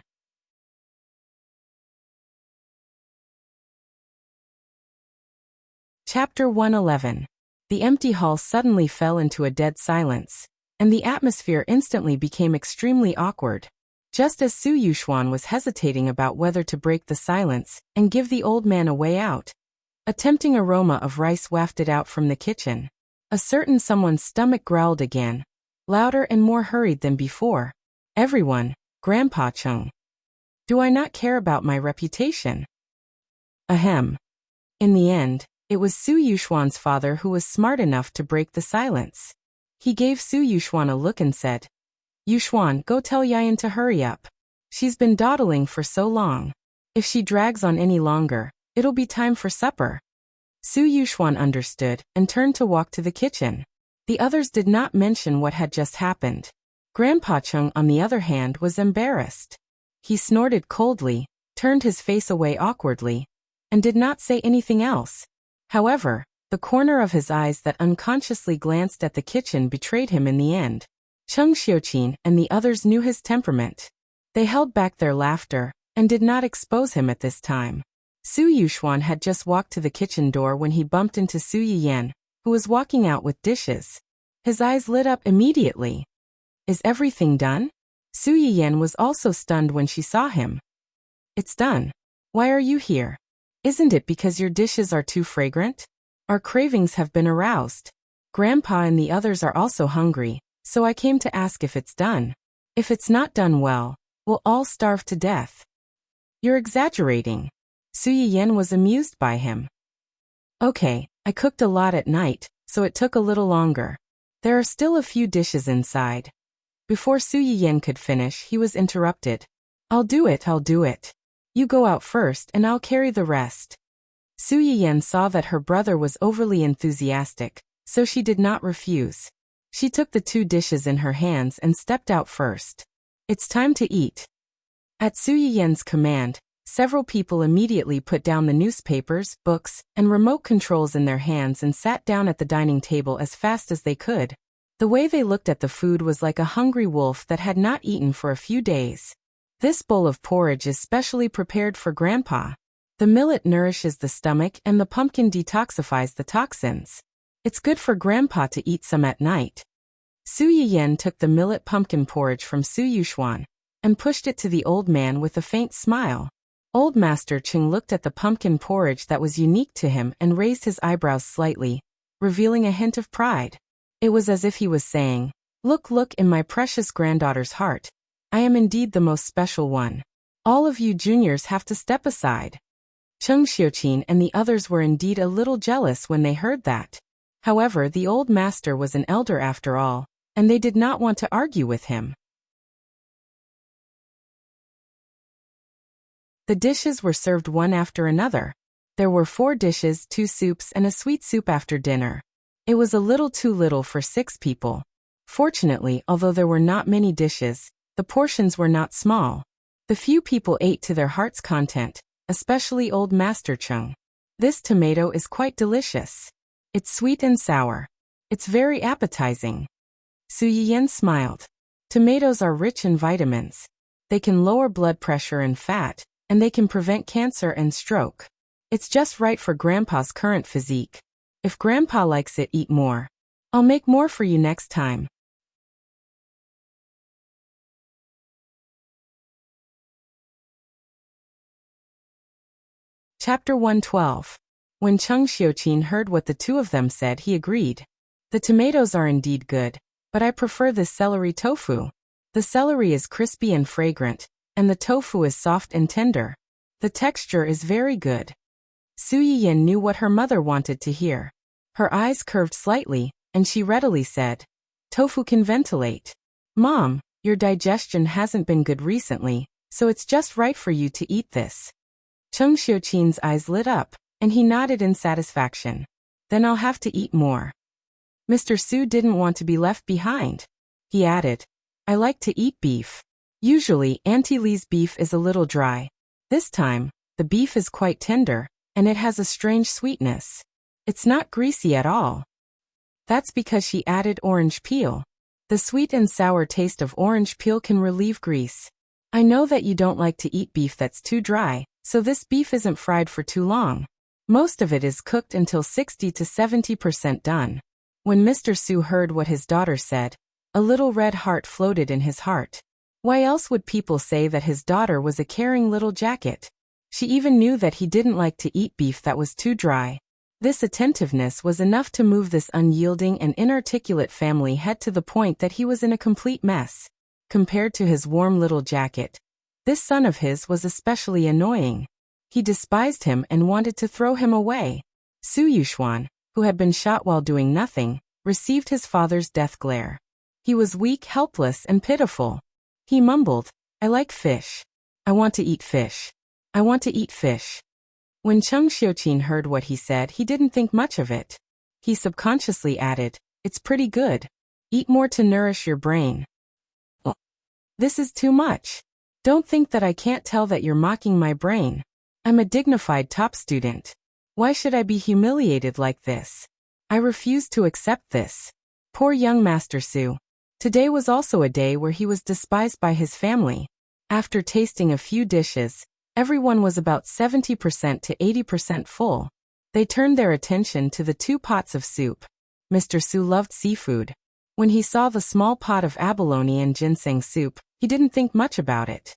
Chapter 111. The empty hall suddenly fell into a dead silence, and the atmosphere instantly became extremely awkward. Just as Su Yuxuan was hesitating about whether to break the silence and give the old man a way out, a tempting aroma of rice wafted out from the kitchen. A certain someone's stomach growled again, louder and more hurried than before. Everyone, Grandpa Cheng. Do I not care about my reputation? Ahem. In the end, it was Su Yuxuan's father who was smart enough to break the silence. He gave Su Yuxuan a look and said, Yuxuan, go tell Yayan to hurry up. She's been dawdling for so long. If she drags on any longer, it'll be time for supper. Su Yuxuan understood and turned to walk to the kitchen. The others did not mention what had just happened. Grandpa Cheng, on the other hand, was embarrassed. He snorted coldly, turned his face away awkwardly, and did not say anything else. However, the corner of his eyes that unconsciously glanced at the kitchen betrayed him in the end. Cheng Xiuqin and the others knew his temperament. They held back their laughter and did not expose him at this time. Su Yuxuan had just walked to the kitchen door when he bumped into Su Yiyan, who was walking out with dishes. His eyes lit up immediately. Is everything done? Su Yiyan was also stunned when she saw him. It's done. Why are you here? Isn't it because your dishes are too fragrant? Our cravings have been aroused. Grandpa and the others are also hungry, so I came to ask if it's done. If it's not done well, we'll all starve to death. You're exaggerating. Su Yiyan was amused by him. Okay, I cooked a lot at night, so it took a little longer. There are still a few dishes inside. Before Su Yiyan could finish, he was interrupted. I'll do it. You go out first and I'll carry the rest. Su Yiyan saw that her brother was overly enthusiastic, so she did not refuse. She took the 2 dishes in her hands and stepped out first. It's time to eat. At Su Yiyan's command, several people immediately put down the newspapers, books, and remote controls in their hands and sat down at the dining table as fast as they could. The way they looked at the food was like a hungry wolf that had not eaten for a few days. This bowl of porridge is specially prepared for Grandpa. The millet nourishes the stomach and the pumpkin detoxifies the toxins. It's good for Grandpa to eat some at night. Su Yiyan took the millet pumpkin porridge from Su Yuxuan and pushed it to the old man with a faint smile. Old Master Cheng looked at the pumpkin porridge that was unique to him and raised his eyebrows slightly, revealing a hint of pride. It was as if he was saying, Look in my precious granddaughter's heart. I am indeed the most special one. All of you juniors have to step aside. Cheng Xiuqin and the others were indeed a little jealous when they heard that. However, the old master was an elder after all, and they did not want to argue with him. The dishes were served one after another. There were 4 dishes, 2 soups, and a sweet soup after dinner. It was a little too little for 6 people. Fortunately, although there were not many dishes, the portions were not small. The few people ate to their heart's content, especially old Master Chung. This tomato is quite delicious. It's sweet and sour. It's very appetizing. Su Yiyan smiled. Tomatoes are rich in vitamins. They can lower blood pressure and fat, and they can prevent cancer and stroke. It's just right for Grandpa's current physique. If Grandpa likes it, eat more. I'll make more for you next time. Chapter 112. When Chung Xiuqin heard what the two of them said, he agreed. The tomatoes are indeed good, but I prefer this celery tofu. The celery is crispy and fragrant, and the tofu is soft and tender. The texture is very good. Su Yiyan knew what her mother wanted to hear. Her eyes curved slightly, and she readily said, "Tofu can ventilate. Mom, your digestion hasn't been good recently, so it's just right for you to eat this." Chung Xiuqin's eyes lit up, and he nodded in satisfaction. "Then I'll have to eat more." Mr. Su didn't want to be left behind. He added, "I like to eat beef. Usually, Auntie Lee's beef is a little dry. This time, the beef is quite tender, and it has a strange sweetness. It's not greasy at all. That's because she added orange peel. The sweet and sour taste of orange peel can relieve grease. I know that you don't like to eat beef that's too dry, so this beef isn't fried for too long. Most of it is cooked until 60 to 70% done." When Mr. Su heard what his daughter said, a little red heart floated in his heart. Why else would people say that his daughter was a caring little jacket? She even knew that he didn't like to eat beef that was too dry. This attentiveness was enough to move this unyielding and inarticulate family head to the point that he was in a complete mess. Compared to his warm little jacket, this son of his was especially annoying. He despised him and wanted to throw him away. Su Yuxuan, who had been shot while doing nothing, received his father's death glare. He was weak, helpless, and pitiful. He mumbled, "I like fish. I want to eat fish. I want to eat fish." When Chung Xiuqin heard what he said, he didn't think much of it. He subconsciously added, "It's pretty good. Eat more to nourish your brain." "Oh, this is too much. Don't think that I can't tell that you're mocking my brain. I'm a dignified top student. Why should I be humiliated like this? I refuse to accept this." Poor young Master Su. Today was also a day where he was despised by his family. After tasting a few dishes, everyone was about 70% to 80% full. They turned their attention to the 2 pots of soup. Mr. Su loved seafood. When he saw the small pot of abalone and ginseng soup, he didn't think much about it.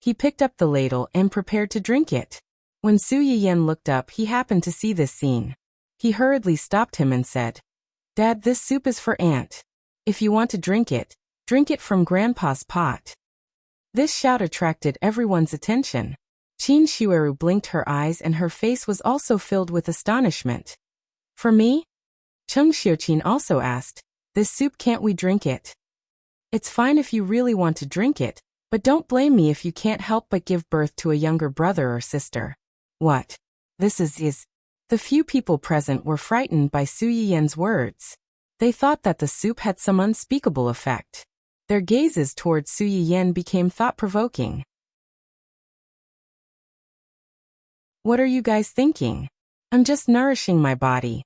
He picked up the ladle and prepared to drink it. When Su Yiyan looked up, he happened to see this scene. He hurriedly stopped him and said, "Dad, this soup is for Aunt. If you want to drink it from Grandpa's pot." This shout attracted everyone's attention. Qin Shueru blinked her eyes and her face was also filled with astonishment. "For me?" Chung Xiuqin also asked, "This soup, can't we drink it?" "It's fine if you really want to drink it, but don't blame me if you can't help but give birth to a younger brother or sister." "What? This is..." The few people present were frightened by Su Yiyan's words. They thought that the soup had some unspeakable effect. Their gazes towards Su Yiyan became thought-provoking. "What are you guys thinking? I'm just nourishing my body."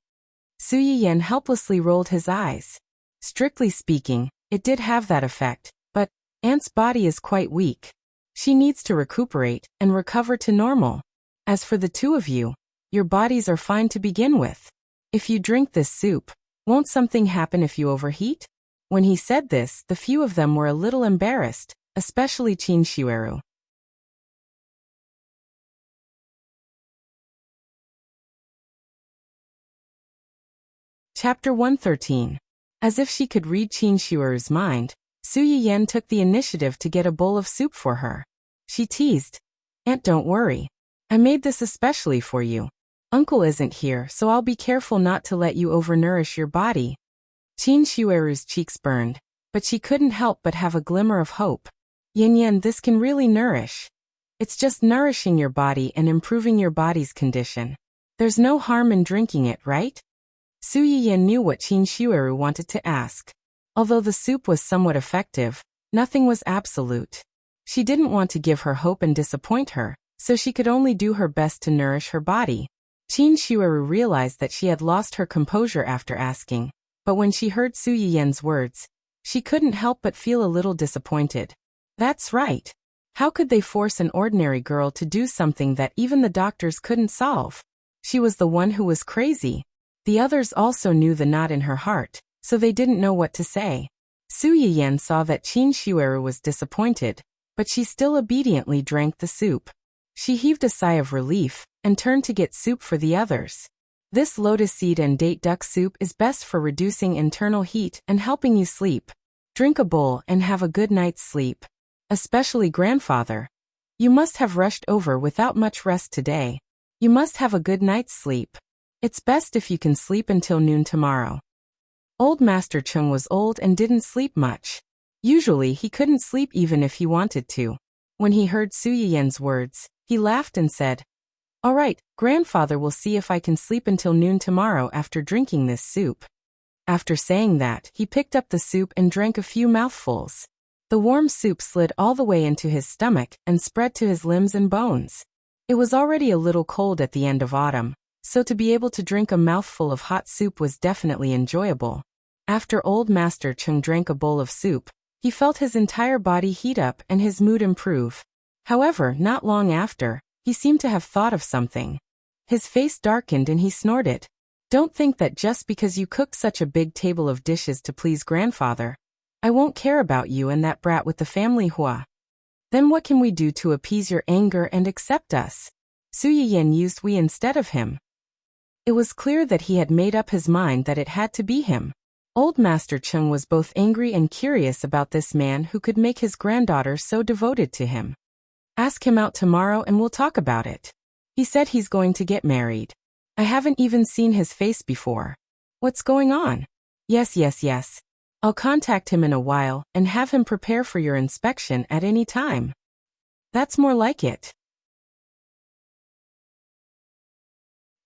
Su Yiyan helplessly rolled his eyes. Strictly speaking, it did have that effect, but Aunt's body is quite weak. She needs to recuperate and recover to normal. As for the 2 of you, your bodies are fine to begin with. If you drink this soup, won't something happen if you overheat? When he said this, the few of them were a little embarrassed, especially Qin Shueru. Chapter 113. As if she could read Qin Shueru's mind, Su Yiyan took the initiative to get a bowl of soup for her. She teased, "Aunt, don't worry. I made this especially for you. Uncle isn't here, so I'll be careful not to let you overnourish your body." Qin Shueru's cheeks burned, but she couldn't help but have a glimmer of hope. "Yin Yan, this can really nourish." It's just nourishing your body and improving your body's condition. There's no harm in drinking it, right? Su Yiyan knew what Qin Shueru wanted to ask. Although the soup was somewhat effective, nothing was absolute. She didn't want to give her hope and disappoint her, so she could only do her best to nourish her body. Qin Shueru realized that she had lost her composure after asking, but when she heard Su Yiyan's words, she couldn't help but feel a little disappointed. That's right. How could they force an ordinary girl to do something that even the doctors couldn't solve? She was the one who was crazy. The others also knew the knot in her heart, so they didn't know what to say. Su Yiyan saw that Qin Shueru was disappointed, but she still obediently drank the soup. She heaved a sigh of relief and turned to get soup for the others. This lotus seed and date duck soup is best for reducing internal heat and helping you sleep. Drink a bowl and have a good night's sleep. Especially grandfather. You must have rushed over without much rest today. You must have a good night's sleep. It's best if you can sleep until noon tomorrow. Old Master Chung was old and didn't sleep much. Usually he couldn't sleep even if he wanted to. When he heard Su Yiyan's words, he laughed and said, "All right, grandfather will see if I can sleep until noon tomorrow after drinking this soup." After saying that, he picked up the soup and drank a few mouthfuls. The warm soup slid all the way into his stomach and spread to his limbs and bones. It was already a little cold at the end of autumn, so to be able to drink a mouthful of hot soup was definitely enjoyable. After Old Master Chung drank a bowl of soup, he felt his entire body heat up and his mood improve. However, not long after, he seemed to have thought of something. His face darkened and he snorted. "Don't think that just because you cooked such a big table of dishes to please grandfather, I won't care about you and that brat with the family hua. Then what can we do to appease your anger and accept us?" Su Yiyan used we instead of him. It was clear that he had made up his mind that it had to be him. Old Master Chung was both angry and curious about this man who could make his granddaughter so devoted to him. "Ask him out tomorrow and we'll talk about it. He said he's going to get married. I haven't even seen his face before. What's going on?" Yes. I'll contact him in a while and have him prepare for your inspection at any time." That's more like it.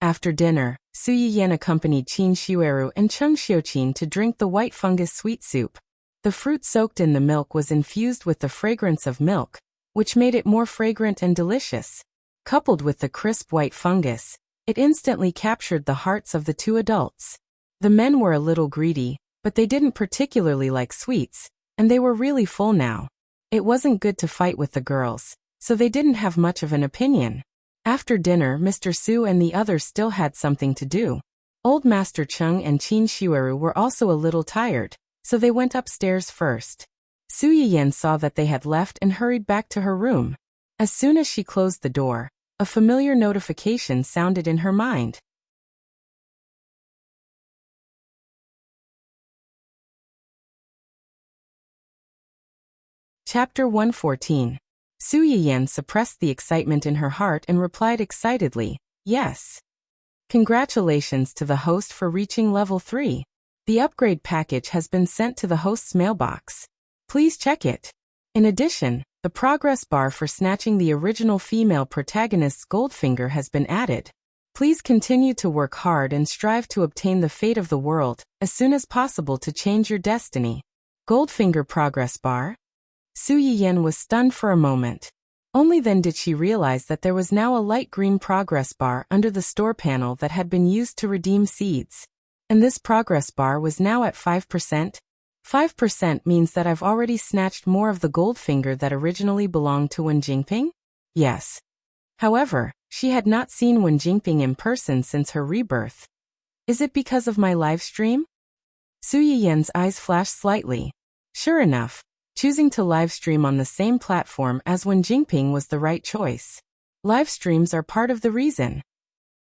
After dinner, Su Yiyan accompanied Qin Shueru and Chung Xiuqin to drink the white fungus sweet soup. The fruit soaked in the milk was infused with the fragrance of milk, which made it more fragrant and delicious. Coupled with the crisp white fungus, it instantly captured the hearts of the two adults. The men were a little greedy, but they didn't particularly like sweets, and they were really full now. It wasn't good to fight with the girls, so they didn't have much of an opinion. After dinner, Mr. Su and the others still had something to do. Old Master Chung and Qin Shueru were also a little tired, so they went upstairs first. Su Yiyan saw that they had left and hurried back to her room. As soon as she closed the door, a familiar notification sounded in her mind. Chapter 114. Su Yiyan suppressed the excitement in her heart and replied excitedly, "Yes. Congratulations to the host for reaching level 3. The upgrade package has been sent to the host's mailbox. Please check it. In addition, the progress bar for snatching the original female protagonist's Goldfinger has been added. Please continue to work hard and strive to obtain the fate of the world as soon as possible to change your destiny." Goldfinger progress bar? Su Yiyan was stunned for a moment. Only then did she realize that there was now a light green progress bar under the store panel that had been used to redeem seeds. And this progress bar was now at 5%. 5% means that I've already snatched more of the Goldfinger that originally belonged to Wen Jingping? Yes. However, she had not seen Wen Jingping in person since her rebirth. Is it because of my live stream? Su Yiyan's eyes flashed slightly. Sure enough, choosing to livestream on the same platform as Wen Jingping was the right choice. Live streams are part of the reason.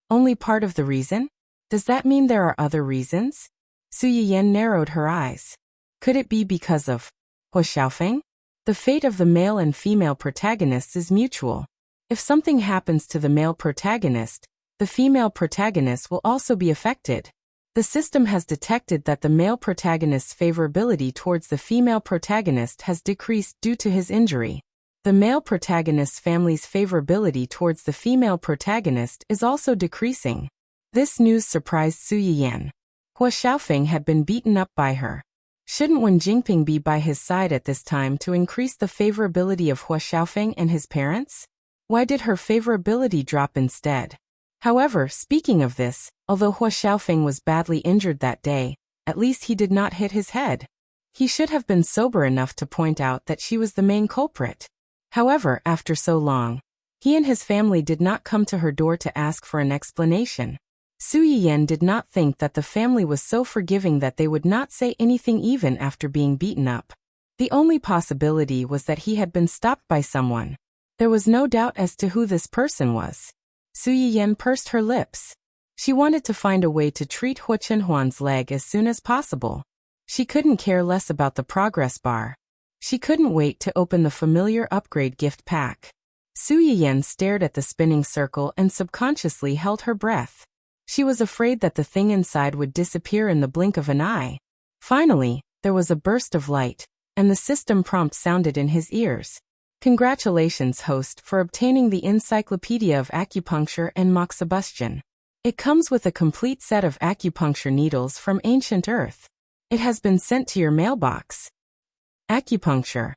Only part of the reason? Does that mean there are other reasons? Su Yiyan narrowed her eyes. Could it be because of Hua Xiaofeng? The fate of the male and female protagonists is mutual. If something happens to the male protagonist, the female protagonist will also be affected. The system has detected that the male protagonist's favorability towards the female protagonist has decreased due to his injury. The male protagonist's family's favorability towards the female protagonist is also decreasing. This news surprised Su Yiyan. Hua Xiaofeng had been beaten up by her. Shouldn't Wen Jingping be by his side at this time to increase the favorability of Hua Xiaofeng and his parents? Why did her favorability drop instead? However, speaking of this, although Hua Xiaofeng was badly injured that day, at least he did not hit his head. He should have been sober enough to point out that she was the main culprit. However, after so long, he and his family did not come to her door to ask for an explanation. Su Yiyan did not think that the family was so forgiving that they would not say anything even after being beaten up. The only possibility was that he had been stopped by someone. There was no doubt as to who this person was. Su Yiyan pursed her lips. She wanted to find a way to treat Hua Chenhuan's leg as soon as possible. She couldn't care less about the progress bar. She couldn't wait to open the familiar upgrade gift pack. Su Yiyan stared at the spinning circle and subconsciously held her breath. She was afraid that the thing inside would disappear in the blink of an eye. Finally, there was a burst of light, and the system prompt sounded in his ears. Congratulations, host, for obtaining the Encyclopedia of Acupuncture and Moxibustion. It comes with a complete set of acupuncture needles from ancient Earth. It has been sent to your mailbox. Acupuncture.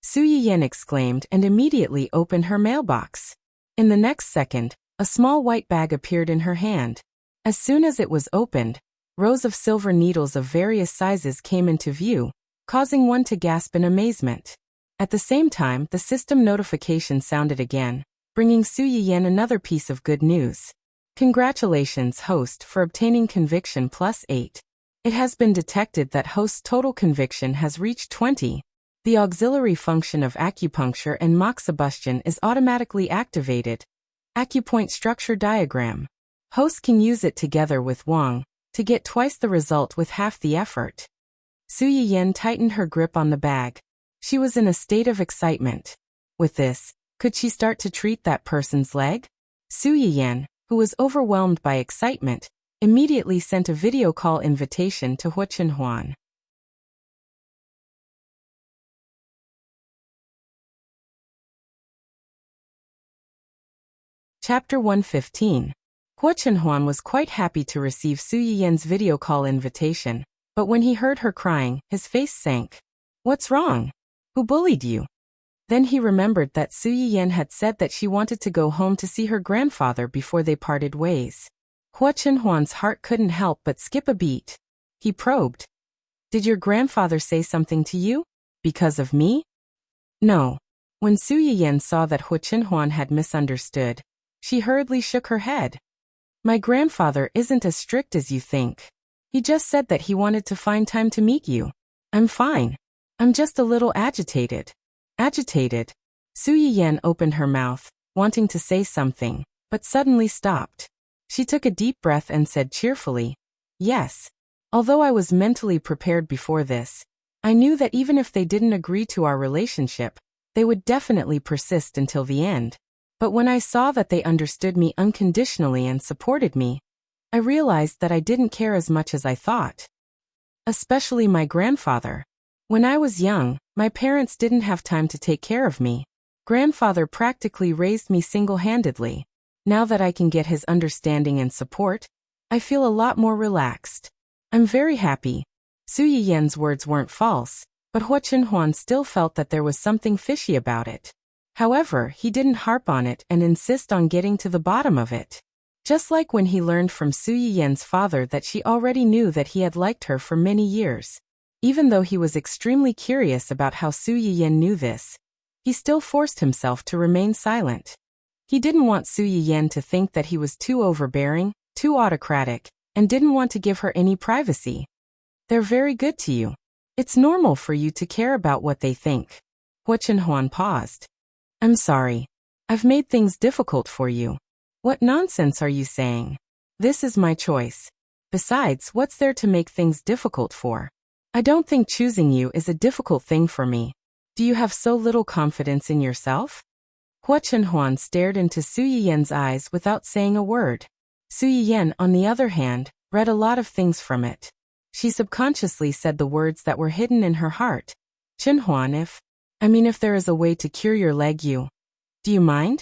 Su Yiyan exclaimed and immediately opened her mailbox. In the next second, a small white bag appeared in her hand. As soon as it was opened, rows of silver needles of various sizes came into view, causing one to gasp in amazement. At the same time, the system notification sounded again, bringing Su Yiyan another piece of good news. Congratulations, host, for obtaining conviction +8. It has been detected that host's total conviction has reached 20. The auxiliary function of acupuncture and moxibustion is automatically activated. Acupoint structure diagram. Host can use it together with Wang to get twice the result with half the effort. Su Yiyan tightened her grip on the bag. She was in a state of excitement. With this, could she start to treat that person's leg? Su Yiyan, who was overwhelmed by excitement, immediately sent a video call invitation to Hua Chenhuan. Chapter 115. Hua Chenhuan was quite happy to receive Su Yiyan's video call invitation, but when he heard her crying, his face sank. What's wrong? Who bullied you? Then he remembered that Su Yiyan had said that she wanted to go home to see her grandfather before they parted ways. Hua Chenhuan's heart couldn't help but skip a beat. He probed. Did your grandfather say something to you? Because of me? No. When Su Yiyan saw that Hua Chenhuan had misunderstood, she hurriedly shook her head. My grandfather isn't as strict as you think. He just said that he wanted to find time to meet you. I'm fine. I'm just a little agitated. Agitated? Su Yiyan opened her mouth, wanting to say something, but suddenly stopped. She took a deep breath and said cheerfully, yes. Although I was mentally prepared before this, I knew that even if they didn't agree to our relationship, they would definitely persist until the end. But when I saw that they understood me unconditionally and supported me, I realized that I didn't care as much as I thought. Especially my grandfather. When I was young, my parents didn't have time to take care of me. Grandfather practically raised me single-handedly. Now that I can get his understanding and support, I feel a lot more relaxed. I'm very happy. Su Yiyan's words weren't false, but Hua Chenhuan still felt that there was something fishy about it. However, he didn't harp on it and insist on getting to the bottom of it. Just like when he learned from Su Yiyan's father that she already knew that he had liked her for many years. Even though he was extremely curious about how Su Yiyan knew this, he still forced himself to remain silent. He didn't want Su Yiyan to think that he was too overbearing, too autocratic, and didn't want to give her any privacy. They're very good to you. It's normal for you to care about what they think. Hua Chenhuan paused. I'm sorry. I've made things difficult for you. What nonsense are you saying? This is my choice. Besides, what's there to make things difficult for? I don't think choosing you is a difficult thing for me. Do you have so little confidence in yourself? Hua Chenhuan stared into Su Yiyan's eyes without saying a word. Su Yiyan, on the other hand, read a lot of things from it. She subconsciously said the words that were hidden in her heart. Chinhuan, if there is a way to cure your leg, do you mind?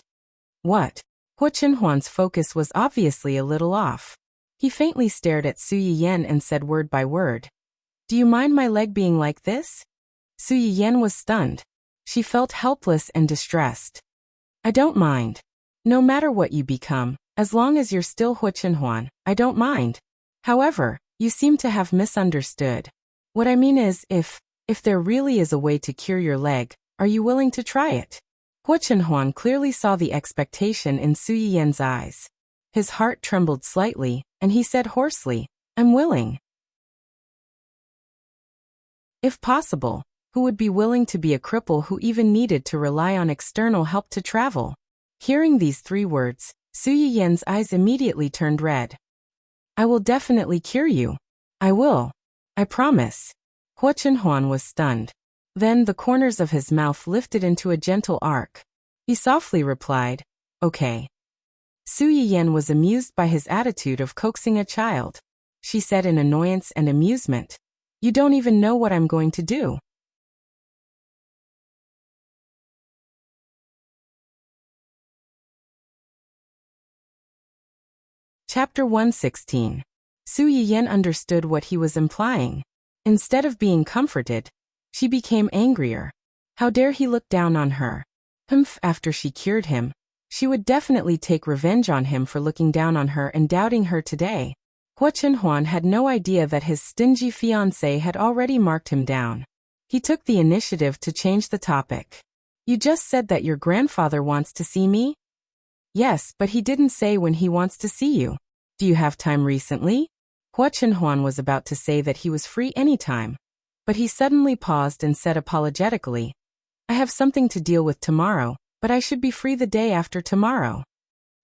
What? Hua Chinhuan's focus was obviously a little off. He faintly stared at Su Yiyan and said word by word. Do you mind my leg being like this? Su Yiyan was stunned. She felt helpless and distressed. I don't mind. No matter what you become, as long as you're still Hua Chinhuan, I don't mind. However, you seem to have misunderstood. What I mean is, if there really is a way to cure your leg, are you willing to try it? Hua Chinhuan clearly saw the expectation in Su Yiyan's eyes. His heart trembled slightly, and he said hoarsely, I'm willing. If possible, who would be willing to be a cripple who even needed to rely on external help to travel? Hearing these 3 words, Su Yiyan's eyes immediately turned red. I will definitely cure you. I will. I promise. Hua Chinhuan was stunned. Then the corners of his mouth lifted into a gentle arc. He softly replied, okay. Su Yiyan was amused by his attitude of coaxing a child. She said in annoyance and amusement, you don't even know what I'm going to do. Chapter 116. Su Yiyan understood what he was implying. Instead of being comforted, she became angrier. How dare he look down on her? After she cured him, she would definitely take revenge on him for looking down on her and doubting her today. Hua Chinhuan had no idea that his stingy fiancé had already marked him down. He took the initiative to change the topic. You just said that your grandfather wants to see me? Yes, but he didn't say when he wants to see you. Do you have time recently? Hua Chinhuan was about to say that he was free anytime, but he suddenly paused and said apologetically, I have something to deal with tomorrow, but I should be free the day after tomorrow.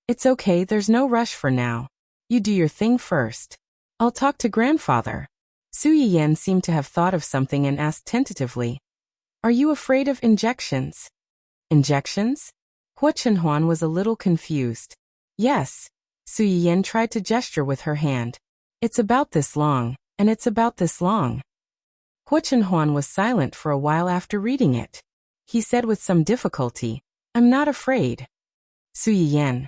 It's okay, there's no rush for now. You do your thing first. I'll talk to grandfather. Su Yiyan seemed to have thought of something and asked tentatively, Are you afraid of injections? Injections? Hua Chinhuan was a little confused. Yes. Su Yiyan tried to gesture with her hand. It's about this long, and it's about this long. Hua Chinhuan was silent for a while after reading it. He said with some difficulty, I'm not afraid. Su Yiyan.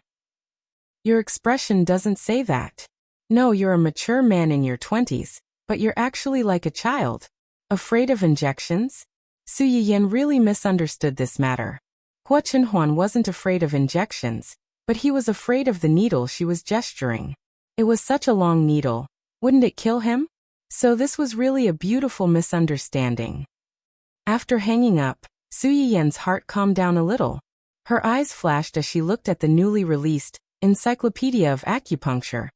Your expression doesn't say that. No, you're a mature man in your 20s, but you're actually like a child. Afraid of injections? Su Yiyan really misunderstood this matter. Hua Chinhuan wasn't afraid of injections, but he was afraid of the needle she was gesturing. It was such a long needle. Wouldn't it kill him? So this was really a beautiful misunderstanding. After hanging up, Su Yiyan's heart calmed down a little. Her eyes flashed as she looked at the newly released Encyclopedia of Acupuncture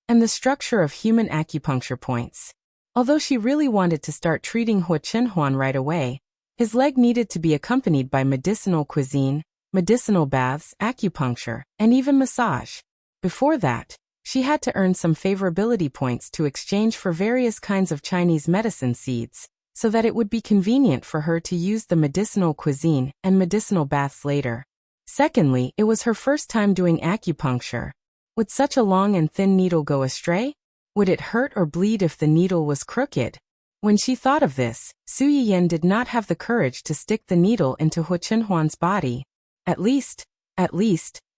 and the structure of human acupuncture points. Although she really wanted to start treating Hua Chinhuan right away, his leg needed to be accompanied by medicinal cuisine, medicinal baths, acupuncture, and even massage. Before that, she had to earn some favorability points to exchange for various kinds of Chinese medicine seeds, so that it would be convenient for her to use the medicinal cuisine and medicinal baths later. Secondly, it was her first time doing acupuncture. Would such a long and thin needle go astray? Would it hurt or bleed if the needle was crooked? When she thought of this, Su Yiyan did not have the courage to stick the needle into Hua Chinhuan's body. At least,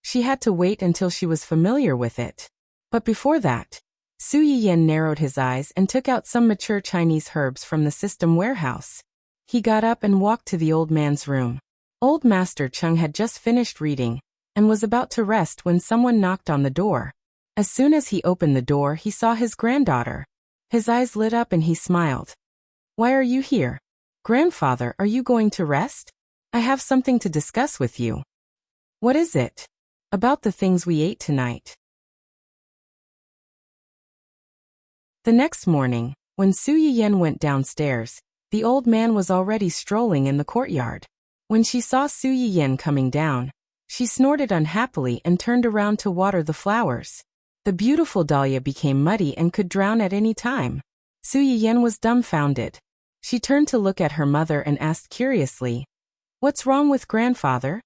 she had to wait until she was familiar with it. But before that, Su Yiyan narrowed his eyes and took out some mature Chinese herbs from the system warehouse. He got up and walked to the old man's room. Old Master Chung had just finished reading and was about to rest when someone knocked on the door. As soon as he opened the door, he saw his granddaughter. His eyes lit up and he smiled. Why are you here? Grandfather, are you going to rest? I have something to discuss with you. What is it? About the things we ate tonight. The next morning, when Su Yiyan went downstairs, the old man was already strolling in the courtyard. When she saw Su Yiyan coming down, she snorted unhappily and turned around to water the flowers. The beautiful dahlia became muddy and could drown at any time. Su Yiyan was dumbfounded. She turned to look at her mother and asked curiously, What's wrong with grandfather?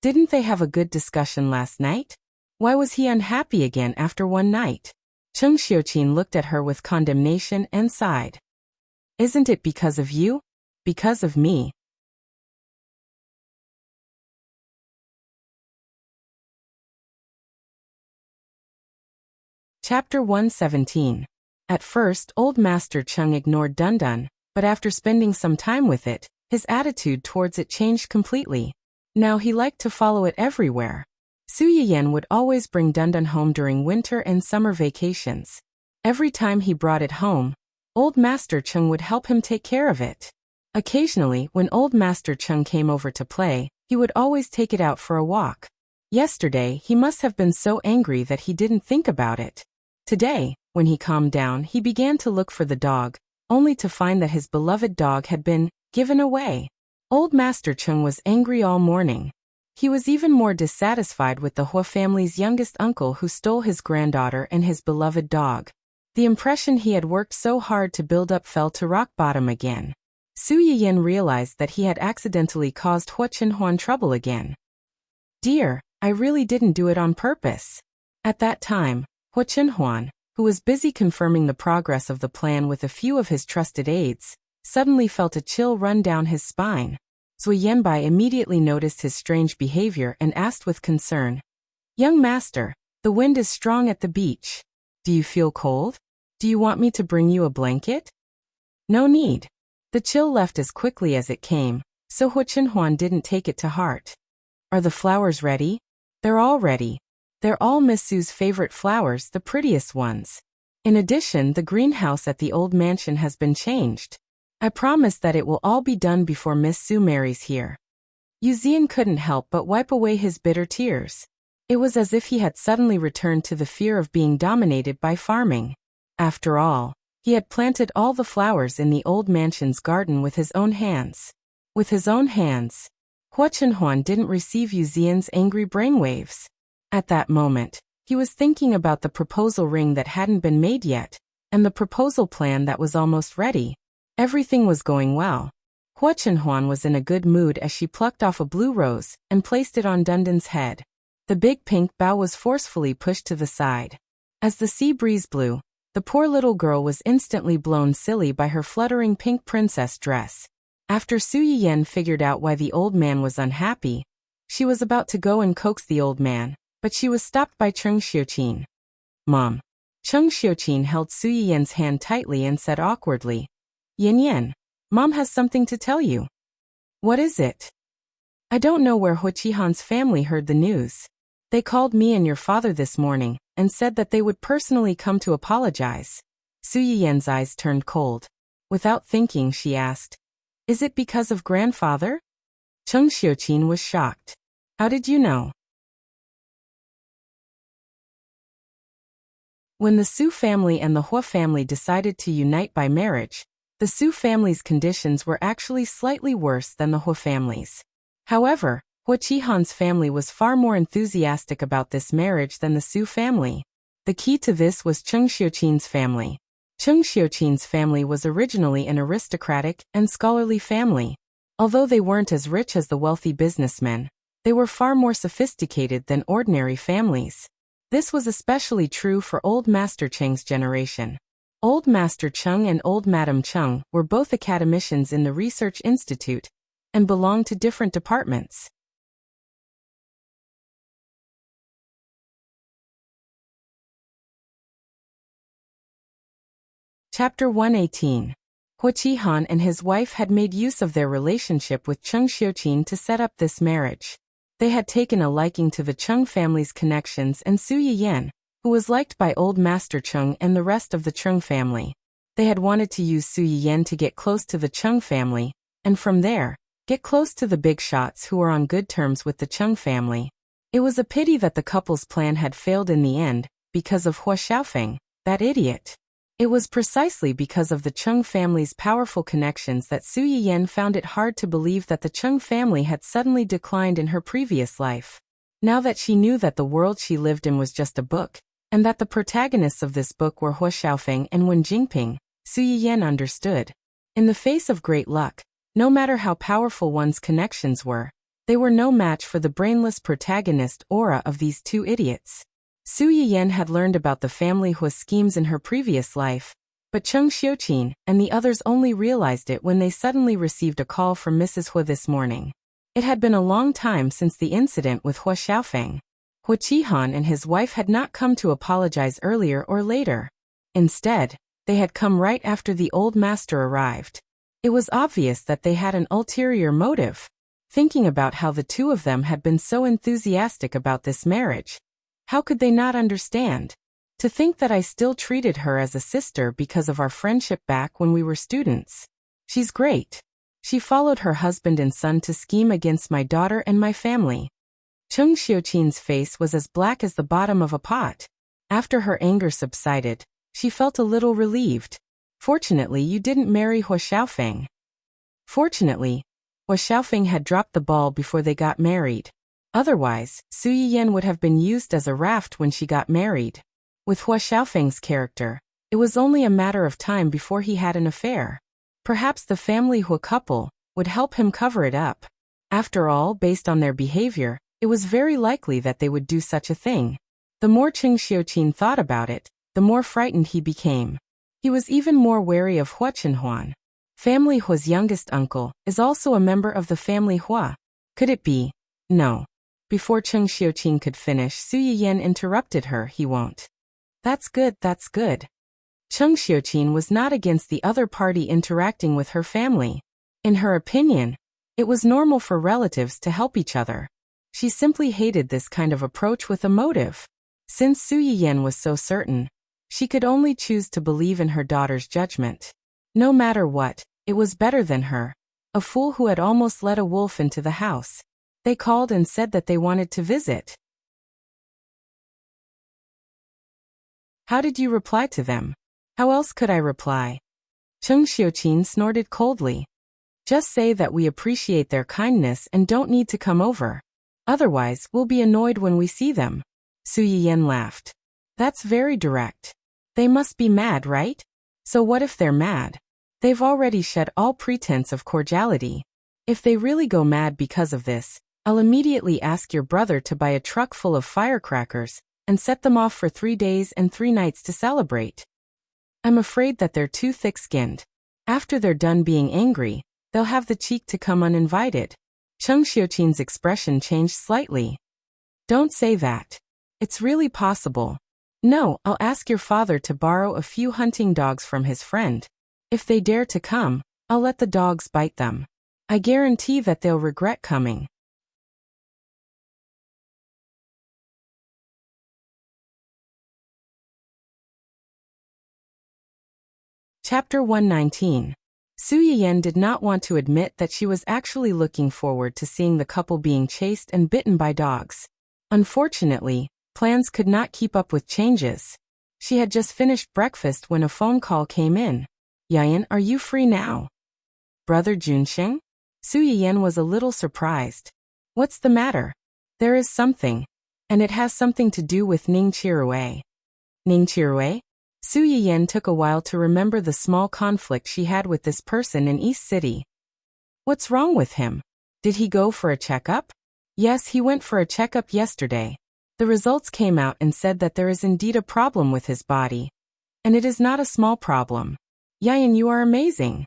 Didn't they have a good discussion last night? Why was he unhappy again after one night? Cheng Xiuqin looked at her with condemnation and sighed. Isn't it because of you? Because of me. Chapter 117. At first, old Master Cheng ignored Dundun, but after spending some time with it, his attitude towards it changed completely. Now he liked to follow it everywhere. Su Yiyan would always bring Dundun home during winter and summer vacations. Every time he brought it home, old Master Cheng would help him take care of it. Occasionally, when old Master Cheng came over to play, he would always take it out for a walk. Yesterday, he must have been so angry that he didn't think about it. Today, when he calmed down, he began to look for the dog, only to find that his beloved dog had been given away. Old Master Cheng was angry all morning. He was even more dissatisfied with the Hua family's youngest uncle who stole his granddaughter and his beloved dog. The impression he had worked so hard to build up fell to rock bottom again. Su Yiyan realized that he had accidentally caused Hua Qinhuan trouble again. Dear, I really didn't do it on purpose. At that time, Hua Qinhuan, who was busy confirming the progress of the plan with a few of his trusted aides, suddenly felt a chill run down his spine. Zui Yanbai immediately noticed his strange behavior and asked with concern, Young master, the wind is strong at the beach. Do you feel cold? Do you want me to bring you a blanket? No need. The chill left as quickly as it came, so Hua Qinhuan didn't take it to heart. Are the flowers ready? They're all ready. They're all Miss Su's favorite flowers, the prettiest ones. In addition, the greenhouse at the old mansion has been changed. I promise that it will all be done before Miss Su marries here. Yu Zian couldn't help but wipe away his bitter tears. It was as if he had suddenly returned to the fear of being dominated by farming. After all, he had planted all the flowers in the old mansion's garden with his own hands. With his own hands. Hua Qinhuan didn't receive Yu Zian's angry brainwaves. At that moment, he was thinking about the proposal ring that hadn't been made yet, and the proposal plan that was almost ready. Everything was going well. Hua Qinhuan was in a good mood as she plucked off a blue rose and placed it on Dundun's head. The big pink bough was forcefully pushed to the side. As the sea breeze blew, the poor little girl was instantly blown silly by her fluttering pink princess dress. After Su Yiyan figured out why the old man was unhappy, she was about to go and coax the old man, but she was stopped by Cheng Xiuqin. Mom. Cheng Xiuqin held Su Yiyan's hand tightly and said awkwardly, Yin Yan, Mom has something to tell you. What is it? I don't know where Hua Qihan's family heard the news. They called me and your father this morning, and said that they would personally come to apologize. Su Yiyan's eyes turned cold. Without thinking, she asked, Is it because of grandfather? Cheng Xiuqin was shocked. How did you know? When the Su family and the Hua family decided to unite by marriage, the Su family's conditions were actually slightly worse than the Hua family's. However, Hua Qihan's family was far more enthusiastic about this marriage than the Su family. The key to this was Cheng Xiuqin's family. Cheng Xiuqin's family was originally an aristocratic and scholarly family. Although they weren't as rich as the wealthy businessmen, they were far more sophisticated than ordinary families. This was especially true for Old Master Cheng's generation. Old Master Cheng and Old Madam Cheng were both academicians in the Research Institute and belonged to different departments. Chapter 118. Hua Qihan and his wife had made use of their relationship with Cheng Xiuqin to set up this marriage. They had taken a liking to the Cheng family's connections and Su Yiyan, who was liked by Old Master Cheng and the rest of the Cheng family. They had wanted to use Su Yiyan to get close to the Cheng family, and from there, get close to the big shots who were on good terms with the Cheng family. It was a pity that the couple's plan had failed in the end, because of Hua Xiaofeng, that idiot. It was precisely because of the Cheng family's powerful connections that Su Yiyan found it hard to believe that the Cheng family had suddenly declined in her previous life. Now that she knew that the world she lived in was just a book, and that the protagonists of this book were Hua Xiaofeng and Wen Jingping, Su Yiyan understood. In the face of great luck, no matter how powerful one's connections were, they were no match for the brainless protagonist aura of these two idiots. Su Yiyan had learned about the family Hua's schemes in her previous life, but Cheng Xiuqin and the others only realized it when they suddenly received a call from Mrs. Hua this morning. It had been a long time since the incident with Hua Xiaofeng. Hua Qihan and his wife had not come to apologize earlier or later. Instead, they had come right after the old master arrived. It was obvious that they had an ulterior motive. Thinking about how the two of them had been so enthusiastic about this marriage, how could they not understand? To think that I still treated her as a sister because of our friendship back when we were students. She's great. She followed her husband and son to scheme against my daughter and my family. Cheng Xiuqin's face was as black as the bottom of a pot. After her anger subsided, she felt a little relieved. Fortunately, you didn't marry Hua Xiaofeng. Fortunately, Hua Xiaofeng had dropped the ball before they got married. Otherwise, Su Yiyan would have been used as a raft when she got married. With Hua Xiaofeng's character, it was only a matter of time before he had an affair. Perhaps the family Hua couple would help him cover it up. After all, based on their behavior, it was very likely that they would do such a thing. The more Cheng Xiuqin thought about it, the more frightened he became. He was even more wary of Hua Chenhuan. Family Hua's youngest uncle is also a member of the family Hua. Could it be? No. Before Cheng Xiuqin could finish, Su Yiyan interrupted her. He won't. That's good, that's good. Cheng Xiuqin was not against the other party interacting with her family. In her opinion, it was normal for relatives to help each other. She simply hated this kind of approach with a motive. Since Su Yiyan was so certain, she could only choose to believe in her daughter's judgment. No matter what, it was better than her. A fool who had almost let a wolf into the house. They called and said that they wanted to visit. How did you reply to them? How else could I reply? Cheng Xiuqin snorted coldly. Just say that we appreciate their kindness and don't need to come over. Otherwise, we'll be annoyed when we see them. Su Yiyan laughed. That's very direct. They must be mad, right? So what if they're mad? They've already shed all pretense of cordiality. If they really go mad because of this, I'll immediately ask your brother to buy a truck full of firecrackers and set them off for 3 days and 3 nights to celebrate. I'm afraid that they're too thick-skinned. After they're done being angry, they'll have the cheek to come uninvited. Cheng Xiuqin's expression changed slightly. Don't say that. It's really possible. No, I'll ask your father to borrow a few hunting dogs from his friend. If they dare to come, I'll let the dogs bite them. I guarantee that they'll regret coming. Chapter 119. Su Yiyan did not want to admit that she was actually looking forward to seeing the couple being chased and bitten by dogs. Unfortunately, plans could not keep up with changes. She had just finished breakfast when a phone call came in. Yiyan, are you free now? Brother Junxing? Su Yiyan was a little surprised. What's the matter? There is something. And it has something to do with Ning Chirui. Ning Chirui? Su Yiyan took a while to remember the small conflict she had with this person in East City. What's wrong with him? Did he go for a checkup? Yes, he went for a checkup yesterday. The results came out and said that there is indeed a problem with his body. And it is not a small problem. Yiyan, you are amazing.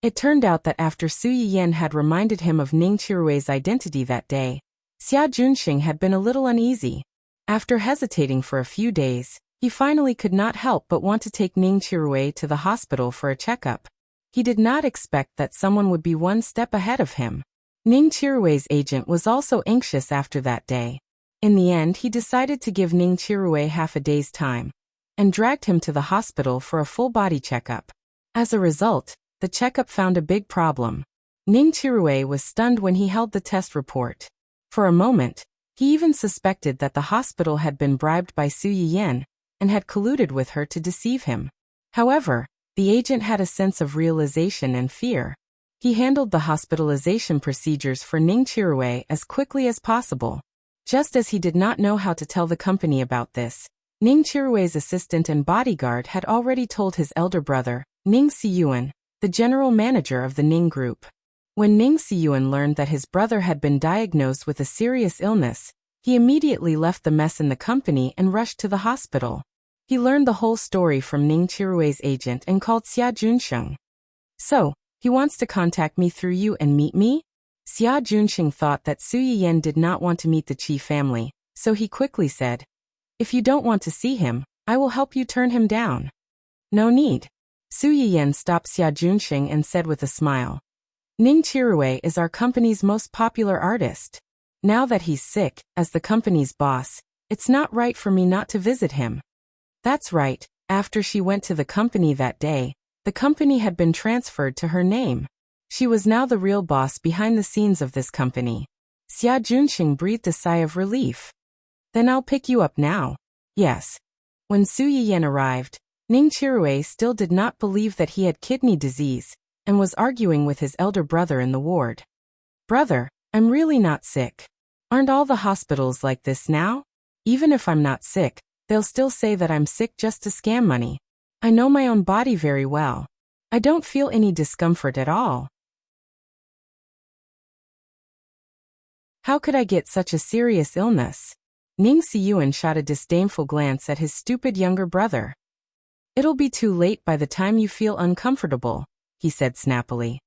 It turned out that after Su Yiyan had reminded him of Ning Chirui's identity that day, Xia Junxing had been a little uneasy. After hesitating for a few days, he finally could not help but want to take Ning Chirui to the hospital for a checkup. He did not expect that someone would be one step ahead of him. Ning Chirui's agent was also anxious after that day. In the end, he decided to give Ning Chirui half a day's time and dragged him to the hospital for a full body checkup. As a result, the checkup found a big problem. Ning Chirui was stunned when he held the test report. For a moment, he even suspected that the hospital had been bribed by Su Yiyan and had colluded with her to deceive him. However, the agent had a sense of realization and fear. He handled the hospitalization procedures for Ning Chirui as quickly as possible. Just as he did not know how to tell the company about this, Ning Chirui's assistant and bodyguard had already told his elder brother, Ning Siyuan, the general manager of the Ning Group. When Ning Siyuan learned that his brother had been diagnosed with a serious illness, He immediately left the mess in the company and rushed to the hospital. He learned the whole story from Ning Qirui's agent and called Xia Junsheng. So, he wants to contact me through you and meet me? Xia Junsheng thought that Su Yiyan did not want to meet the Qi family, so he quickly said, "If you don't want to see him, I will help you turn him down." "No need." Su Yiyan stopped Xia Junsheng and said with a smile, "Ning Qirui is our company's most popular artist. Now that he's sick, as the company's boss, it's not right for me not to visit him." That's right, after she went to the company that day, the company had been transferred to her name. She was now the real boss behind the scenes of this company. Xia Junsheng breathed a sigh of relief. "Then I'll pick you up now." "Yes." When Su Yiyan arrived, Ning Qirui still did not believe that he had kidney disease, and was arguing with his elder brother in the ward. "Brother, I'm really not sick. Aren't all the hospitals like this now? Even if I'm not sick, they'll still say that I'm sick just to scam money. I know my own body very well. I don't feel any discomfort at all. How could I get such a serious illness?" Ning Siyuan shot a disdainful glance at his stupid younger brother. "It'll be too late by the time you feel uncomfortable," he said snappily.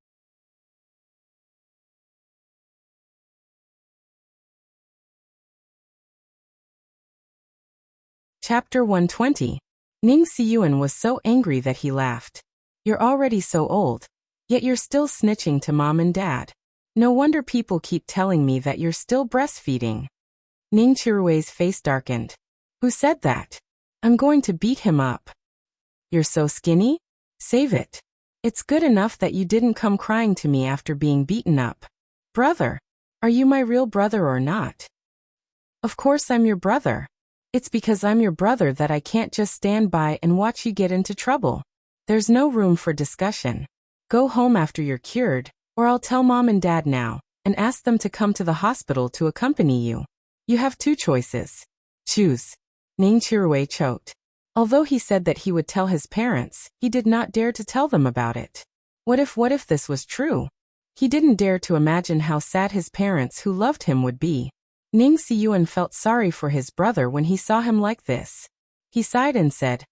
Chapter 120. Ning Siyuan was so angry that he laughed. "You're already so old, yet you're still snitching to mom and dad. No wonder people keep telling me that you're still breastfeeding." Ning Qirui's face darkened. "Who said that? I'm going to beat him up." "You're so skinny? Save it. It's good enough that you didn't come crying to me after being beaten up. Brother, are you my real brother or not?" "Of course I'm your brother. It's because I'm your brother that I can't just stand by and watch you get into trouble. There's no room for discussion. Go home after you're cured, or I'll tell mom and dad now, and ask them to come to the hospital to accompany you. You have two choices. Choose." Ning Qirui choked. Although he said that he would tell his parents, he did not dare to tell them about it. What if this was true? He didn't dare to imagine how sad his parents who loved him would be. Ning Siyuan felt sorry for his brother when he saw him like this. He sighed and said,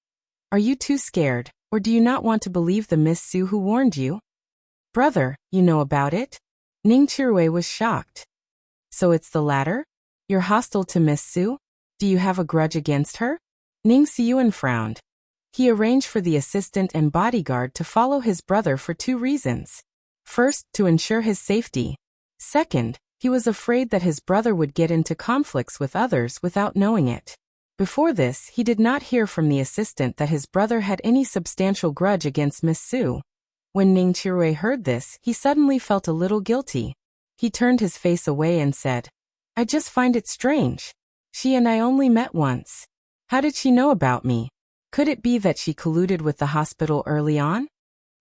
"Are you too scared, or do you not want to believe the Miss Su who warned you?" "Brother, you know about it?" Ning Qirui was shocked. "So it's the latter? You're hostile to Miss Su? Do you have a grudge against her?" Ning Siyuan frowned. He arranged for the assistant and bodyguard to follow his brother for two reasons. First, to ensure his safety. Second, he was afraid that his brother would get into conflicts with others without knowing it. Before this, he did not hear from the assistant that his brother had any substantial grudge against Miss Su. When Ning Qirui heard this, he suddenly felt a little guilty. He turned his face away and said, "I just find it strange. She and I only met once. How did she know about me? Could it be that she colluded with the hospital early on?"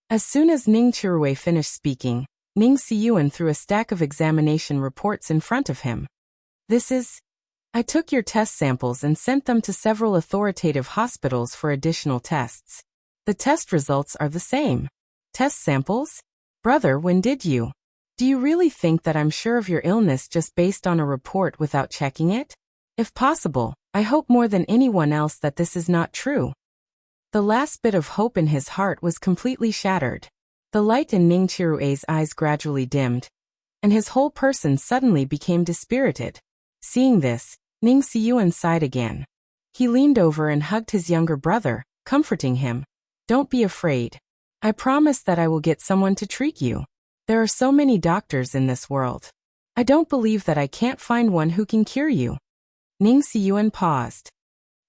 As soon as Ning Qirui finished speaking, Ning Siyuan threw a stack of examination reports in front of him. I took your test samples and sent them to several authoritative hospitals for additional tests. The test results are the same." "Test samples? Brother, when did you? Do you really think that I'm sure of your illness just based on a report without checking it? If possible, I hope more than anyone else that this is not true." The last bit of hope in his heart was completely shattered. The light in Ning Qirui's eyes gradually dimmed, and his whole person suddenly became dispirited. Seeing this, Ning Siyuan sighed again. He leaned over and hugged his younger brother, comforting him. "Don't be afraid. I promise that I will get someone to treat you. There are so many doctors in this world. I don't believe that I can't find one who can cure you." Ning Siyuan paused.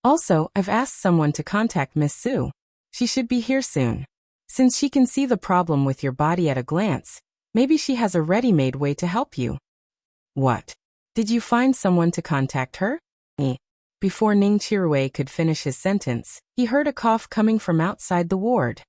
"Also, I've asked someone to contact Miss Su. She should be here soon. Since she can see the problem with your body at a glance, maybe she has a ready-made way to help you." "What? Did you find someone to contact her?" Before Ning Qirui could finish his sentence, he heard a cough coming from outside the ward.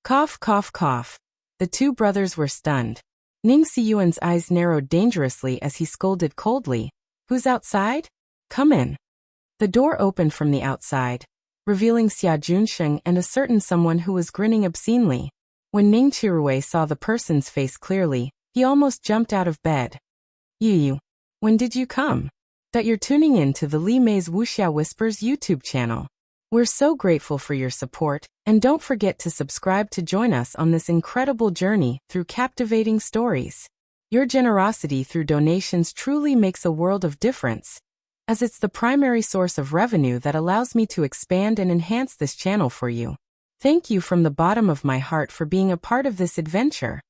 Cough, cough, cough. The two brothers were stunned. Ning Siyuan's eyes narrowed dangerously as he scolded coldly, "Who's outside? Come in." The door opened from the outside, revealing Xia Junsheng and a certain someone who was grinning obscenely. When Ning Qirui saw the person's face clearly, he almost jumped out of bed. You. When did you come? That you're tuning in to the Li Mei's Wuxia Whispers YouTube channel. We're so grateful for your support, and don't forget to subscribe to join us on this incredible journey through captivating stories. Your generosity through donations truly makes a world of difference, as it's the primary source of revenue that allows me to expand and enhance this channel for you. Thank you from the bottom of my heart for being a part of this adventure.